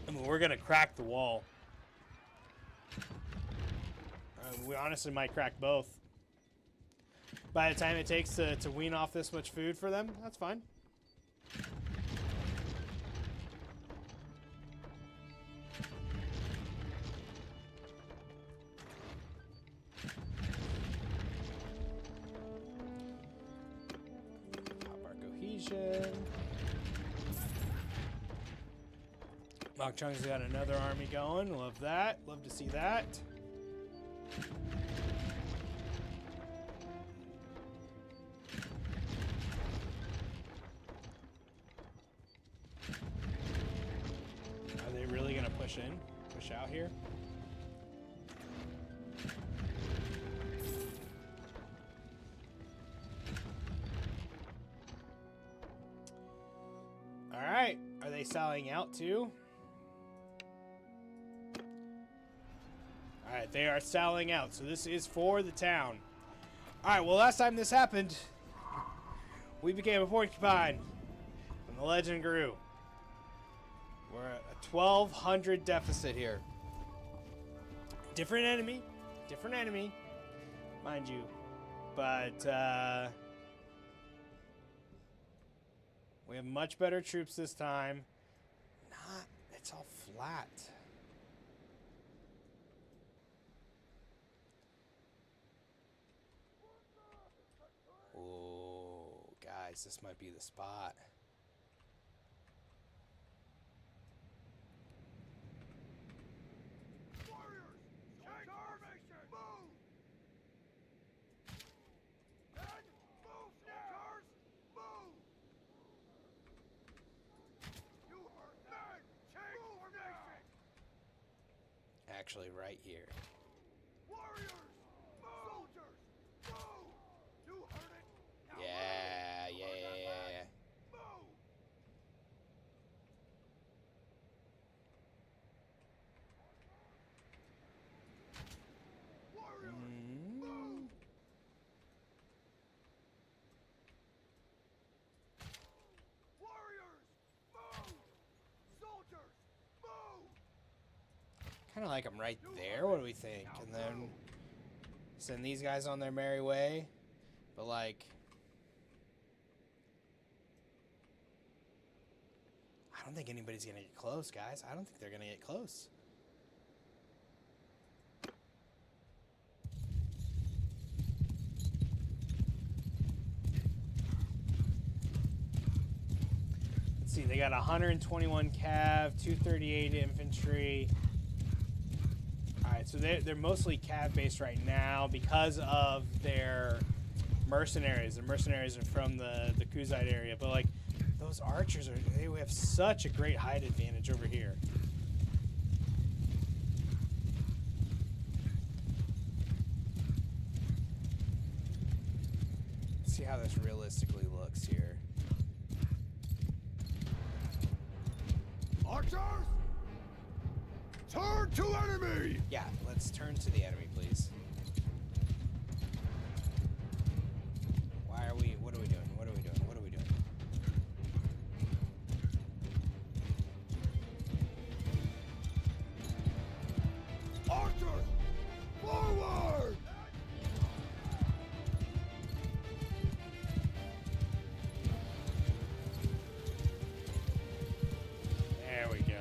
I mean, we're gonna crack the wall. We honestly might crack both. By the time it takes to wean off this much food for them, that's fine. Pop our cohesion. Mach Chung's got another army going. Love that. Love to see that. Are they really gonna push out here? All right. Are they selling out too? Alright, they are selling out, so this is for the town. Alright, well, last time this happened, we became a porcupine, and the legend grew. We're at a 1,200 deficit here. Different enemy, mind you. But, we have much better troops this time. It's all flat. Oh, guys, this might be the spot. Warriors, take formation. Move. Men, move. Cars, move. You are men. Take formation. Actually, right here. Warriors, move. Soldiers, move. You heard it. Now Yeah. move. Warriors, move. Warriors, move. Soldiers, move. Kind of like I'm right there. What do we think? And then send these guys on their merry way. But like, I don't think anybody's gonna get close, guys. I don't think they're gonna get close. Let's see, they got 121 cav, 238 infantry. Alright, so they're mostly cav based right now because of their mercenaries. The mercenaries are from the Kuzite area, but like those archers they have such a great height advantage over here. Let's see how this realistically looks here. Archers, turn to enemy. Yeah, let's turn to the enemy, please. What are we doing? What are we doing? Archers, forward. There we go.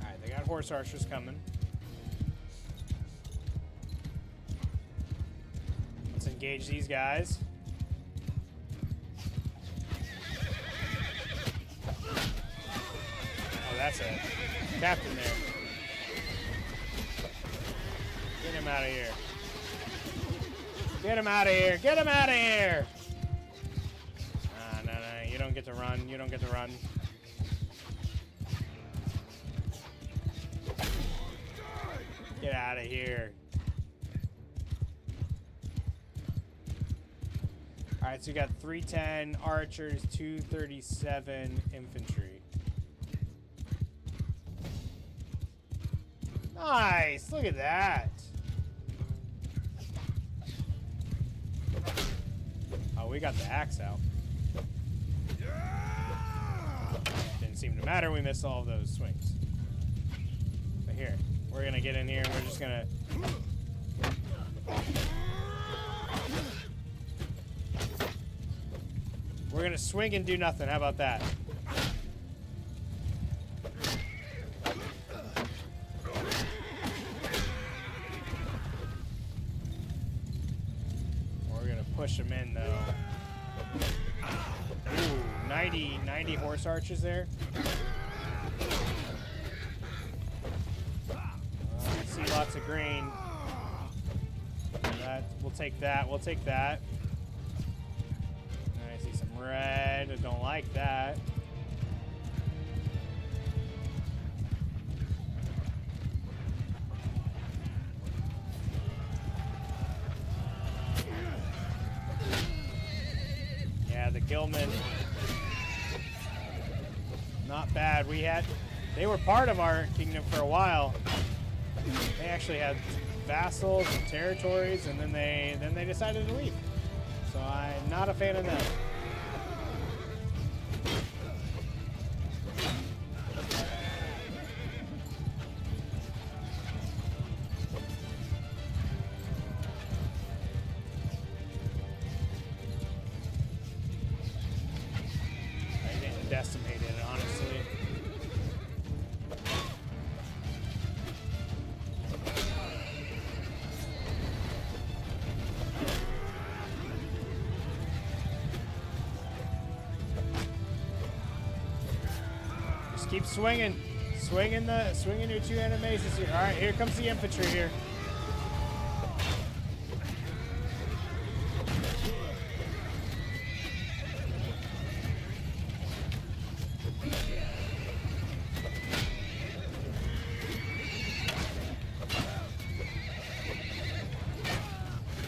Alright, they got horse archers coming. Let's engage these guys. Oh, that's a captain there. Get him out of here. Get him out of here! Get him out of here! No, you don't get to run. You don't get to run. Get out of here. Alright, so we got 310 archers, 237 infantry. Nice! Look at that! Oh, we got the axe out. Didn't seem to matter, we missed all of those swings. But here, we're gonna get in here and we're just gonna... We're gonna swing and do nothing, how about that? We're gonna push them in though. Ooh, 90 horse archers there. I see lots of green. We'll take that. We'll take that. I see some red. I don't like that. Yeah, the Gilman. Not bad. They were part of our kingdom for a while. They actually had vassals and territories, and then they decided to leave. So I'm not a fan of them. I didn't decimate it, honestly. Keep swinging. Swinging your two animations here. Alright, here comes the infantry here.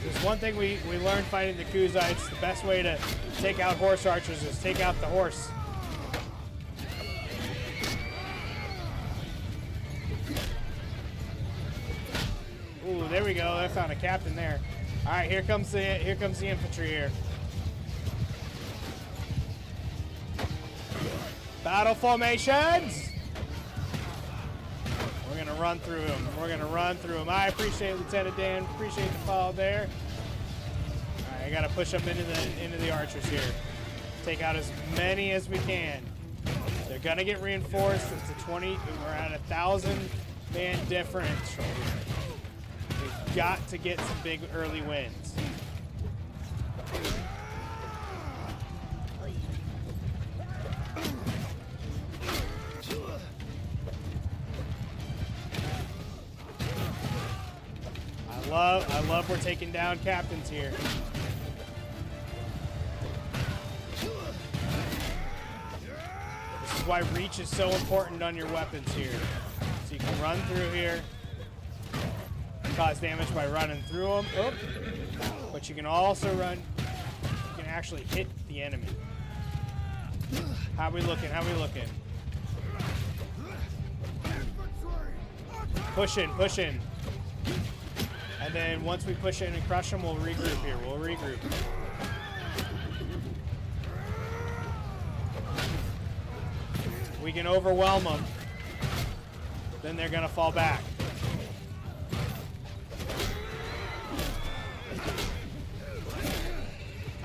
There's one thing we learned fighting the Kuzites. The best way to take out horse archers is take out the horse. Ooh, there we go. I found a captain there. All right, here comes the infantry here. Battle formations. We're gonna run through them. We're gonna run through them. I appreciate Lieutenant Dan. Appreciate the follow there. All right, I gotta push them into the archers here. Take out as many as we can. They're gonna get reinforced. It's a 20. We're at 1,000 man differential. We've got to get some big early wins. I love we're taking down captains here. This is why reach is so important on your weapons here. So you can run through here, cause damage by running through them. Oop. But you can also run. You can actually hit the enemy. How we looking? How we looking? Push in, push in. And then once we push in and crush them, we'll regroup here. We'll regroup. We can overwhelm them. Then they're gonna fall back.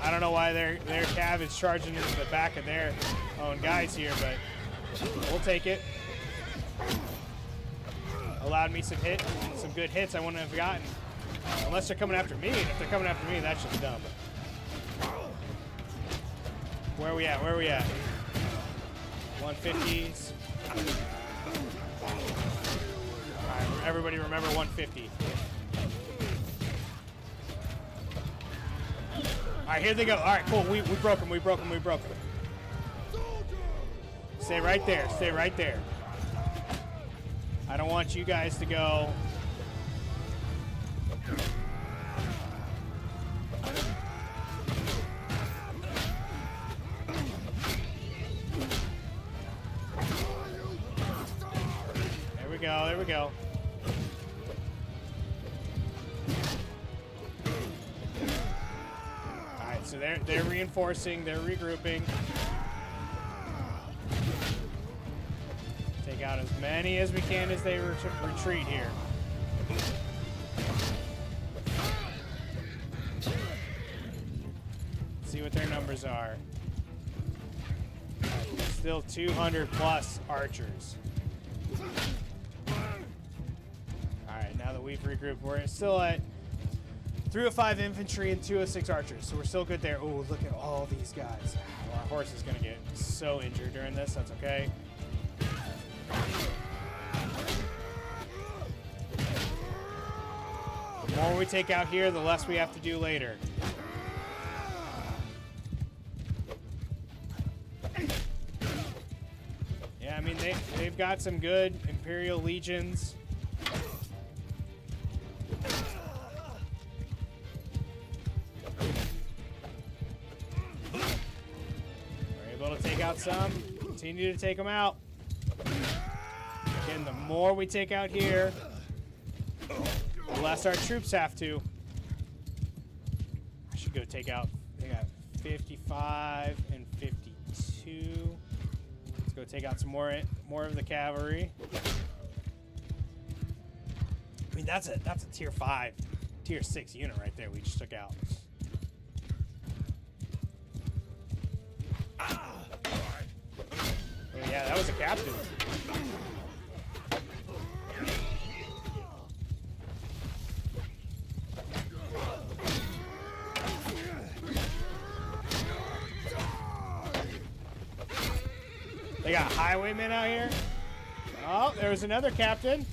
I don't know why their cav is charging into the back of their own guys here, but we'll take it. Allowed me some good hits I wouldn't have gotten. Unless they're coming after me. If they're coming after me, that's just dumb. Where are we at? Where are we at? 150s. Alright, everybody remember 150. Alright, here they go. Alright, cool. We broke them. We broke them. We broke them. Stay right there. Stay right there. I don't want you guys to go. There we go. There we go. Alright, so they're reinforcing. They're regrouping. Take out as many as we can as they retreat here. See what their numbers are. Still 200 plus archers. Alright, now that we've regrouped, we're still at 3 of 5 infantry and 2 of 6 archers, so we're still good there. Oh, look at all these guys. Our horse is going to get so injured during this. That's okay. The more we take out here, the less we have to do later. Yeah, I mean, they've got some good Imperial legions. We're able to take out some. Continue to take them out. Again, the more we take out here, the less our troops have to. I should go take out. They got 55 and 52. Let's go take out some more of the cavalry. I mean, that's a tier 5, tier 6 unit right there we just took out. Oh yeah, that was a captain. They got highwaymen out here. Oh, there was another captain.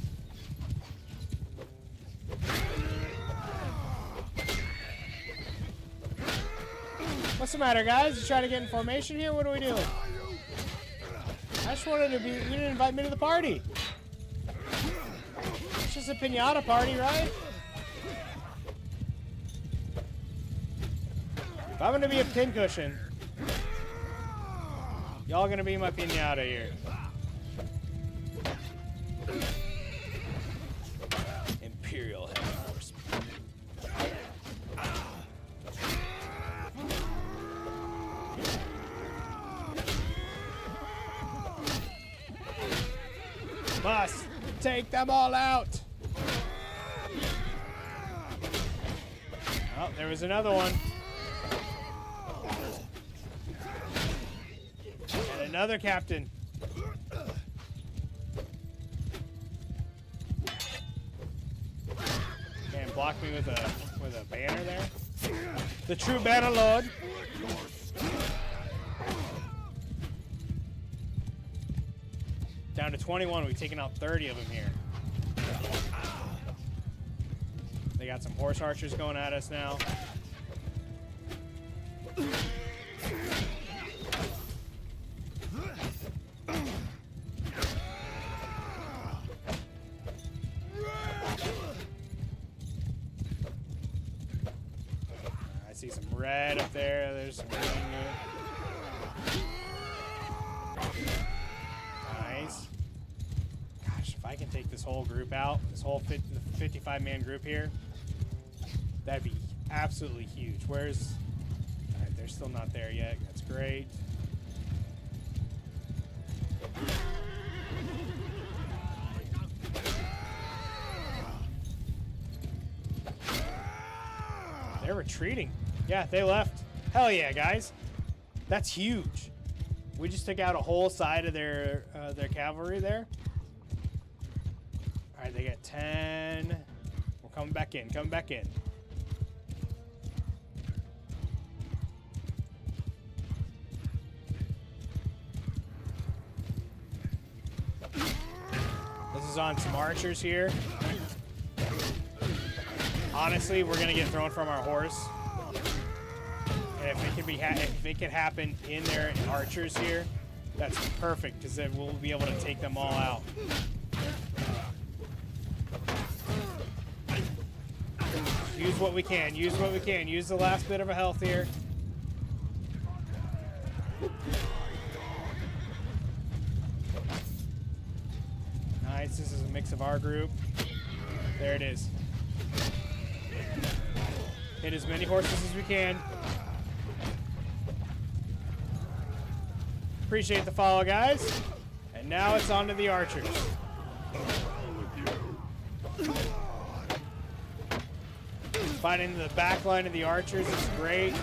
What's the matter, guys? You trying to get in formation here? What are we doing? I just wanted to be... You didn't invite me to the party. It's just a piñata party, right? If I'm going to be a pincushion, y'all going to be my piñata here. Imperial heavy horse. Must take them all out. Oh, there was another one. And another captain. Man, block me with a banner there. The true Bannerlord. Down to 21. We've taken out 30 of them here. They got some horse archers going at us now. I see some red up there. There's some green here. Nice. Gosh, if I can take this whole group out, this whole 55-man group here, that'd be absolutely huge. Where's... Alright, they're still not there yet. That's great. They're retreating. Yeah, they left. Hell yeah, guys. That's huge. We just took out a whole side of their cavalry there. All right, they got 10. We're coming back in. Coming back in. This is on some archers here. Honestly, we're gonna get thrown from our horse. can be if it can happen in their archers here, that's perfect because then we'll be able to take them all out. Use what we can. Use what we can. Use the last bit of a health here. Nice. This is a mix of our group. There it is. Hit as many horses as we can. Appreciate the follow, guys. And now it's on to the archers. Finding the back line of the archers is great.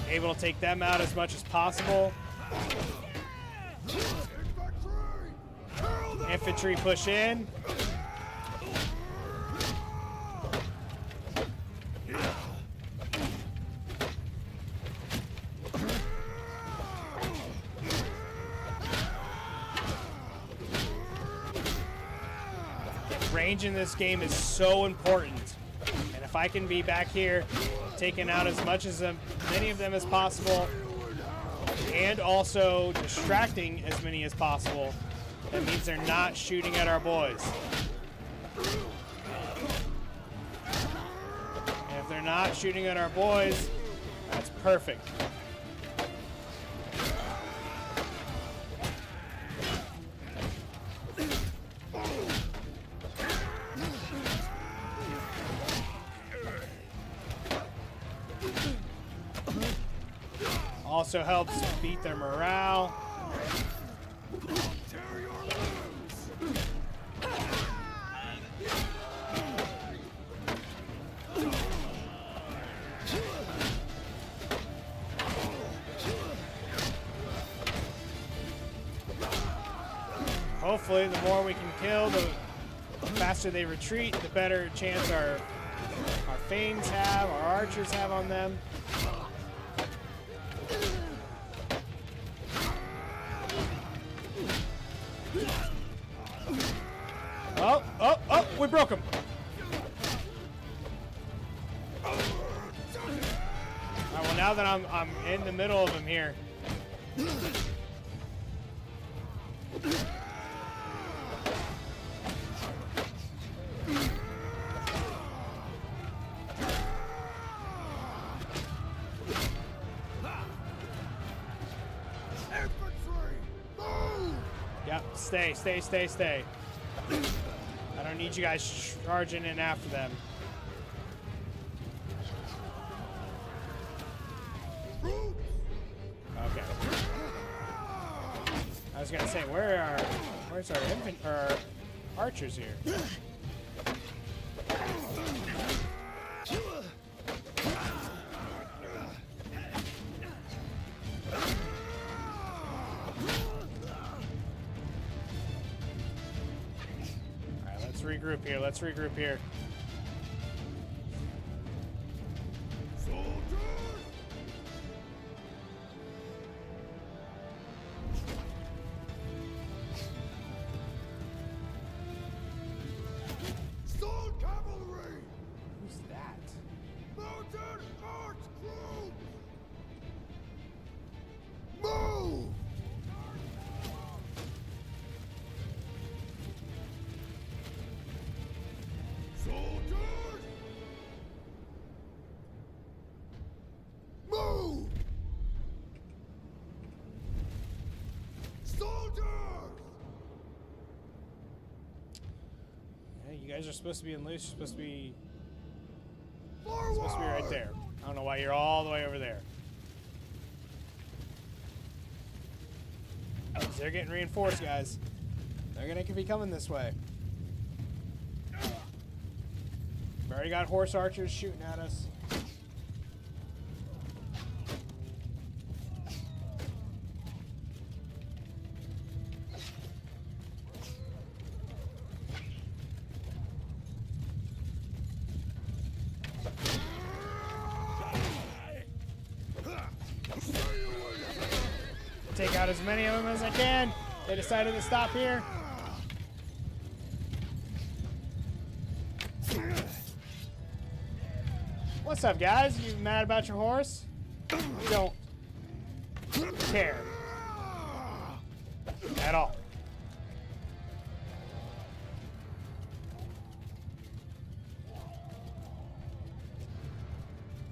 Able to take them out as much as possible. Infantry push in. Range in this game is so important. And if I can be back here taking out as much as many of them as possible and also distracting as many as possible, that means they're not shooting at our boys. And if they're not shooting at our boys, that's perfect. Also helps beat their morale. Hopefully, the more we can kill, the faster they retreat, the better chance our Thanes have, our archers have on them. Oh, we broke him. All right, well, now that I'm in the middle of him here. Yep, stay. I don't need you guys charging in after them. Okay. I was gonna say, where's our archers here? Let's regroup here. Sold cavalry! Who's that? Mounted arch troops! Move! Soldiers! Move! Soldiers! Yeah, you guys are supposed to be in loose. You're supposed to be Forward! right there. I don't know why you're all the way over there. They're getting reinforced, guys. They're gonna be coming this way. We already got horse archers shooting at us. Take out as many of them as I can. They decided to stop here. What's up, guys? You mad about your horse? Don't care at all.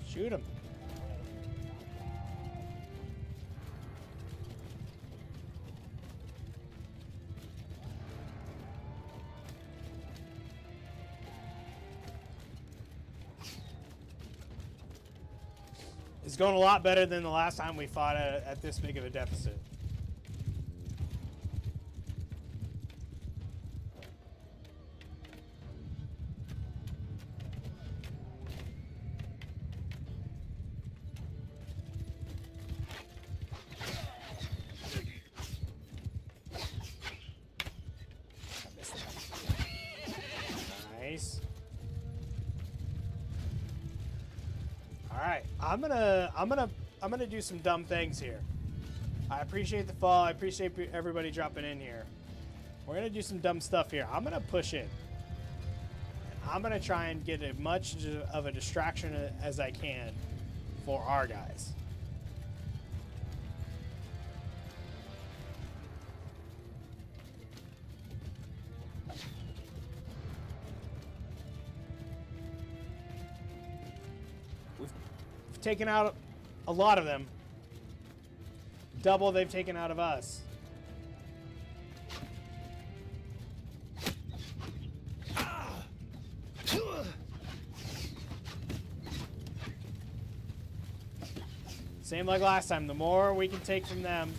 Shoot him. It's going a lot better than the last time we fought at this big of a deficit. Nice. All right, I'm gonna do some dumb things here. I appreciate the fall. I appreciate everybody dropping in here. We're gonna do some dumb stuff here. I'm gonna push in. I'm gonna try and get as much of a distraction as I can for our guys. We've taken out a lot of them. Double they've taken out of us. Same like last time. The more we can take from them,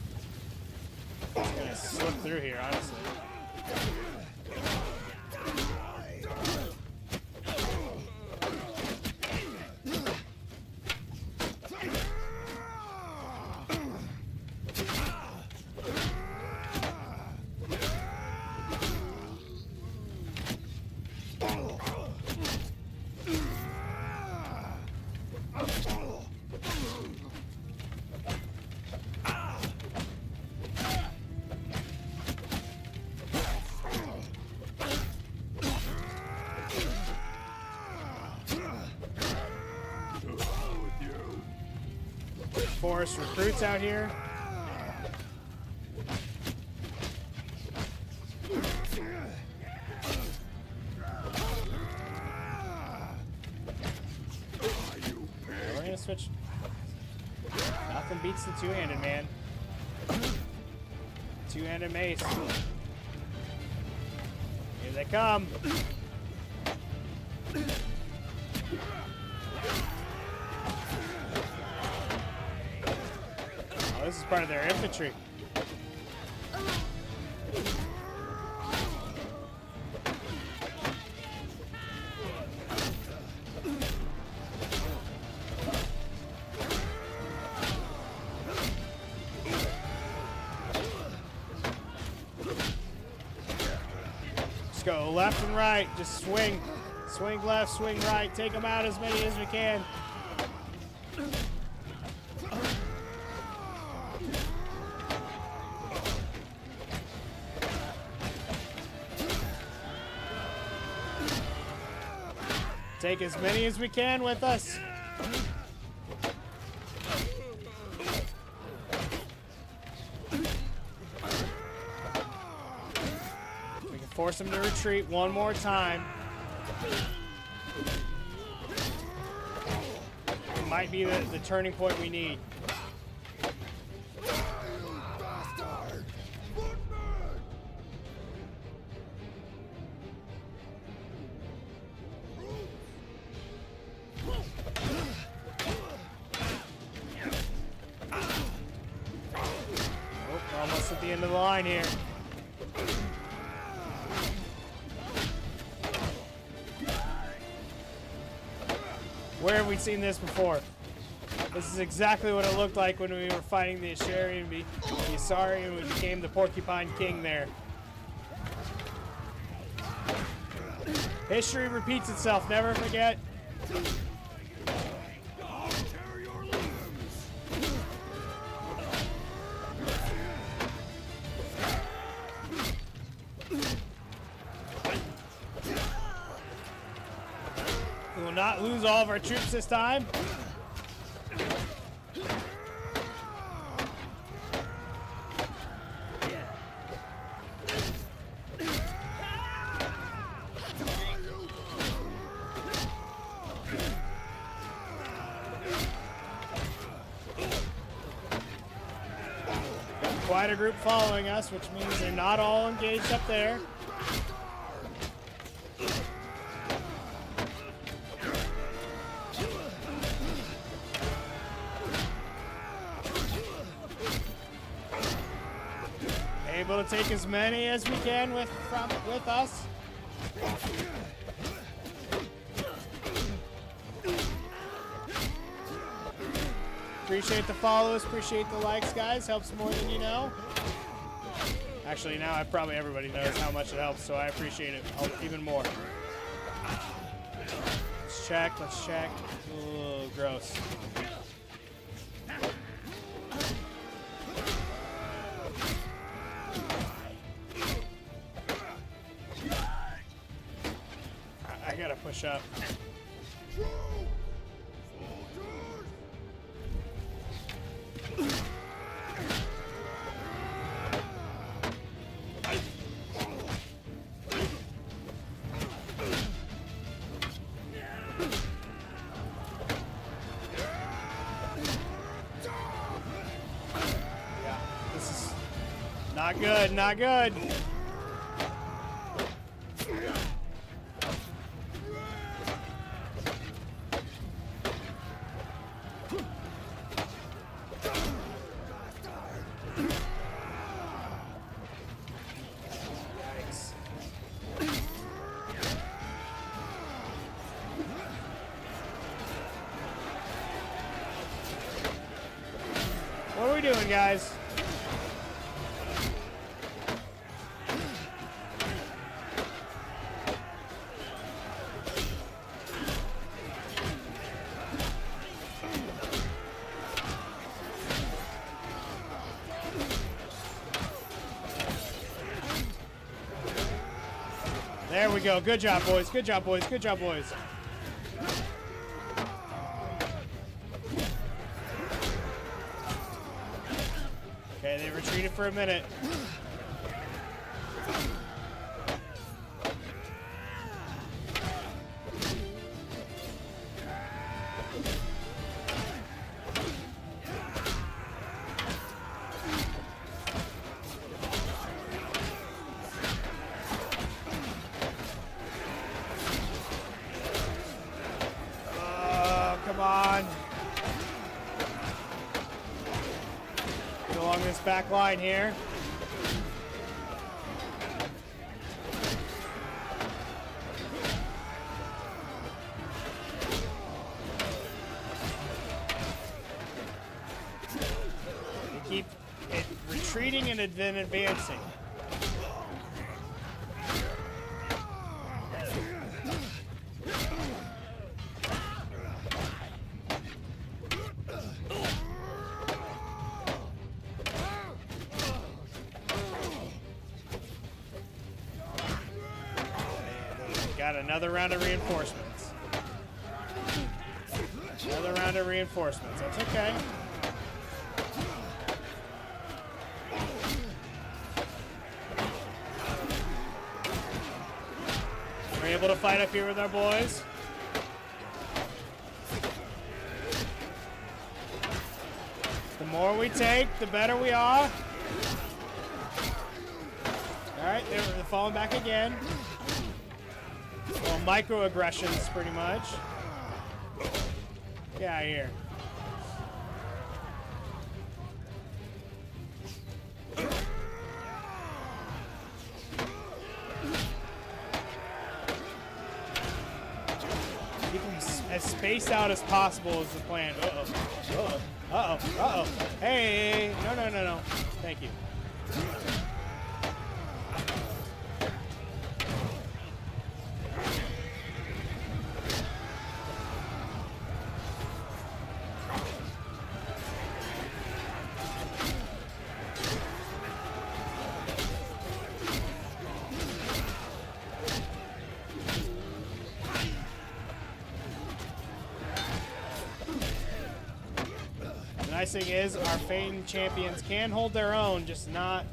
I'm just gonna slip through here, honestly. Forest recruits out here. We're gonna switch. Nothing beats the two-handed, man. Two-handed mace. Here they come. This is part of their infantry. Just go left and right. Just swing. Swing left, swing right. Take them out as many as we can. Take as many as we can with us. We can force them to retreat one more time. It might be the turning point we need. At the end of the line here. Where have we seen this before? This is exactly what it looked like when we were fighting the Asheri and the Asari and we became the Porcupine King there. History repeats itself, never forget. not lose all of our troops this time. Quite a group following us, which means they're not all engaged up there. Able to take as many as we can with us. Appreciate the follows, appreciate the likes, guys. Helps more than you know. Actually, now probably everybody knows how much it helps, so I appreciate it even more. Let's check, let's check. Ooh, gross. I gotta push up. Not good, not good. Yikes. What are we doing, guys? There we go. Good job, boys. Good job, boys. Good job, boys. Okay, they retreated for a minute. Come on. Get along this back line here. You keep it retreating and then advancing. Got another round of reinforcements. Another round of reinforcements. That's okay. We're able to fight up here with our boys. The more we take, the better we are. Alright, they're falling back again. Well, microaggressions, pretty much. Get out of here. Keep them as spaced out as possible is the plan. Uh-oh. Uh-oh. Uh-oh. Uh-oh. Hey! No, no, no, no. Thank you. Nice thing is, our Fane champions can hold their own, just not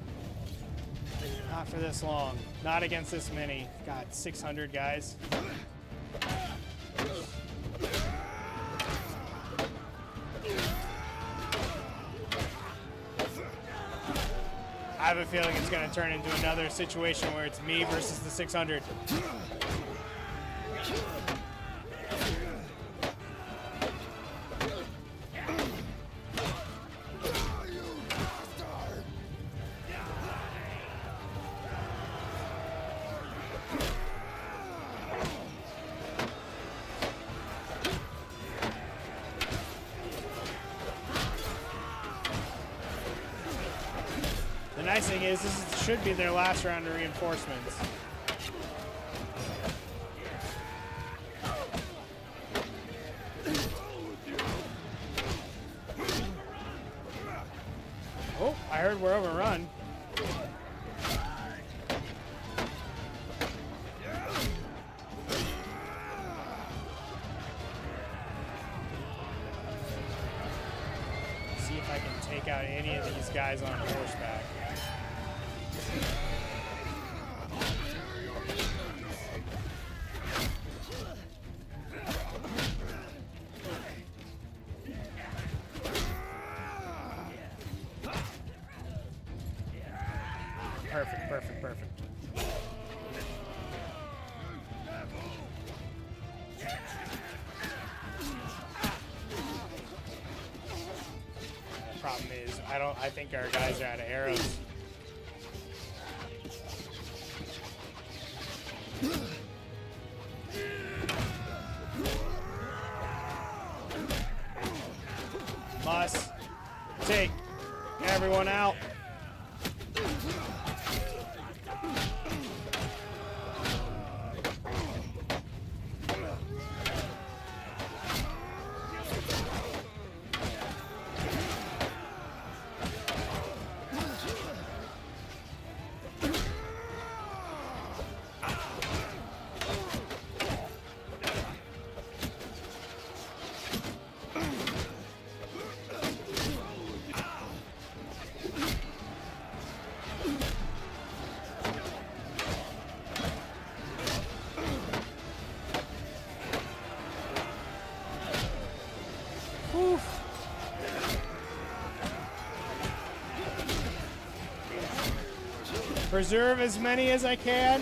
for this long. Not against this many. God, 600 guys. I have a feeling it's going to turn into another situation where it's me versus the 600. The nice thing is, this should be their last round of reinforcements. Oh, I heard we're overrun. See if I can take out any of these guys on horseback. Perfect, perfect, perfect. The problem is, I think our guys are out of arrows. Must take everyone out. Preserve as many as I can.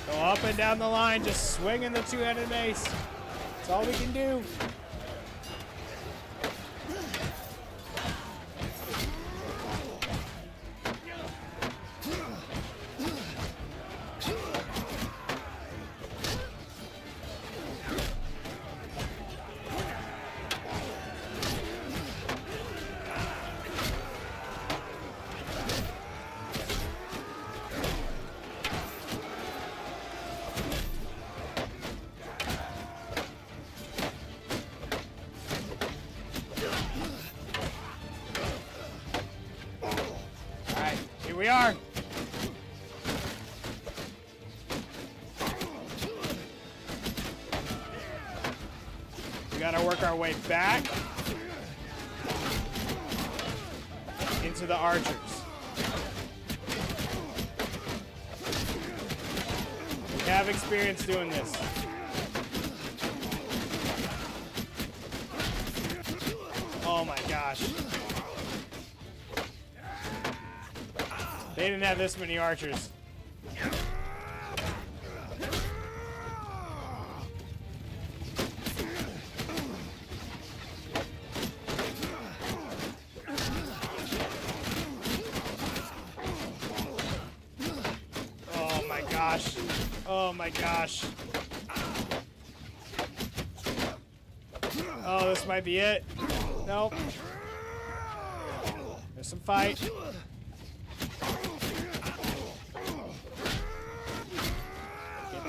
Go up and down the line, just swinging the two-headed mace. That's all we can do. Here we are. We gotta work our way back into the archers. We have experience doing this. Oh my gosh. They didn't have this many archers. Oh my gosh. Oh my gosh. Oh, this might be it. Nope. There's some fight.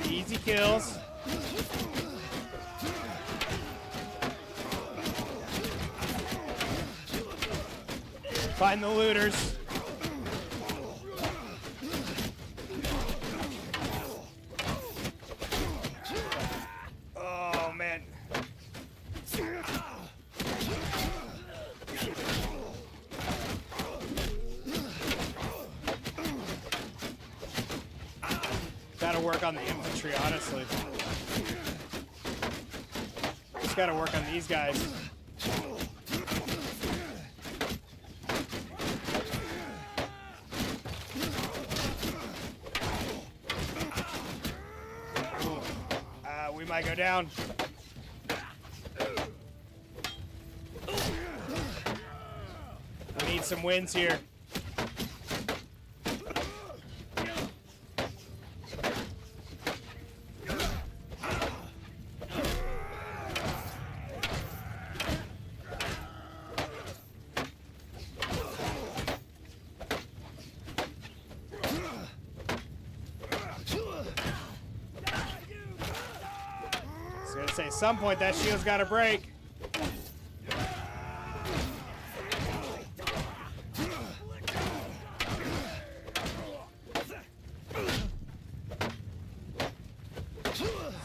Easy kills. Find the looters. Oh, man. Gotta work on the infantry, honestly. Just gotta work on these guys. We might go down. We need some wins here. I was gonna say, at some point that shield's gotta break.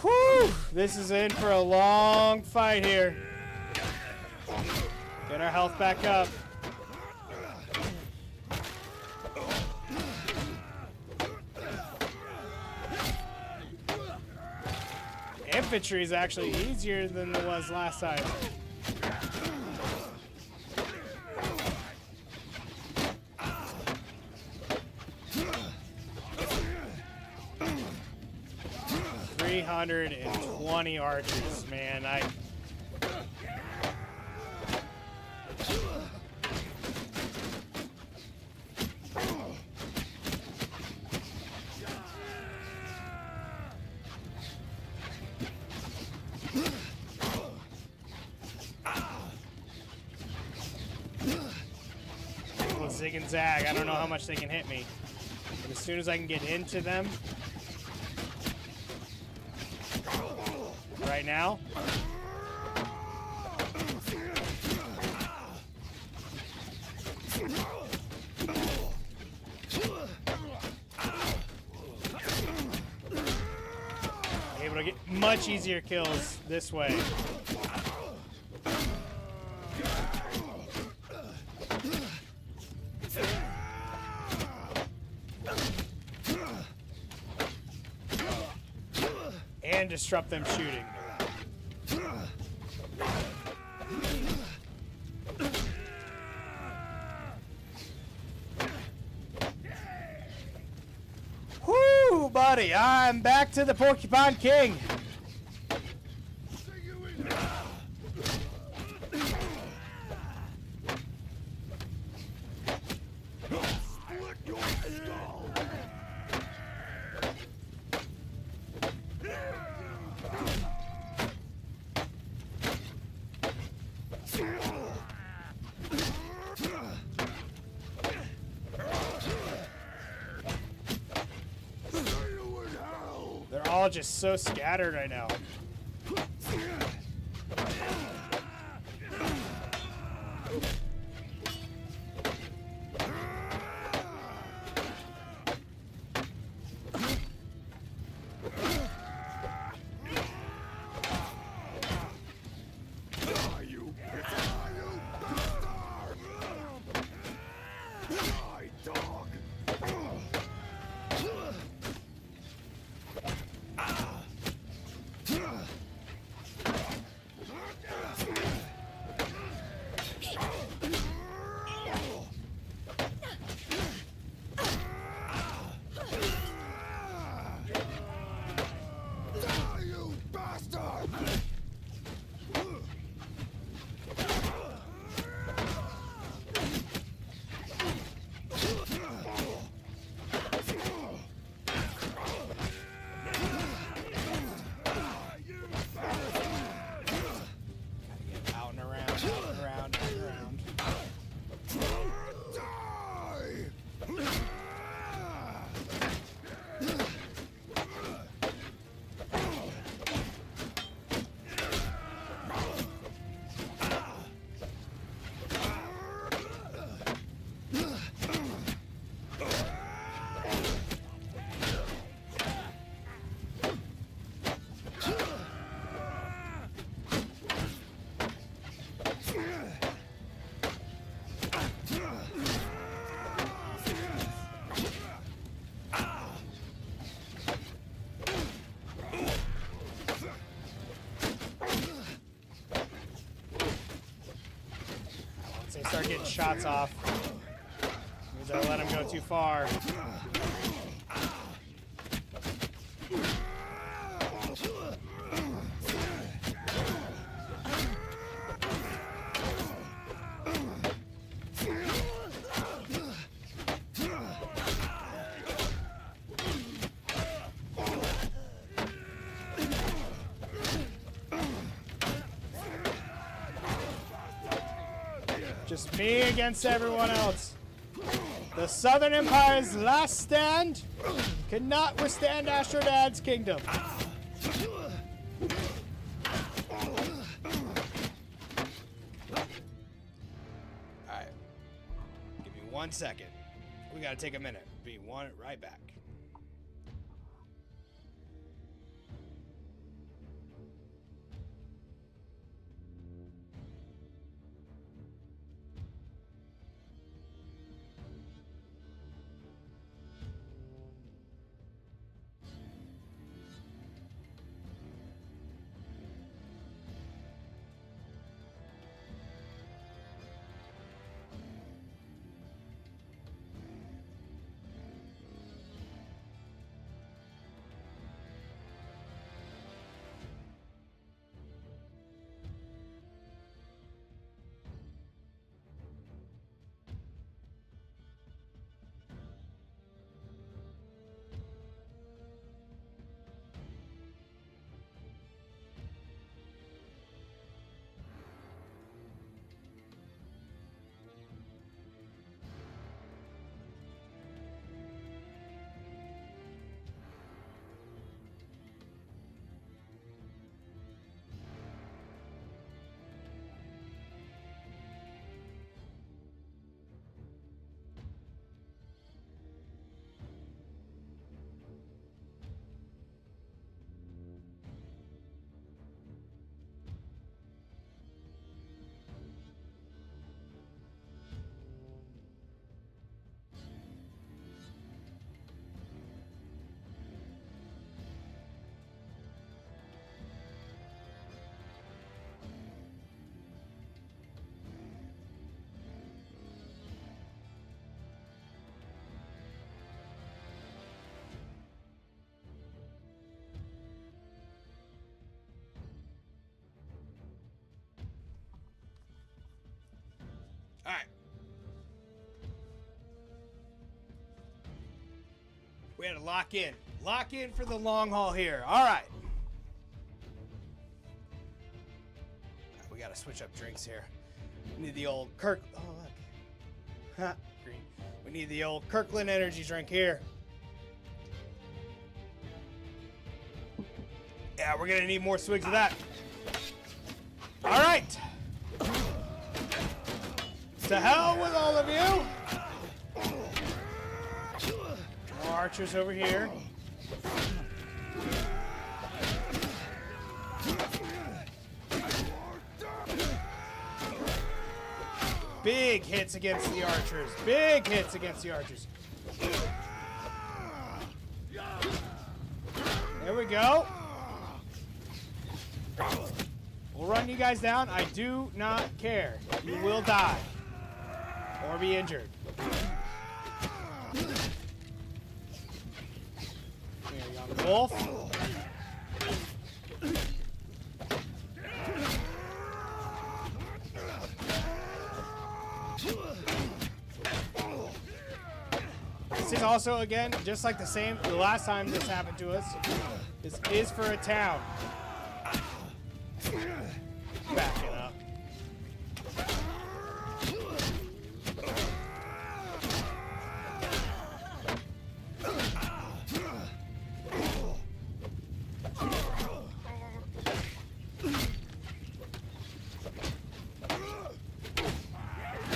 Whew! This is in for a long fight here. Get our health back up. Infantry is actually easier than it was last time. $320 archers, man. Zig and zag. I don't know how much they can hit me. But as soon as I can get into them. Right now. Able to get much easier kills this way. And disrupt them shooting. Whoo, buddy, I'm back to the Porcupine King. They're all just so scattered right now. Once they start getting shots off, means I let them go too far. Just me against everyone else. The Southern Empire's last stand could not withstand Astrodad's kingdom. Alright. Give me 1 second. We gotta take a minute. Be right back. Alright. We had to lock in. Lock in for the long haul here. Alright. We gotta switch up drinks here. We need the old Kirk. Oh, look. Ha, green. We need the old Kirkland energy drink here. Yeah, we're gonna need more swigs of that. Alright. To hell with all of you! More archers over here. Big hits against the archers. Big hits against the archers. There we go. We'll run you guys down. I do not care. You will die. Or be injured. Here, young wolf. This is also, again, just like the last time this happened to us. This is for a town. Back it up.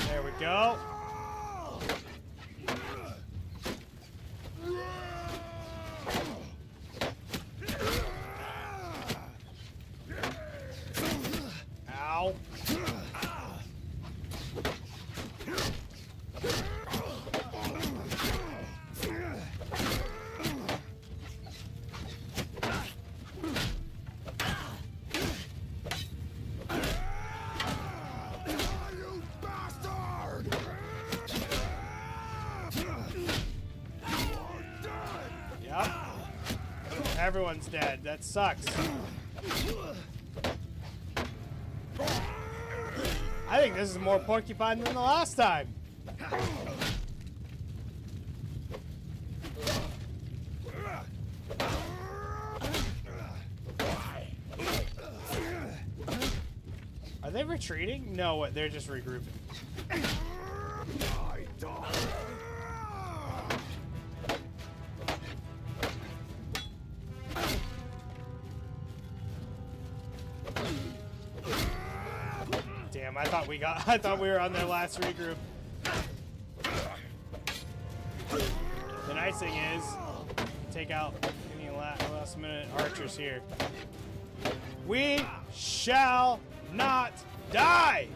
There we go. Ow. everyone's dead. That sucks. I think this is more porcupine than the last time. Are they retreating? No, what? They're just regrouping. Damn, I thought we were on their last regroup. The nice thing is, take out any last minute archers here. We shall not die!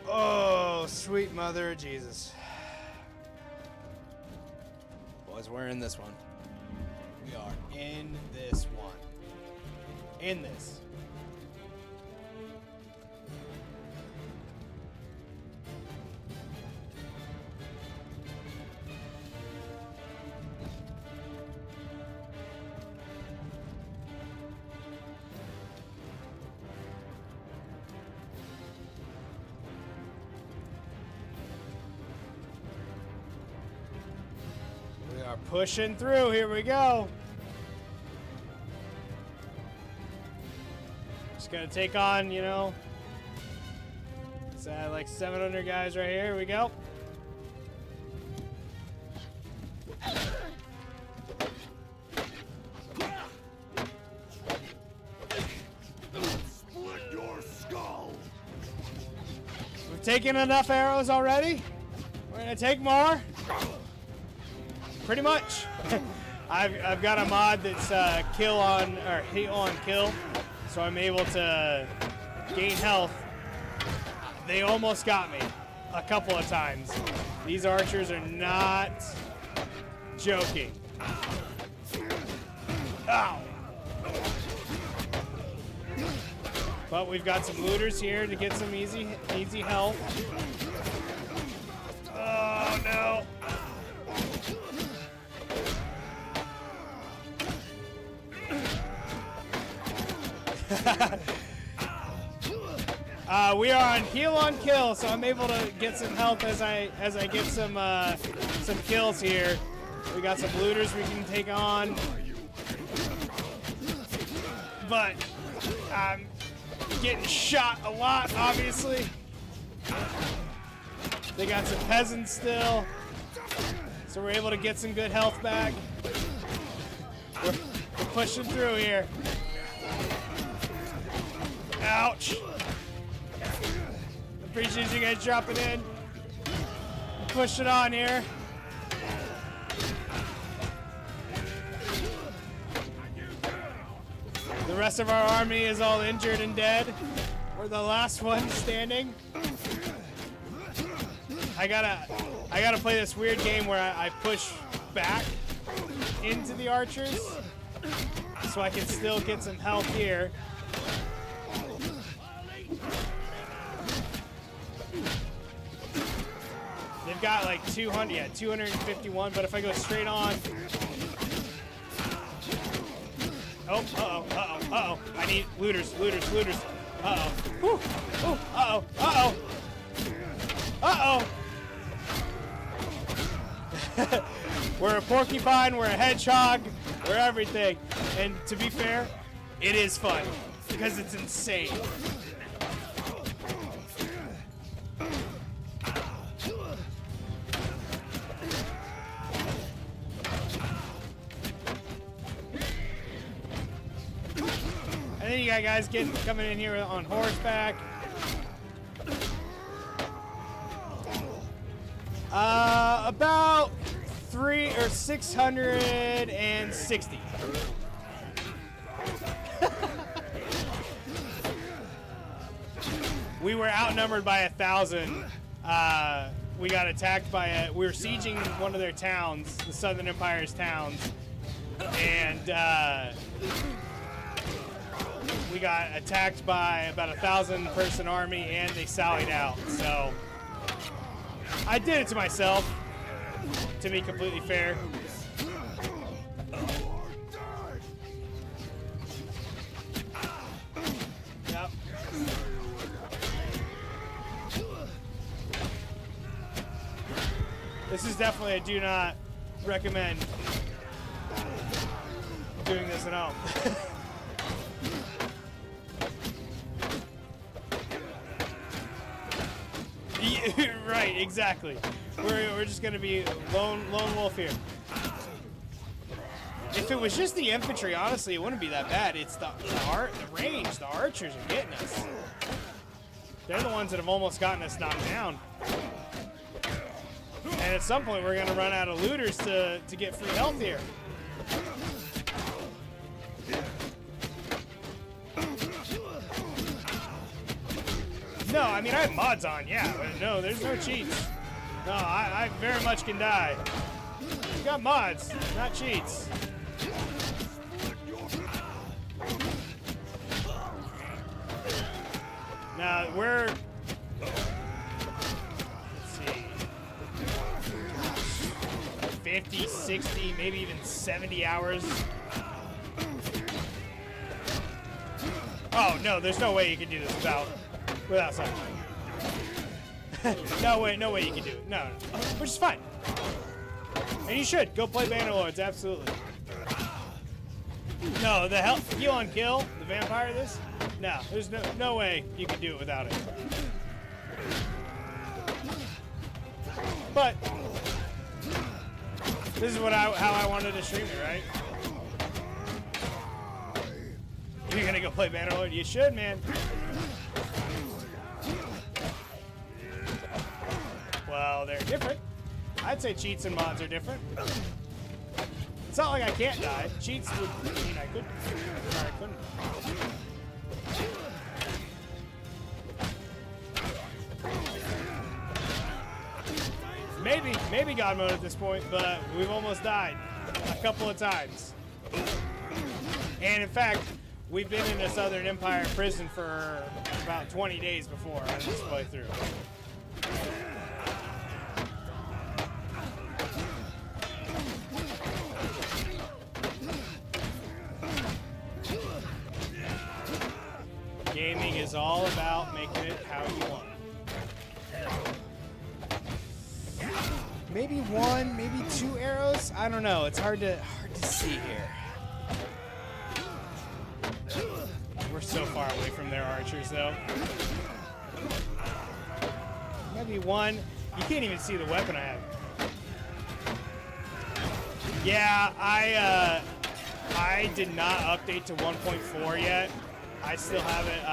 Oh, sweet mother of Jesus. Boys, we're in this one. We are in this one. In this. Pushing through, here we go. Just gonna take on, you know, like 700 guys right here. Here we go. Split your skull. We've taken enough arrows already. We're gonna take more. Pretty much. I've got a mod that's kill on or hit on kill, so I'm able to gain health. They almost got me a couple of times. These archers are not joking. Ow! But we've got some looters here to get some easy health. Oh no! We are on heal on kill, so I'm able to get some health as I get some kills here. We got some looters we can take on, but I'm getting shot a lot, obviously. They got some peasants still, so we're able to get some good health back. We're pushing through here. Ouch. Appreciate you guys dropping in. Push it on here. The rest of our army is all injured and dead. We're the last one standing. I gotta play this weird game where I push back into the archers so I can still get some health here. They've got like 251, but if I go straight on. Oh, uh-oh. I need looters. Uh-oh. Whew. Ooh, uh-oh. We're a porcupine, we're a hedgehog, we're everything. And to be fair, it is fun because it's insane. And then you got guys coming in here on horseback. About 660. We were outnumbered by 1,000. We got attacked by we were sieging one of their towns, the Southern Empire's towns, and we got attacked by about 1,000-person army, and they sallied out. So I did it to myself, to be completely fair. Yep. This is definitely, I do not recommend doing this at home. Right, exactly. We're just gonna be lone wolf here. If it was just the infantry, honestly, it wouldn't be that bad. It's the range, the archers are getting us. They're the ones that have almost gotten us knocked down. And at some point, we're gonna run out of looters to get free health here. No, I mean, I have mods on, yeah, but no, there's no cheats. No, I very much can die. You got mods, not cheats. Now, we're... Let's see. 50, 60, maybe even 70 hours. Oh, no, there's no way you can do this without something. no way you can do it. No, which is fine. And you should go play Bannerlords, absolutely. No, the heal on kill, the vampire. No, there's no way you can do it without it. But this is how I wanted to stream it, right? You're gonna go play Bannerlord? You should, man. Well, they're different. I'd say cheats and mods are different. It's not like I can't die. Cheats would mean I could. Or I couldn't. Maybe God mode at this point, but we've almost died a couple of times. And in fact, we've been in the Southern Empire prison for about 20 days before on this playthrough. Gaming is all about making it how you want. Maybe one, maybe 2 arrows. I don't know. It's hard to see here. We're so far away from their archers, though. Maybe 1. You can't even see the weapon I have. Yeah, I did not update to 1.4 yet. I still haven't.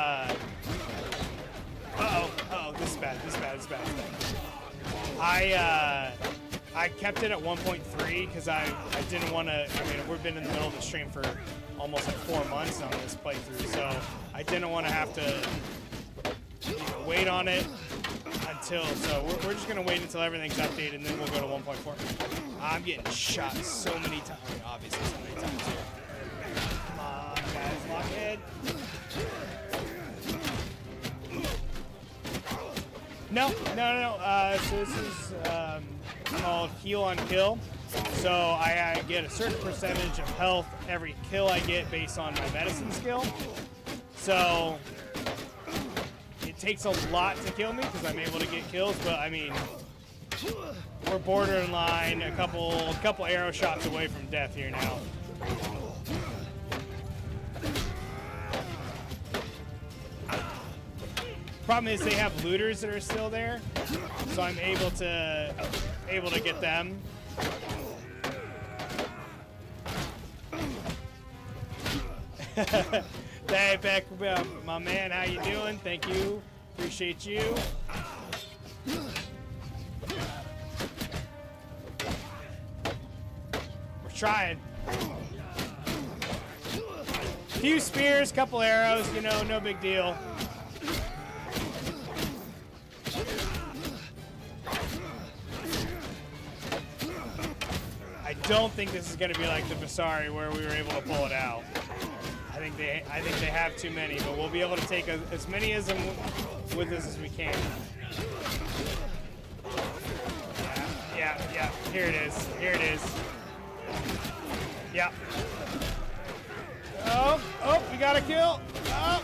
Uh-oh, this is bad. I kept it at 1.3 because I didn't want to. I mean, we've been in the middle of the stream for almost like 4 months on this playthrough, so I didn't want to have to wait on it until. So we're just gonna wait until everything's updated, and then we'll go to 1.4. I'm getting shot so many times. I mean, obviously, so many times here. Come on, guys, lock head. No. So this is called heal on kill. So I get a certain percentage of health every kill I get based on my medicine skill. So it takes a lot to kill me because I'm able to get kills, but I mean, we're borderline a couple arrow shots away from death here now. Problem is they have looters that are still there, so I'm able to get them. Hey, Beck, my man, how you doing? Thank you, appreciate you. We're trying. Few spears, couple arrows, you know, no big deal. I don't think this is going to be like the Basari where we were able to pull it out. I think they have too many, but we'll be able to take as many as them with us as we can. Yeah. Here it is. Here it is. Yeah. Oh, we got a kill. Oh.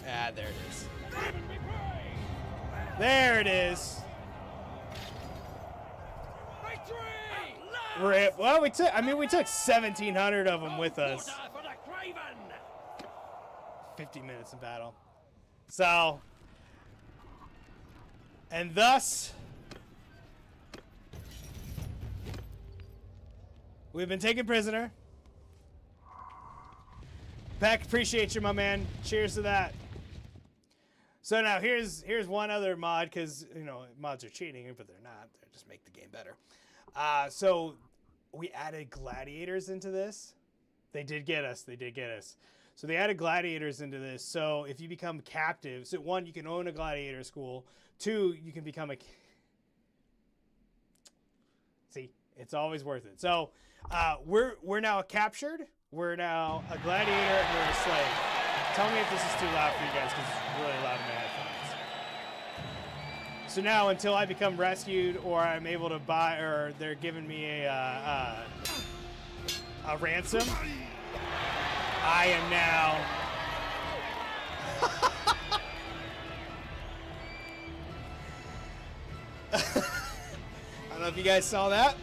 Ah, there it is. There it is. Rip. Well, we took 1,700 of them with us. 50 minutes of battle. So, and thus, we've been taken prisoner. Peck, appreciate you, my man. Cheers to that. So now here's one other mod, because you know mods are cheating, but they're not. They just make the game better. So we added gladiators into this. They did get us. So they added gladiators into this. So if you become captive, so one, you can own a gladiator school. Two, you can become a. See, it's always worth it. So we're now captured. We're now a gladiator and we're a slave. Tell me if this is too loud for you guys, because it's really loud in my headphones. So now, until I become rescued or I'm able to buy, or they're giving me a ransom, I am now. I don't know if you guys saw that.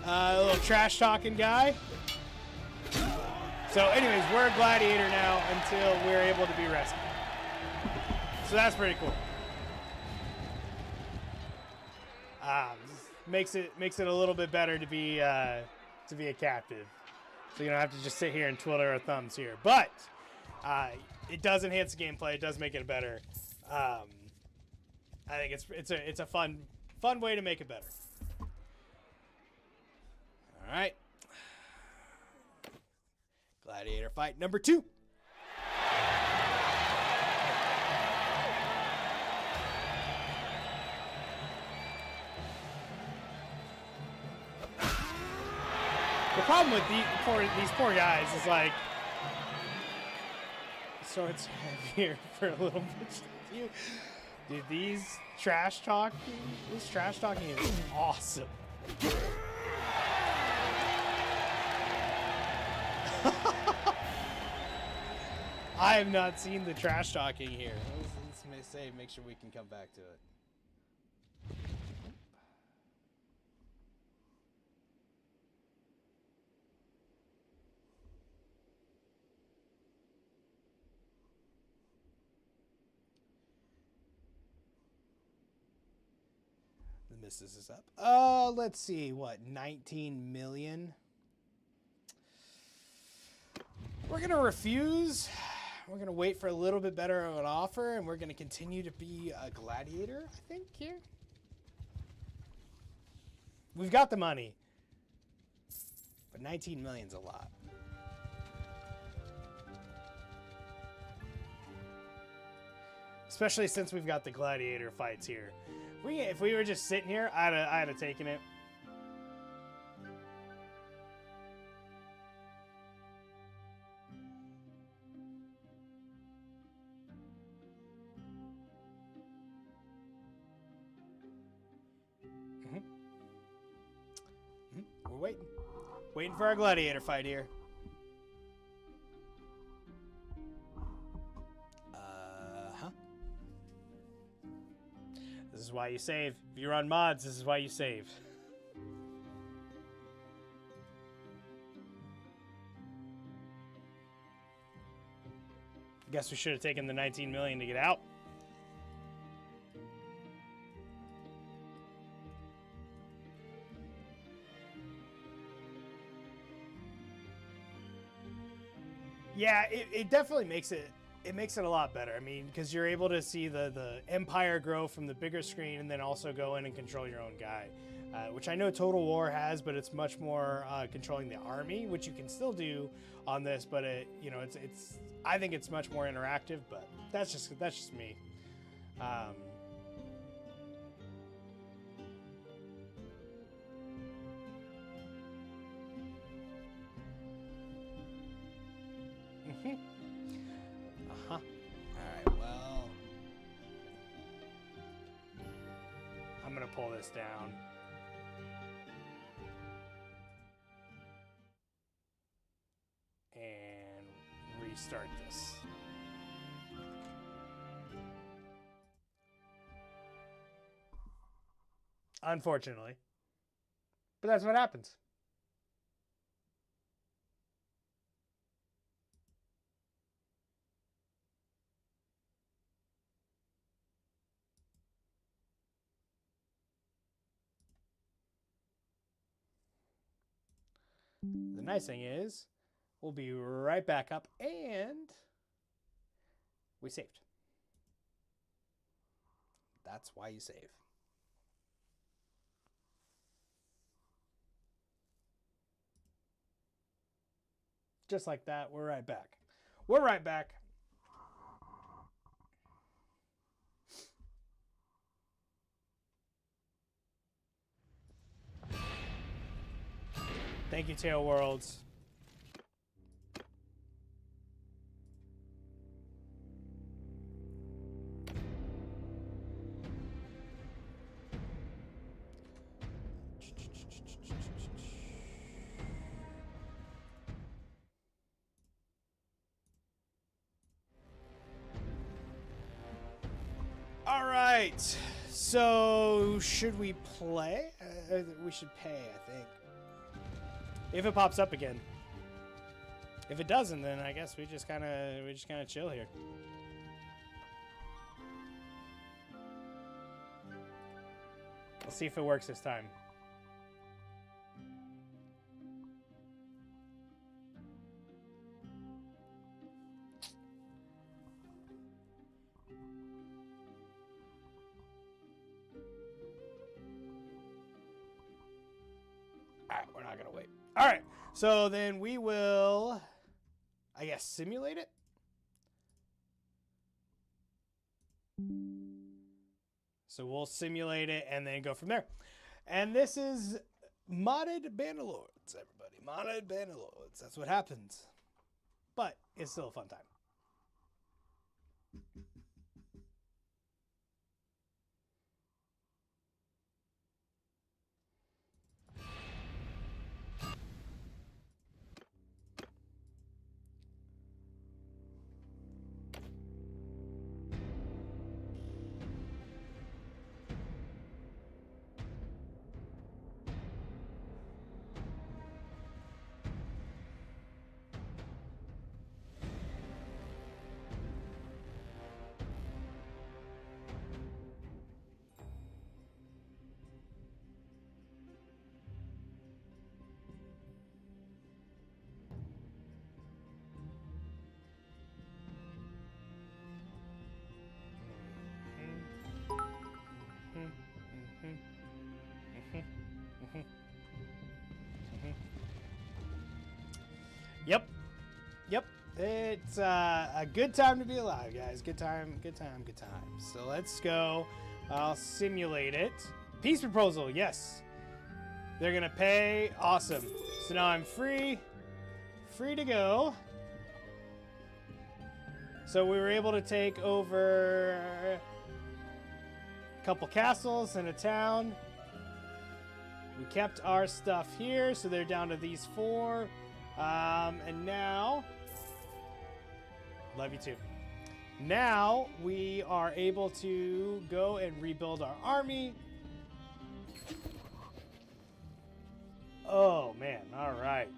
A little trash talking guy. So anyways, we're a gladiator now until we're able to be rescued. So that's pretty cool. Makes it a little bit better to be a captive. So you don't have to just sit here and twiddle our thumbs here. But it does enhance the gameplay. It does make it better. I think it's a fun way to make it better. All right. Gladiator fight number 2. The problem with these poor guys is like, so it's heavier for a little bit. Dude, this trash talking is awesome. I have not seen the trash talking here. Let's make sure we can come back to it. The missus is up. Let's see, what, 19 million? We're gonna refuse. We're gonna wait for a little bit better of an offer, and we're gonna continue to be a gladiator, I think, here. We've got the money, but 19 million's a lot. Especially since we've got the gladiator fights here. If we were just sitting here, I'd have taken it. We're waiting for our gladiator fight here. This is why you save. If you run mods, this is why you save. Guess we should have taken the 19 million to get out. Yeah, it definitely makes it. It makes it a lot better. I mean, because you're able to see the empire grow from the bigger screen, and then also go in and control your own guy, which I know Total War has, but it's much more controlling the army, which you can still do on this. But it's I think it's much more interactive. But that's just me. gonna pull this down. And restart this. Unfortunately. But that's what happens. The nice thing is, we'll be right back up, and we saved. That's why you save. Just like that, we're right back. We're right back. Thank you, Tail Worlds. All right. So, should we play? We should pay, I think. If it pops up again. If it doesn't, then I guess we just kind of chill here. Let's see if it works this time. Alright, we're not gonna wait. Alright, so then we will, I guess, simulate it? So we'll simulate it and then go from there. And this is modded Bannerlords, everybody. Modded Bannerlords. That's what happens. But it's still a fun time. Yep. Yep. It's a good time to be alive, guys. Good time, good time, good time. So let's go. I'll simulate it. Peace proposal, yes. They're going to pay. Awesome. So now I'm free. Free to go. So we were able to take over a couple castles and a town. We kept our stuff here, so they're down to these 4. And now, love you too. Now we are able to go and rebuild our army. Oh man, all right.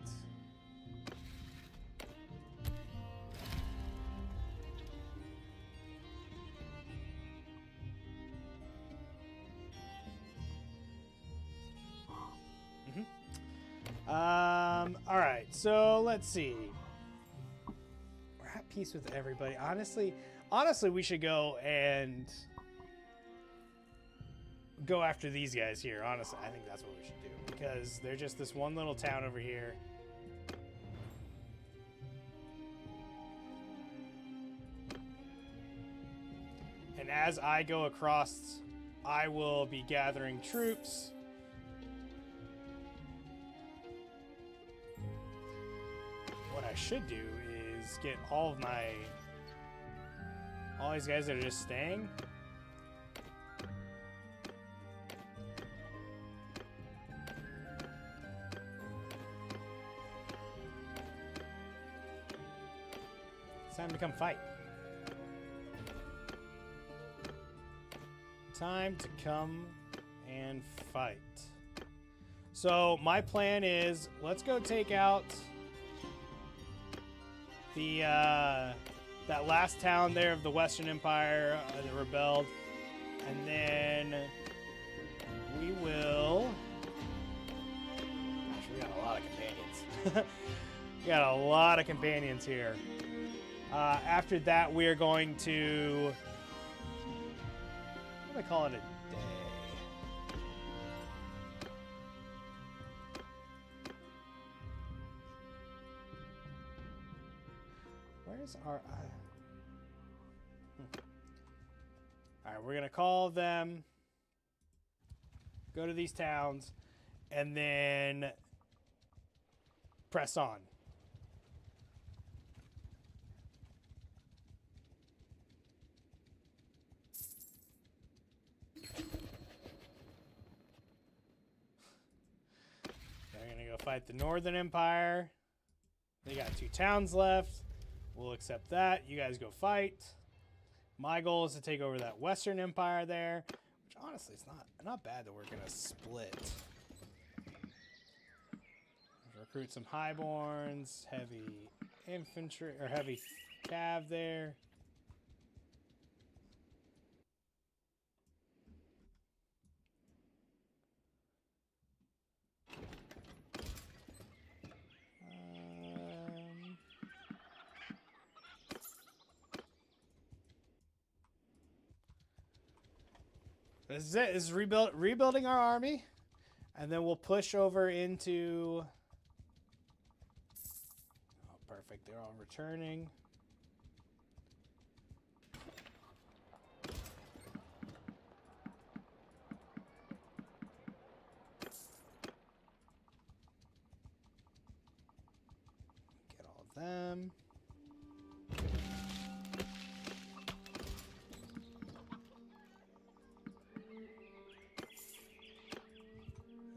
All right, so let's see. We're at peace with everybody. Honestly, we should go and go after these guys here. Honestly, I think that's what we should do because they're just this one little town over here. And as I go across, I will be gathering troops. What I should do is get all these guys that are just staying. Time to come fight. Time to come and fight. So my plan is, let's go take out the that last town there of the Western Empire that rebelled, and then we will. Gosh, we got a lot of companions. We got a lot of companions here. After that, we are going to. What do I call it a day? Where's our... Alright, we're going to call them, go to these towns, and then press on. They're going to go fight the Northern Empire. They got 2 towns left. We'll accept that. You guys go fight. My goal is to take over that Western Empire there, which honestly it's not bad that we're gonna split. Recruit some highborns, heavy infantry or heavy cav there. This is it. This is rebuilding our army, and then we'll push over into. Oh, perfect! They're all returning. Get all of them.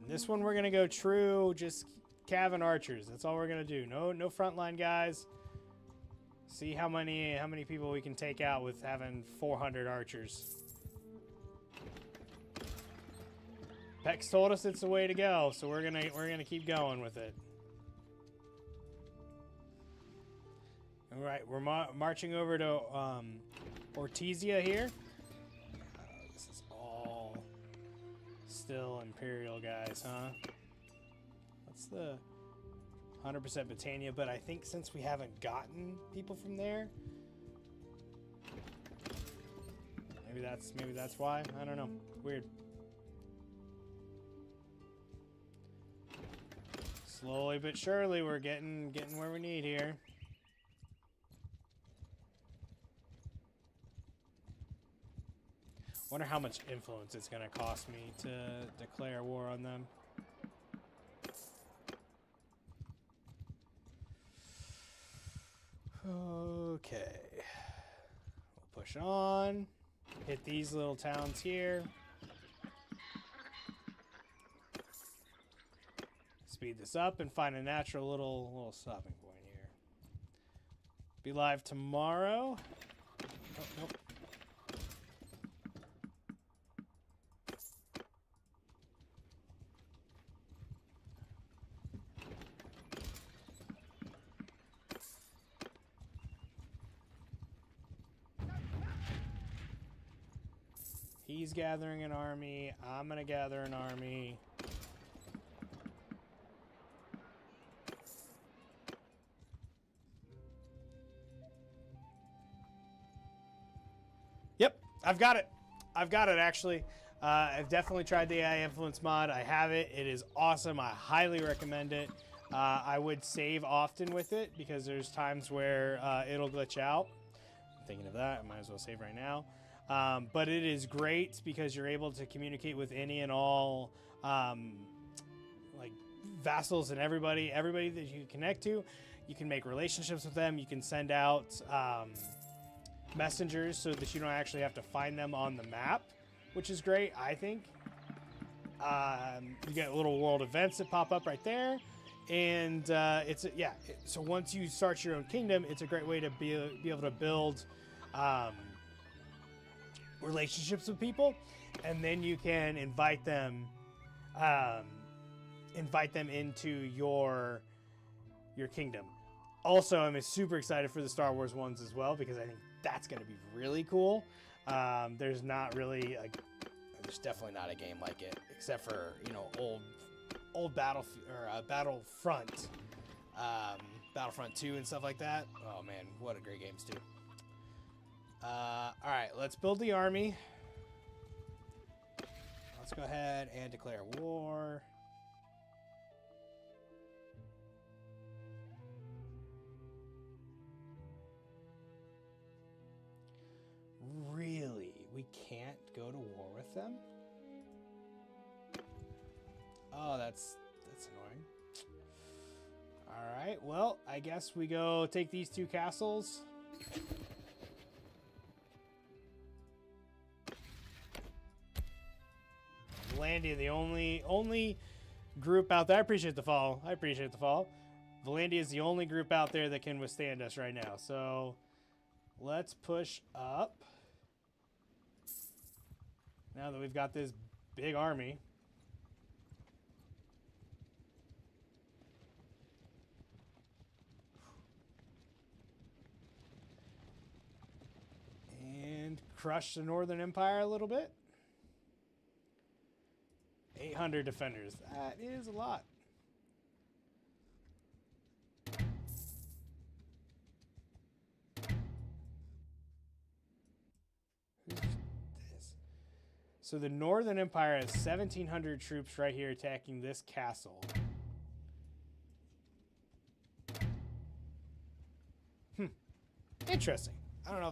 This one we're gonna go true, just cav and archers. That's all we're gonna do. No frontline guys. See how many people we can take out with having 400 archers. Pex told us it's the way to go, so we're gonna keep going with it. All right, we're marching over to Ortizia here. This is all still Imperial guys, huh? That's the 100% Britannia, but I think since we haven't gotten people from there, maybe that's why. I don't know. Weird. Slowly but surely, we're getting where we need here. Wonder how much influence it's gonna cost me to declare war on them. Okay. We'll push on. Hit these little towns here. Speed this up and find a natural little stopping point here. Be live tomorrow. Oh, nope. He's gathering an army. I'm gonna gather an army. Yep, I've got it. I've got it, actually. I've definitely tried the AI influence mod. I have it. It is awesome. I highly recommend it. I would save often with it because there's times where it'll glitch out. I'm thinking of that. I might as well save right now. But it is great because you're able to communicate with any and all like vassals and everybody that you connect to. You can make relationships with them. You can send out messengers so that you don't actually have to find them on the map, which is great, I think. You get little world events that pop up right there. And so once you start your own kingdom, it's a great way to be able to build relationships with people, and then you can invite them into your kingdom. Also, I'm super excited for the Star Wars ones as well, because I think that's going to be really cool. There's definitely not a game like it, except for old Battlefront, Battlefront 2 and stuff like that. Oh man, what a great games too. All right, let's build the army. Let's go ahead and declare war. Really? We can't go to war with them? Oh, that's annoying. All right, well, I guess we go take these 2 castles. Valandia, the only group out there. I appreciate the fall. Valandia is the only group out there that can withstand us right now. So let's push up. Now that we've got this big army. And crush the Northern Empire a little bit. 800 defenders. That is a lot. Who's this? So the Northern Empire has 1,700 troops right here attacking this castle. Interesting. I don't know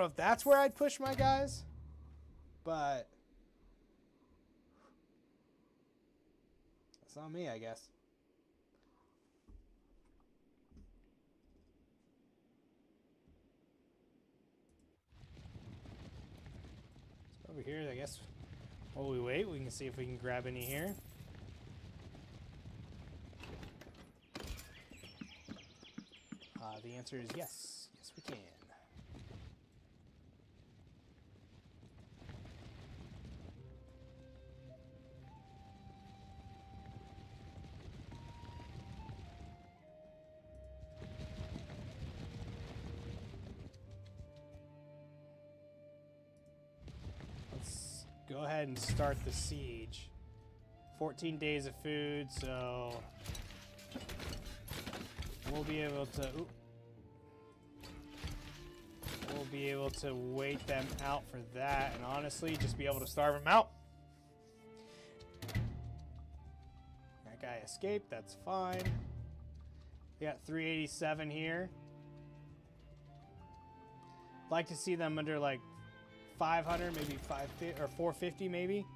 if that's where I'd push my guys, but that's not me, I guess. So over here, I guess while we wait, we can see if we can grab any here. The answer is yes. Yes, we can. Let's go ahead and start the siege. 14 days of food, so we'll be able to... Ooh. We'll be able to wait them out for that, and honestly, just be able to starve them out. That guy escaped, that's fine. We got 387 here. Like to see them under like 500, maybe 550 or 450 maybe.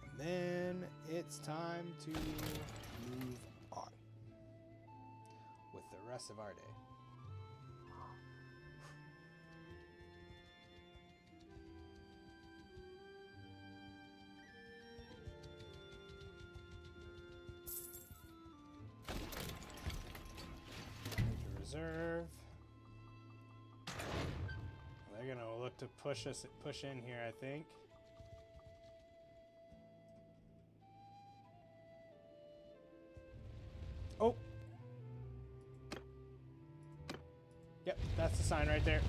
And then it's time to move on with the rest of our day. Reserve. They're gonna look to push in here, I think. Oh. Yep, that's the sign right there.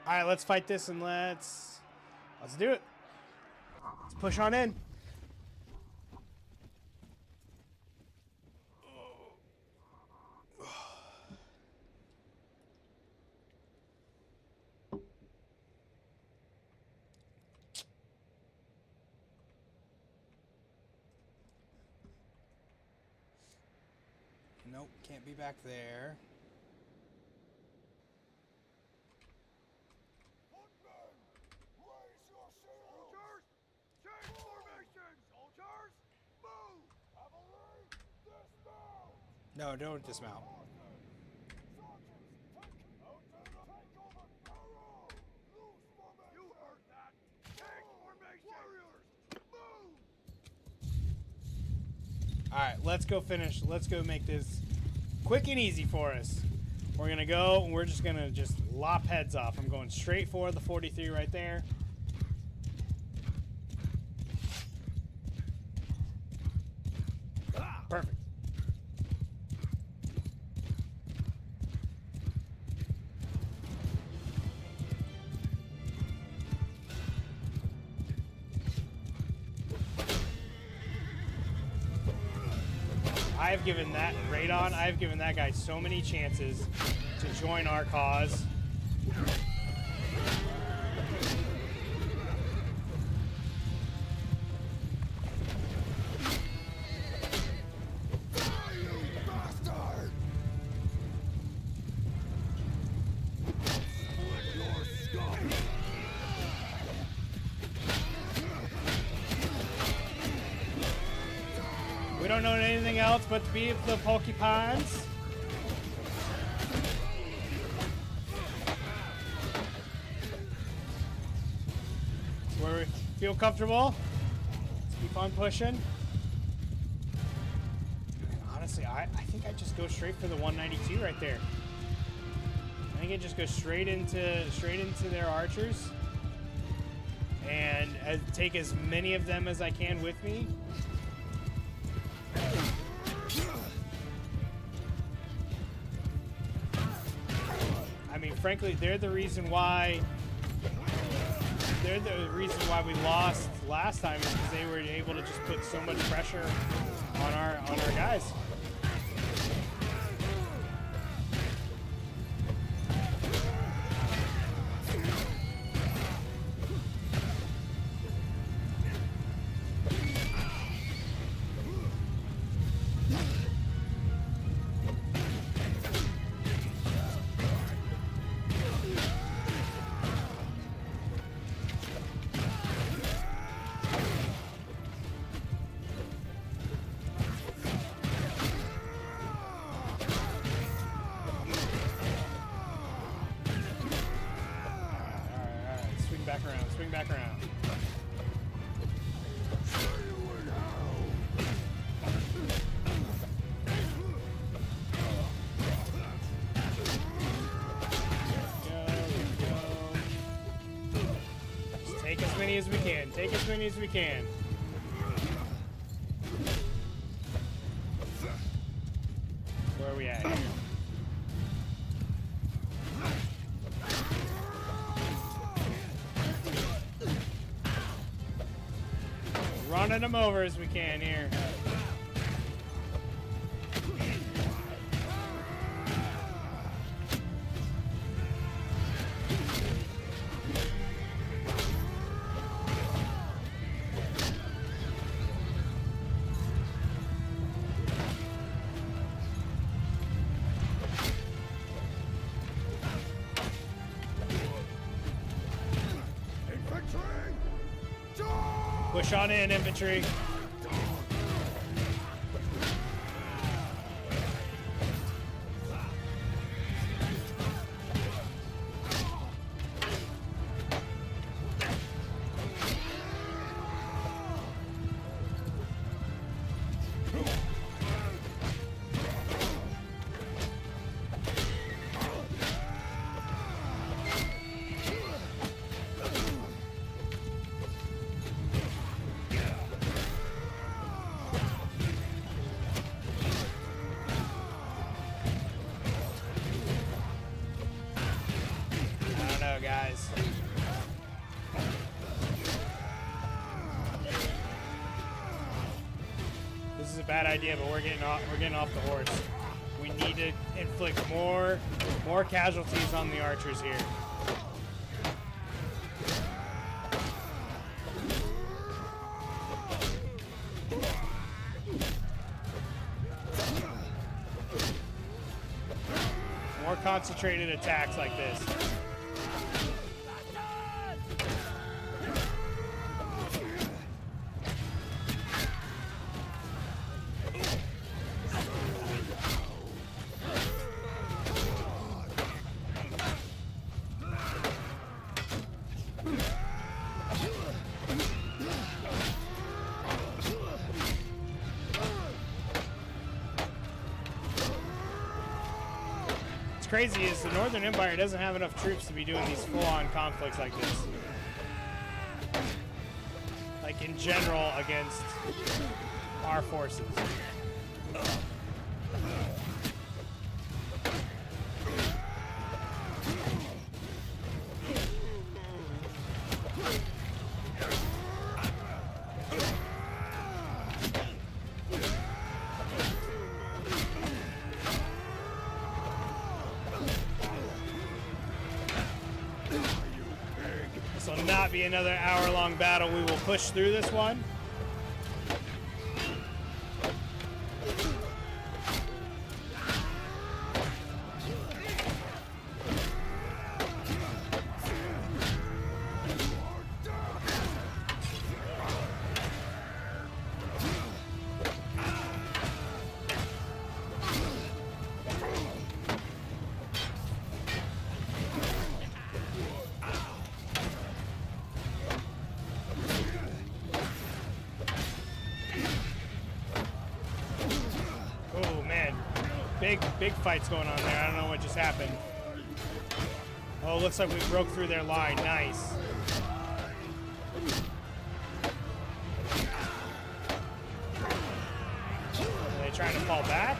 All right, let's fight this and let's do it. Let's push on in. Nope, can't be back there. Footmen, raise your shields! Soldiers, change formation! Soldiers, move! Cavalry, dismount! No, don't dismount. Sergeants, take out to the take over! Arrow! Loose formation! You heard that! Take formation! Warriors, move! Alright, let's go finish. Let's go make this quick and easy for us. We're gonna go and we're just gonna lop heads off. I'm going straight for the 43 right there. Perfect. I've given that Radon, I've given that guy so many chances to join our cause. We don't know anything else but to beat the Pokepons. Where we feel comfortable. Let's keep on pushing. Honestly, I think I just go straight for the 192 right there. I think it just goes straight into their archers and take as many of them as I can with me. I mean, frankly, they're the reason why we lost last time, is because they were able to just put so much pressure on our guys. Swing back around. Go. Just take as many as we can. Take as many as we can. Where are we at here? Running them over as we can here. Push on in, infantry. Guys, this is a bad idea, but we're getting off the horse. We need to inflict more casualties on the archers here. concentrated attacks like this. Crazy is the Northern Empire doesn't have enough troops to be doing these full-on conflicts like this. Like in general against our forces. Not be another hour-long battle. We will push through this one. Big fights going on there. I don't know what just happened. Oh, looks like we broke through their line. Nice. Are they trying to fall back?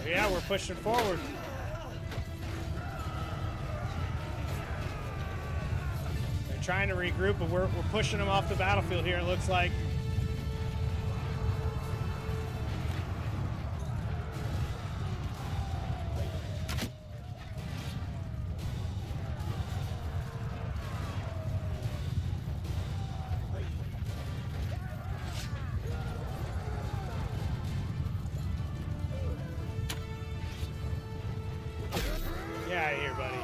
Yeah, we're pushing forward. They're trying to regroup, but we're pushing them off the battlefield here, it looks like. Get out of here, buddy.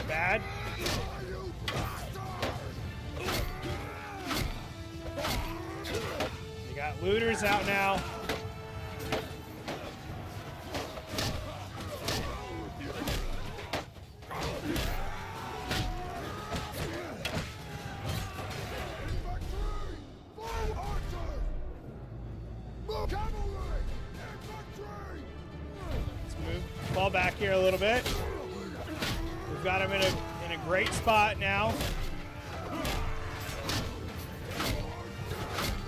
Bad. We got looters out now. Let's move, fall back here a little bit. We've got him in a great spot now.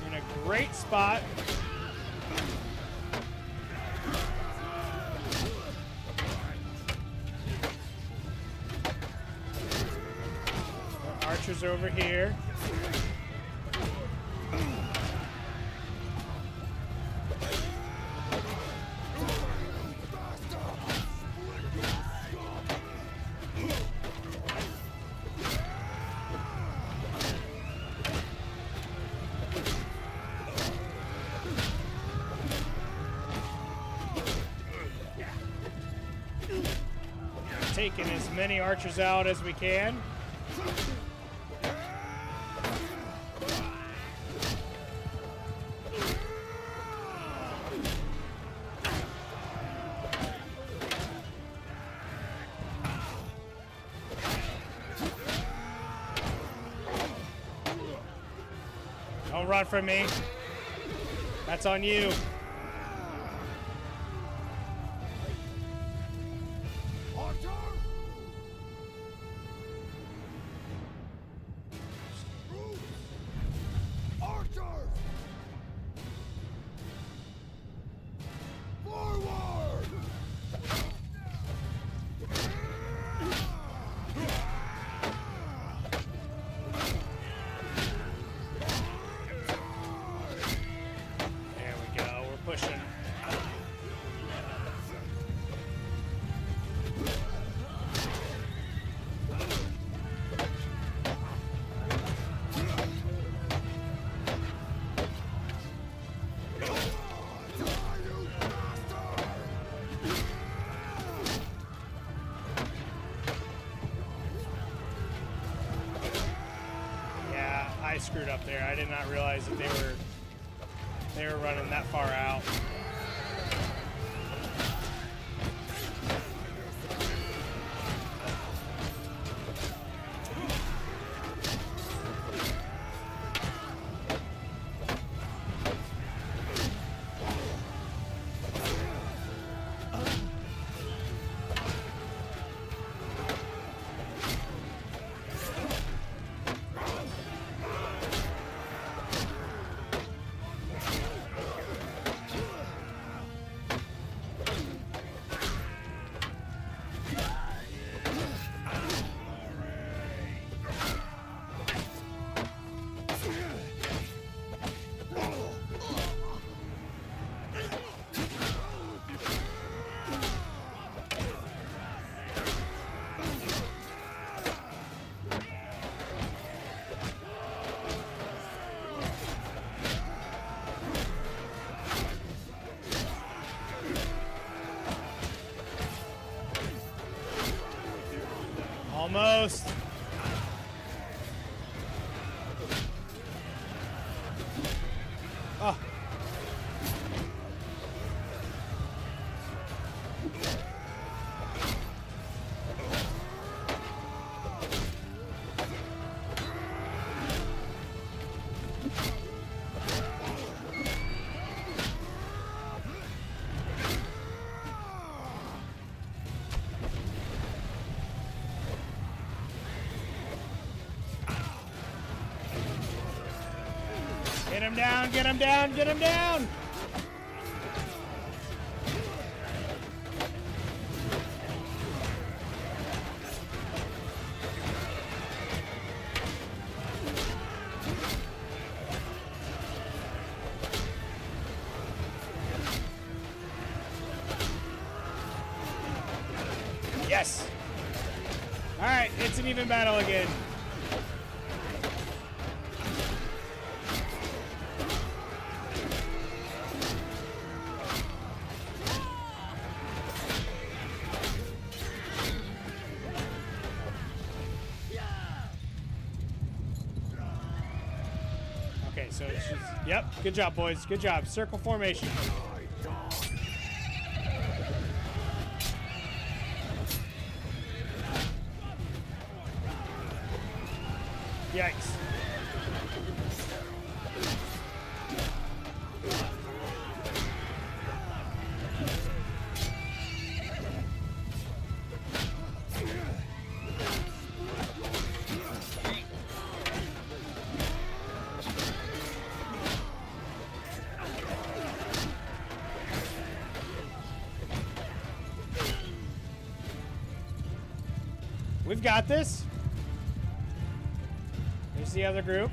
In a great spot. Our archers are over here. Taking as many archers out as we can. Don't run from me. That's on you. Archer! Troops! Archers! Forward! There we go. We're pushing. Yeah, I screwed up there. I did not realize that they were running that far out. Almost. Oh. Get him down, get him down, get him down! Yes! Alright, it's an even battle again. Okay, so it's just, yep, good job, boys. Good job. Circle formation. Yikes. We've got this. There's the other group.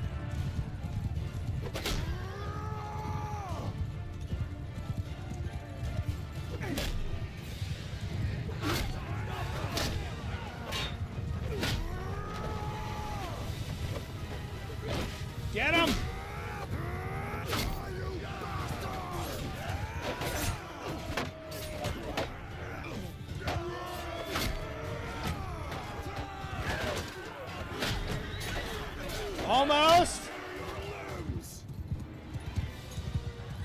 Get him! Almost.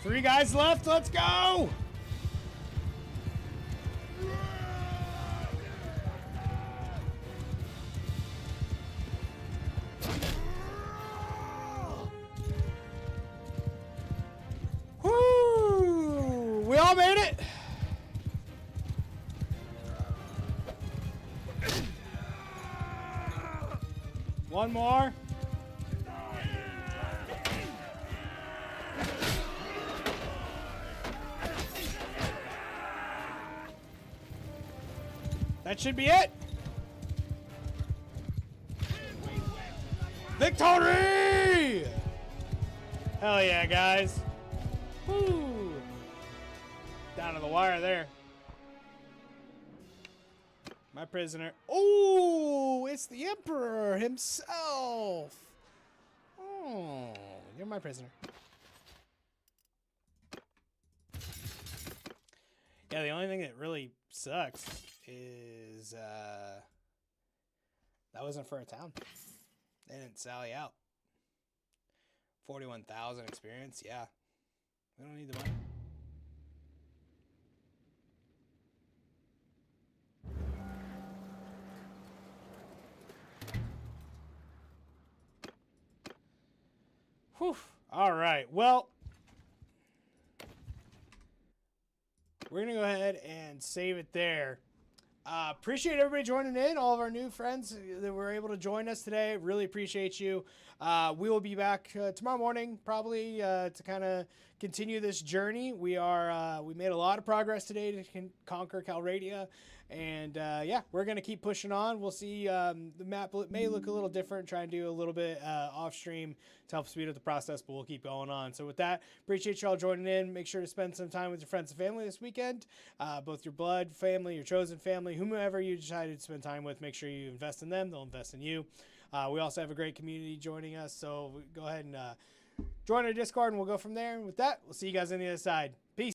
3 guys left. Let's go. One more. That should be it. Victory! Hell yeah, guys. Woo! Down to the wire there. My prisoner. Oh, it's the Emperor himself. Oh, you're my prisoner. Yeah, the only thing that really sucks is that wasn't for a town. They didn't sally out. 41,000 experience. Yeah, we don't need the money. Whew. All right. Well, we're going to go ahead and save it there. Appreciate everybody joining in, all of our new friends that were able to join us today. Really appreciate you. We will be back tomorrow morning, probably to kind of continue this journey. We made a lot of progress today to conquer Calradia, and yeah, we're gonna keep pushing on. We'll see. The map may look a little different. Try and do a little bit off stream to help speed up the process, but we'll keep going on. So with that, appreciate y'all joining in. Make sure to spend some time with your friends and family this weekend. Both your blood family, your chosen family, whomever you decided to spend time with. Make sure you invest in them. They'll invest in you. We also have a great community joining us, so go ahead and join our Discord, and we'll go from there. And with that, we'll see you guys on the other side. Peace.